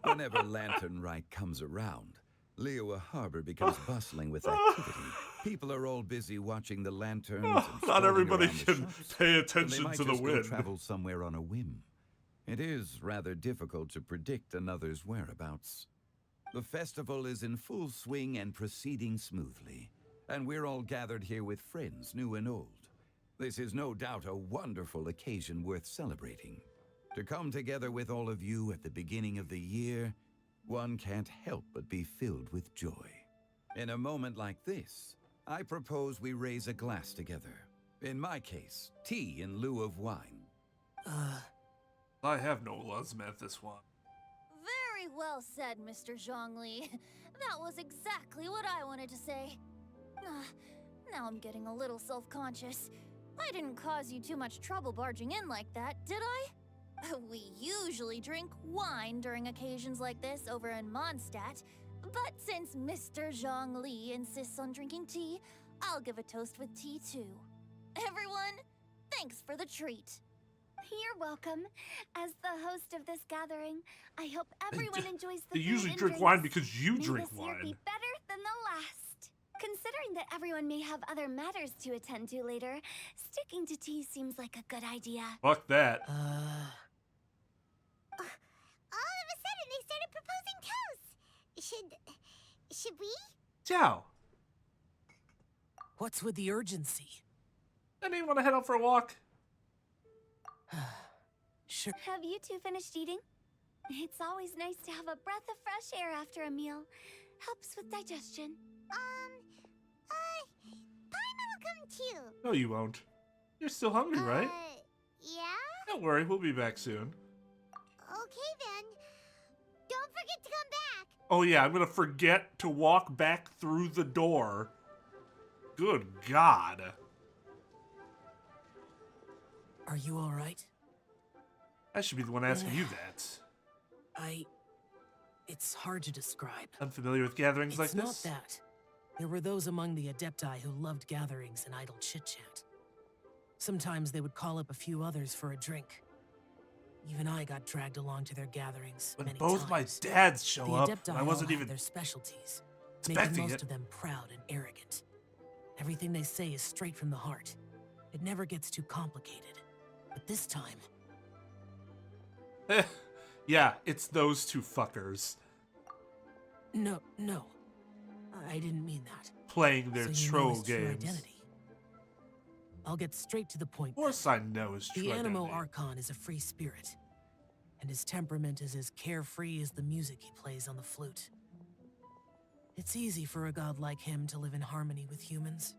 Whenever Lantern Rite comes around, Liyue Harbor becomes bustling with activity. People are all busy watching the lanterns and Not strolling everybody around the can shops, pay and attention they might to the just go wind. travel somewhere on a whim. It is rather difficult to predict another's whereabouts. The festival is in full swing and proceeding smoothly, and we're all gathered here with friends, new and old. This is no doubt a wonderful occasion worth celebrating. To come together with all of you at the beginning of the year, one can't help but be filled with joy. In a moment like this, I propose we raise a glass together. In my case, tea in lieu of wine. I have no lasma at this one. Very well said, Mr. Zhongli. That was exactly what I wanted to say. Now I'm getting a little self-conscious. I didn't cause you too much trouble barging in like that, did I? We usually drink wine during occasions like this over in Mondstadt, but since Mr. Zhongli insists on drinking tea, I'll give a toast with tea too. Everyone, thanks for the treat. You're welcome. As the host of this gathering, I hope everyone enjoys the They food usually and drink drinks. wine because you May drink this year wine. be better than the last. Considering that everyone may have other matters to attend to later, sticking to tea seems like a good idea. Fuck that. All of a sudden, they started proposing toasts. Should we? Ciao. What's with the urgency? Anyone want to head out for a walk? Sure. Have you two finished eating? It's always nice to have a breath of fresh air after a meal. Helps with digestion. Paimon will come too. No, you won't. You're still hungry, right? Yeah? Don't worry, we'll be back soon. Okay then. Don't forget to come back. Oh yeah, I'm gonna forget to walk back through the door. Good God. Are you all right? I should be the one asking you that. It's hard to describe. Unfamiliar with gatherings like It's not this? that. There were those among the Adepti who loved gatherings and idle chit-chat. Sometimes they would call up a few others for a drink. Even I got dragged along to their gatherings When many both my times. dads show the up, Adepti I wasn't all have even their specialties, expecting making most it. of them proud and arrogant. Everything they say is straight from the heart. It never gets too complicated. But this time, Yeah, it's those two fuckers no. I didn't mean that. playing their So you know troll his true games. identity. I'll get straight to the point. Of course I know his The true Animo identity. Archon is a free spirit. and his temperament is as carefree as the music he plays on the flute. It's easy for a god like him to live in harmony with humans,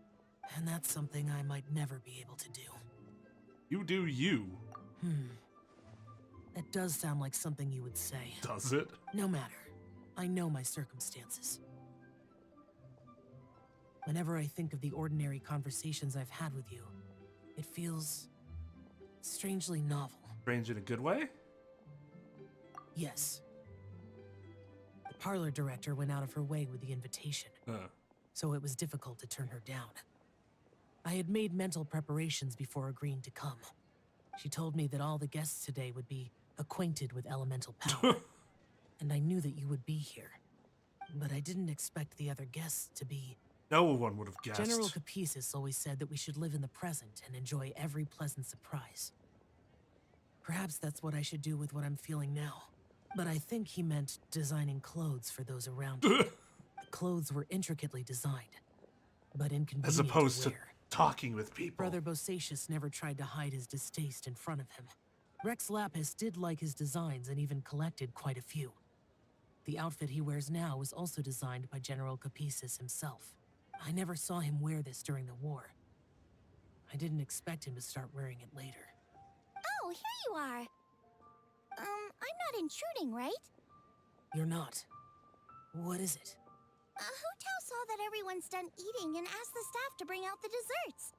and that's something I might never be able to do. You do you. That does sound like something you would say. Does it? No matter. I know my circumstances. Whenever I think of the ordinary conversations I've had with you, it feels strangely novel. Strange in a good way? Yes. The parlor director went out of her way with the invitation, so it was difficult to turn her down. I had made mental preparations before agreeing to come. She told me that all the guests today would be acquainted with elemental power, and I knew that you would be here. But I didn't expect the other guests to be... No one would have guessed. General Capisis always said that we should live in the present and enjoy every pleasant surprise. Perhaps that's what I should do with what I'm feeling now. But I think he meant designing clothes for those around me. The clothes were intricately designed, but inconvenient As opposed to wear. talking with people. Brother Bosacius never tried to hide his distaste in front of him. Rex Lapis did like his designs and even collected quite a few. The outfit he wears now was also designed by General Capisis himself. I never saw him wear this during the war. I didn't expect him to start wearing it later. Oh, here you are. I'm not intruding, right? You're not. What is it? Hu Tao saw that everyone's done eating and asked the staff to bring out the desserts.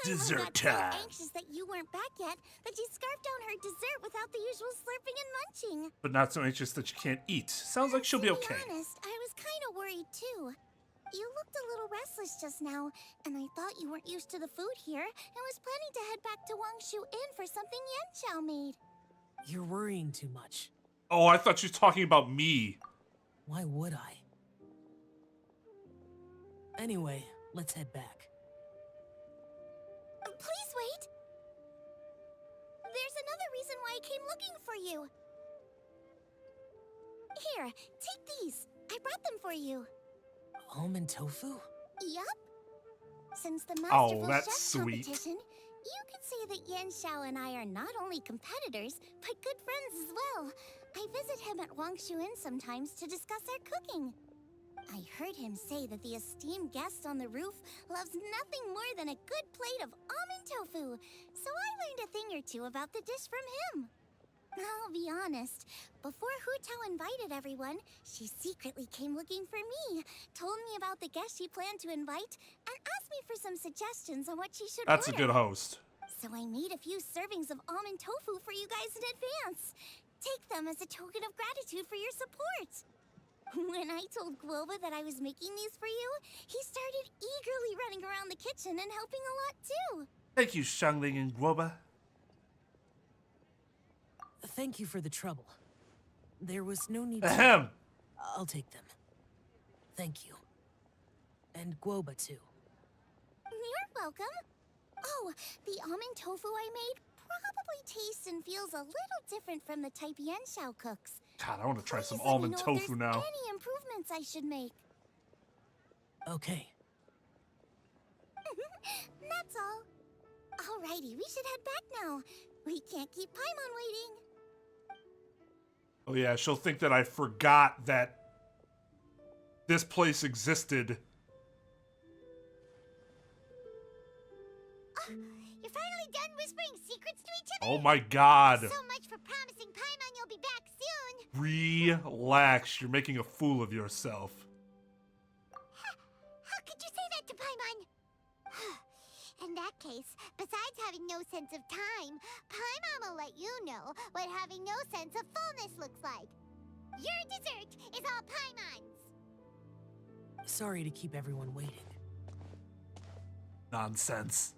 Dessert I got time. so anxious that you weren't back yet that she scarfed down her dessert without the usual slurping and munching. But not so anxious that you can't eat. Sounds like she'll be okay. To be honest, I was kind of worried too. You looked a little restless just now, and I thought you weren't used to the food here and was planning to head back to Wangshu Inn for something Yan Xiao made. You're worrying too much. Oh, I thought she was talking about me. Why would I? Anyway, let's head back. Please wait! There's another reason why I came looking for you. Here, take these. I brought them for you. Almond tofu? Yup. Since the Masterful that's Chef sweet. competition, you could say that Yan Xiao and I are not only competitors, but good friends as well. I visit him at Wangshu Inn sometimes to discuss our cooking. I heard him say that the esteemed guest on the roof loves nothing more than a good plate of almond tofu, so I learned a thing or two about the dish from him. I'll be honest, before Hu Tao invited everyone, she secretly came looking for me, told me about the guests she planned to invite, and asked me for some suggestions on what she should That's order. a good host. So I made a few servings of almond tofu for you guys in advance. Take them as a token of gratitude for your support. When I told Guoba that I was making these for you, he started eagerly running around the kitchen and helping a lot too. Thank you, Xiangling and Guoba. Thank you for the trouble. There was no need Ahem. to... I'll take them. Thank you. And Guoba too. You're welcome. Oh, the almond tofu I made probably tastes and feels a little different from the type Yan Xiao cooks. God, I want to try some Please let me almond know if tofu there's now. Any improvements I should make? Okay. That's all. Alrighty, we should head back now. We can't keep Paimon waiting. Oh yeah, she'll think that I forgot that this place existed. You're finally done whispering secrets to each other? Oh my god. So much for promising Paimon you'll be back soon. Relax, you're making a fool of yourself. How could you say that to Paimon? In that case, besides having no sense of time, Paimon will let you know what having no sense of fullness looks like. Your dessert is all Paimon's. Sorry to keep everyone waiting. Nonsense.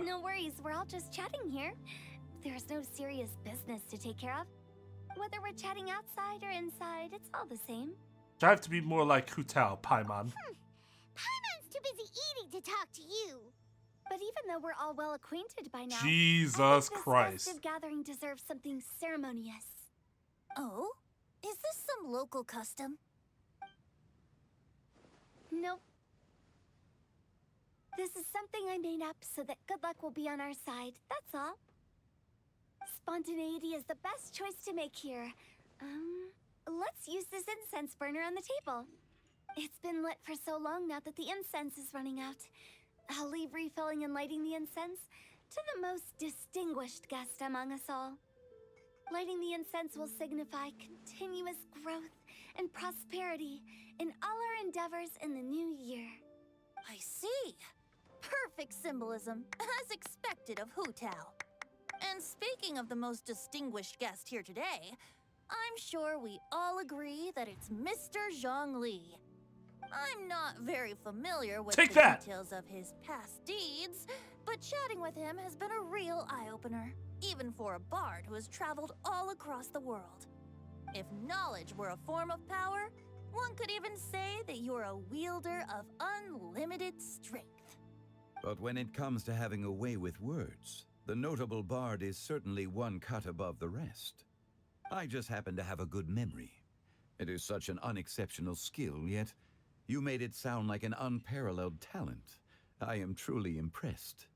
No worries, we're all just chatting here. There's no serious business to take care of. Whether we're chatting outside or inside, it's all the same. Strive to be more like Hu Tao, Paimon. Paimon's too busy eating to talk to you. But even though we're all well acquainted by now, Jesus I think Christ. This festive gathering deserves something ceremonious. Oh? Is this some local custom? Nope. This is something I made up so that good luck will be on our side, that's all. Spontaneity is the best choice to make here. Let's use this incense burner on the table. It's been lit for so long now that the incense is running out. I'll leave refilling and lighting the incense to the most distinguished guest among us all. Lighting the incense will signify continuous growth and prosperity in all our endeavors in the new year. I see. Perfect symbolism, as expected of Hu Tao. And speaking of the most distinguished guest here today, I'm sure we all agree that it's Mr. Zhongli. I'm not very familiar with the details of his past deeds, but chatting with him has been a real eye-opener, even for a bard who has traveled all across the world. If knowledge were a form of power, one could even say that you're a wielder of unlimited strength. But when it comes to having a way with words, the notable bard is certainly one cut above the rest. I just happen to have a good memory. It is such an unexceptional skill, yet you made it sound like an unparalleled talent. I am truly impressed.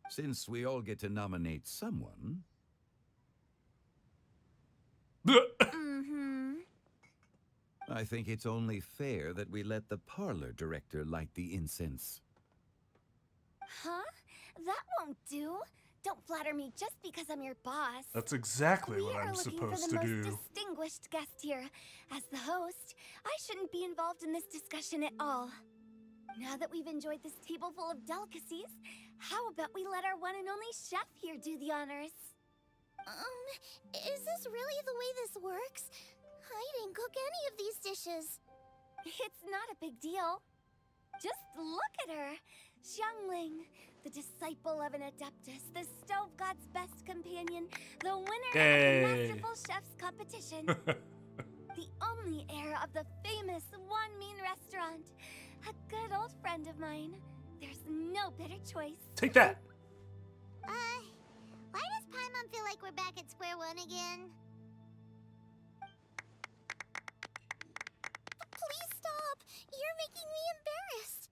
Since we all get to nominate someone... I think it's only fair that we let the parlor director light the incense. Huh? That won't do. Don't flatter me just because I'm your boss. That's exactly what I'm supposed to do. We are looking for the most distinguished guest here. As the host, I shouldn't be involved in this discussion at all. Now that we've enjoyed this table full of delicacies, how about we let our one and only chef here do the honors? Is this really the way this works? I didn't cook any of these dishes. It's not a big deal. Just look at her. Xiangling, the disciple of an adeptus, the stove god's best companion, the winner of the Masterful Chef's competition. The only heir of the famous One Mean restaurant. A good old friend of mine. There's no better choice. Take that. Why does Paimon feel like we're back at square one again? Please stop! You're making me embarrassed.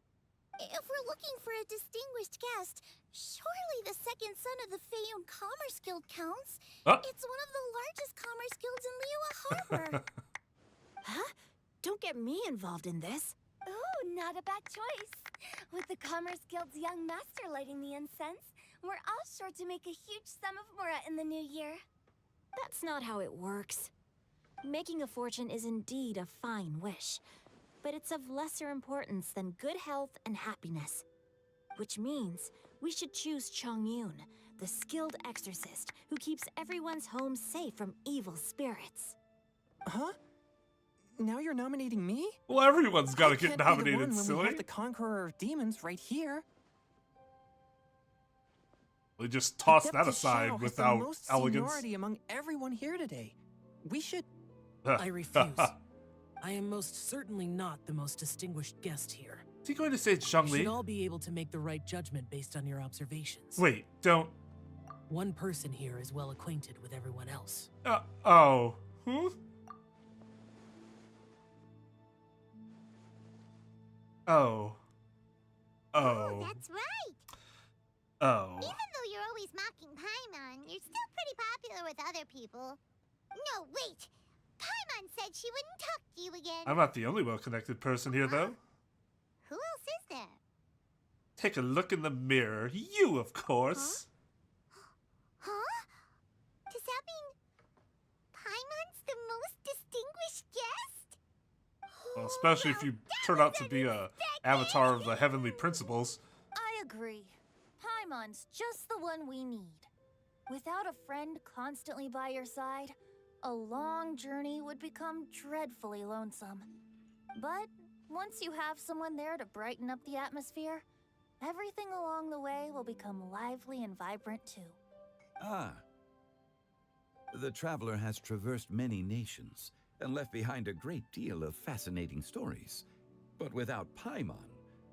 If we're looking for a distinguished guest, surely the second son of the Feiyun Commerce Guild counts. It's one of the largest commerce guilds in Liyue Harbor. Huh? Don't get me involved in this. Oh, not a bad choice. With the Commerce Guild's young master lighting the incense, we're all sure to make a huge sum of mora in the new year. That's not how it works. Making a fortune is indeed a fine wish, but it's of lesser importance than good health and happiness. Which means we should choose Chongyun, the skilled exorcist who keeps everyone's home safe from evil spirits. Huh? Now you're nominating me? Well, everyone's got to get nominated, silly. silly. We have the conqueror of demons right here. We just toss that aside without most elegance. Seniority among everyone here today. We should... I refuse. I am most certainly not the most distinguished guest here. Is he going to say Zhongli? You should all be able to make the right judgment based on your observations. Wait, don't... One person here is well acquainted with everyone else. Oh. Who? Oh. Oh. That's right. Oh. Even though you're always mocking Paimon, you're still pretty popular with other people. No, wait. Paimon said she wouldn't talk to you again. I'm not the only well-connected person here, though. Who else is there? Take a look in the mirror. You, of course. Huh? Does that mean Paimon's the most distinguished guest? Well, especially if you turn out to be a avatar of the Heavenly Principles. I agree. Paimon's just the one we need. Without a friend constantly by your side, a long journey would become dreadfully lonesome. But once you have someone there to brighten up the atmosphere, everything along the way will become lively and vibrant too. Ah. The traveler has traversed many nations and left behind a great deal of fascinating stories. But without Paimon,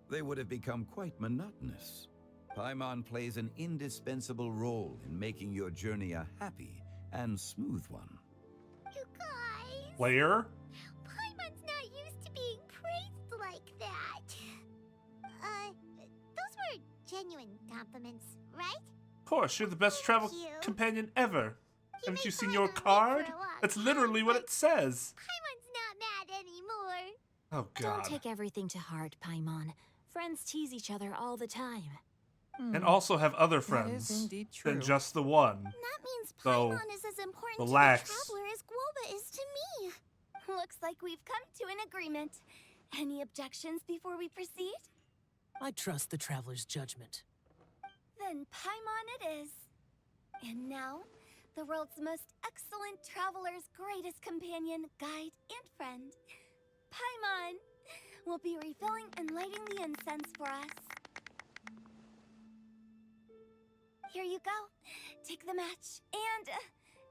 they would have become quite monotonous. Paimon plays an indispensable role in making your journey a happy and smooth one. You guys! Player? Paimon's not used to being praised like that. Those were genuine compliments, right? Of course, you're the best travel you. companion ever. Haven't you seen your card? That's literally what it says. Paimon's not mad anymore. Oh, Don't God. take everything to heart, Paimon. Friends tease each other all the time. And also have other That is friends indeed true. than just the one. That means So, Paimon is as important relax. to the traveler as Guoba is to me. Looks like we've come to an agreement. Any objections before we proceed? I trust the traveler's judgment. Then Paimon it is. And now, the world's most excellent traveler's greatest companion, guide, and friend, Paimon, will be refilling and lighting the incense for us. Here you go. Take the match and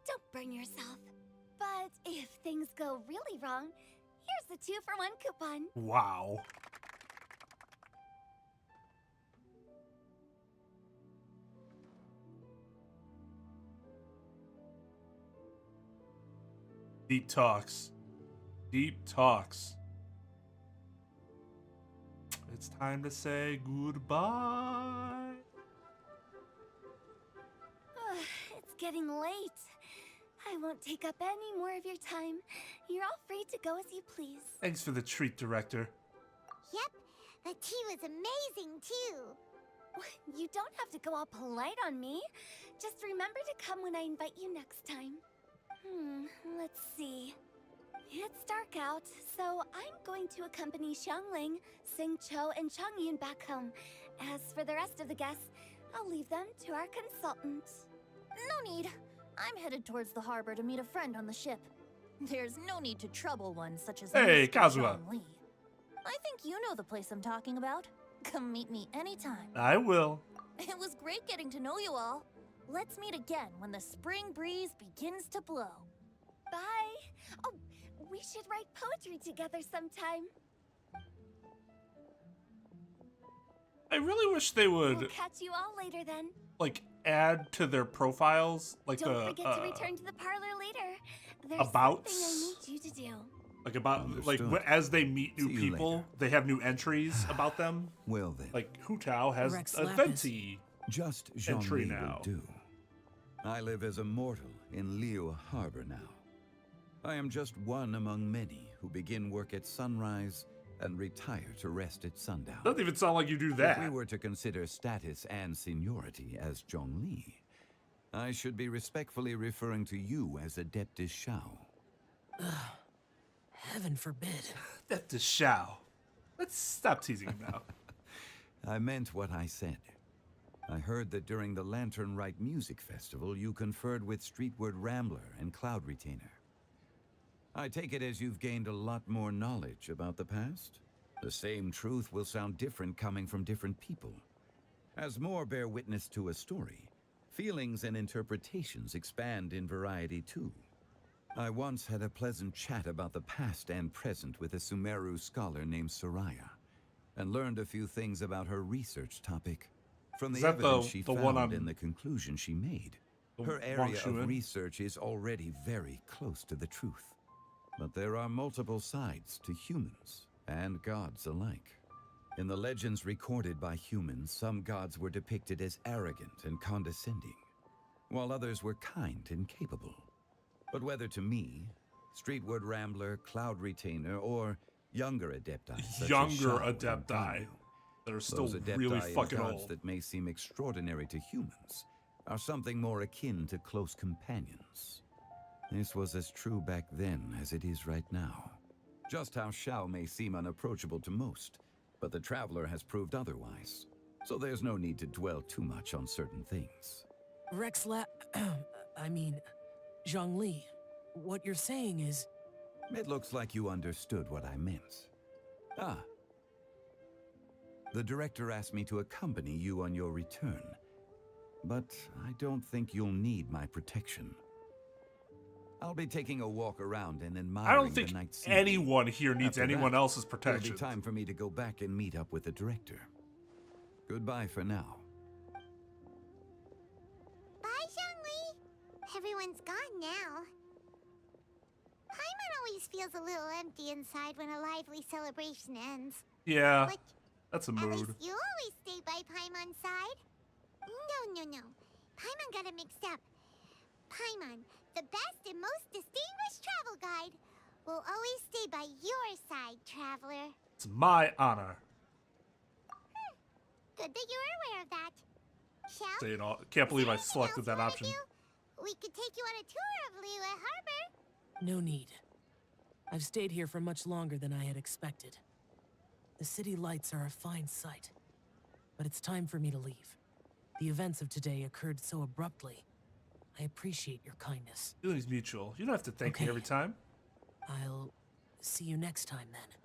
don't burn yourself. But if things go really wrong, here's the 2-for-1 coupon. Wow. Deep talks. Deep talks. It's time to say goodbye. It's getting late. I won't take up any more of your time. You're all free to go as you please. Thanks for the treat, Director. Yep, the tea was amazing too. You don't have to go all polite on me. Just remember to come when I invite you next time. Let's see. It's dark out, so I'm going to accompany Xiangling, Xingqiu, and Changyun back home. As for the rest of the guests, I'll leave them to our consultant. No need. I'm headed towards the harbor to meet a friend on the ship. There's no need to trouble one such as Hey, Mr. Kazuha. Zhongli. I think you know the place I'm talking about. Come meet me anytime. I will. It was great getting to know you all. Let's meet again when the spring breeze begins to blow. Bye. Oh, we should write poetry together sometime. I really wish they would, We'll catch you all later then. like, add to their profiles, like Don't the forget to return to the parlor later. There's about- something I need you to do. like about like Understood. as they meet new See you people, later. they have new entries about them. Well then, Like Hu Tao has Rex a Lapis. venti. just entry Zhongli now. will do. I live as a mortal in Liu Harbor now. I am just one among many who begin work at sunrise and retire to rest at sundown. Doesn't even sound like you do If that. we were to consider status and seniority as Zhongli, I should be respectfully referring to you as Adeptus Shao. Heaven forbid. That's the Shao. Let's stop teasing him now. I meant what I said. I heard that during the Lantern Rite Music Festival, you conferred with Streetward Rambler and Cloud Retainer. I take it as you've gained a lot more knowledge about the past? The same truth will sound different coming from different people. As more bear witness to a story, feelings and interpretations expand in variety too. I once had a pleasant chat about the past and present with a Sumeru scholar named Soraya, and learned a few things about her research topic from the Is that evidence she the one found on- and the conclusion she made. the Her Wang area Shuan? of research is already very close to the truth. But there are multiple sides to humans and gods alike. In the legends recorded by humans, some gods were depicted as arrogant and condescending, while others were kind and capable. But whether to me, Streetward Rambler, Cloud Retainer, or younger adepti, such as Younger Shao and adepti Ganyu, that are still those adepti really and fucking gods old. that may seem extraordinary to humans are something more akin to close companions. This was as true back then as it is right now. Just how Shao may seem unapproachable to most, but the Traveler has proved otherwise. So there's no need to dwell too much on certain things. I mean, Zhongli, what you're saying is... It looks like you understood what I meant. Ah. The director asked me to accompany you on your return, but I don't think you'll need my protection. I'll be taking a walk around and admiring I don't think the night scenery. anyone here needs After anyone that, else's protection. It'll be time for me to go back and meet up with the director. Goodbye for now. Bye, Xiangli. Everyone's gone now. Paimon always feels a little empty inside when a lively celebration ends. Yeah, Like, that's a At mood. least you always stay by Paimon's side. No. Paimon got it mixed up. Paimon, the best and most distinguished travel guide, will always stay by your side, traveler. It's my honor. Good that you were aware of that. Shall Say it all. Can't believe I selected that option. we could take you on a tour of Liyue Harbor. No need. I've stayed here for much longer than I had expected. The city lights are a fine sight, but it's time for me to leave. The events of today occurred so abruptly. I appreciate your kindness. Feelings mutual. You don't have to thank me every time. I'll see you next time then.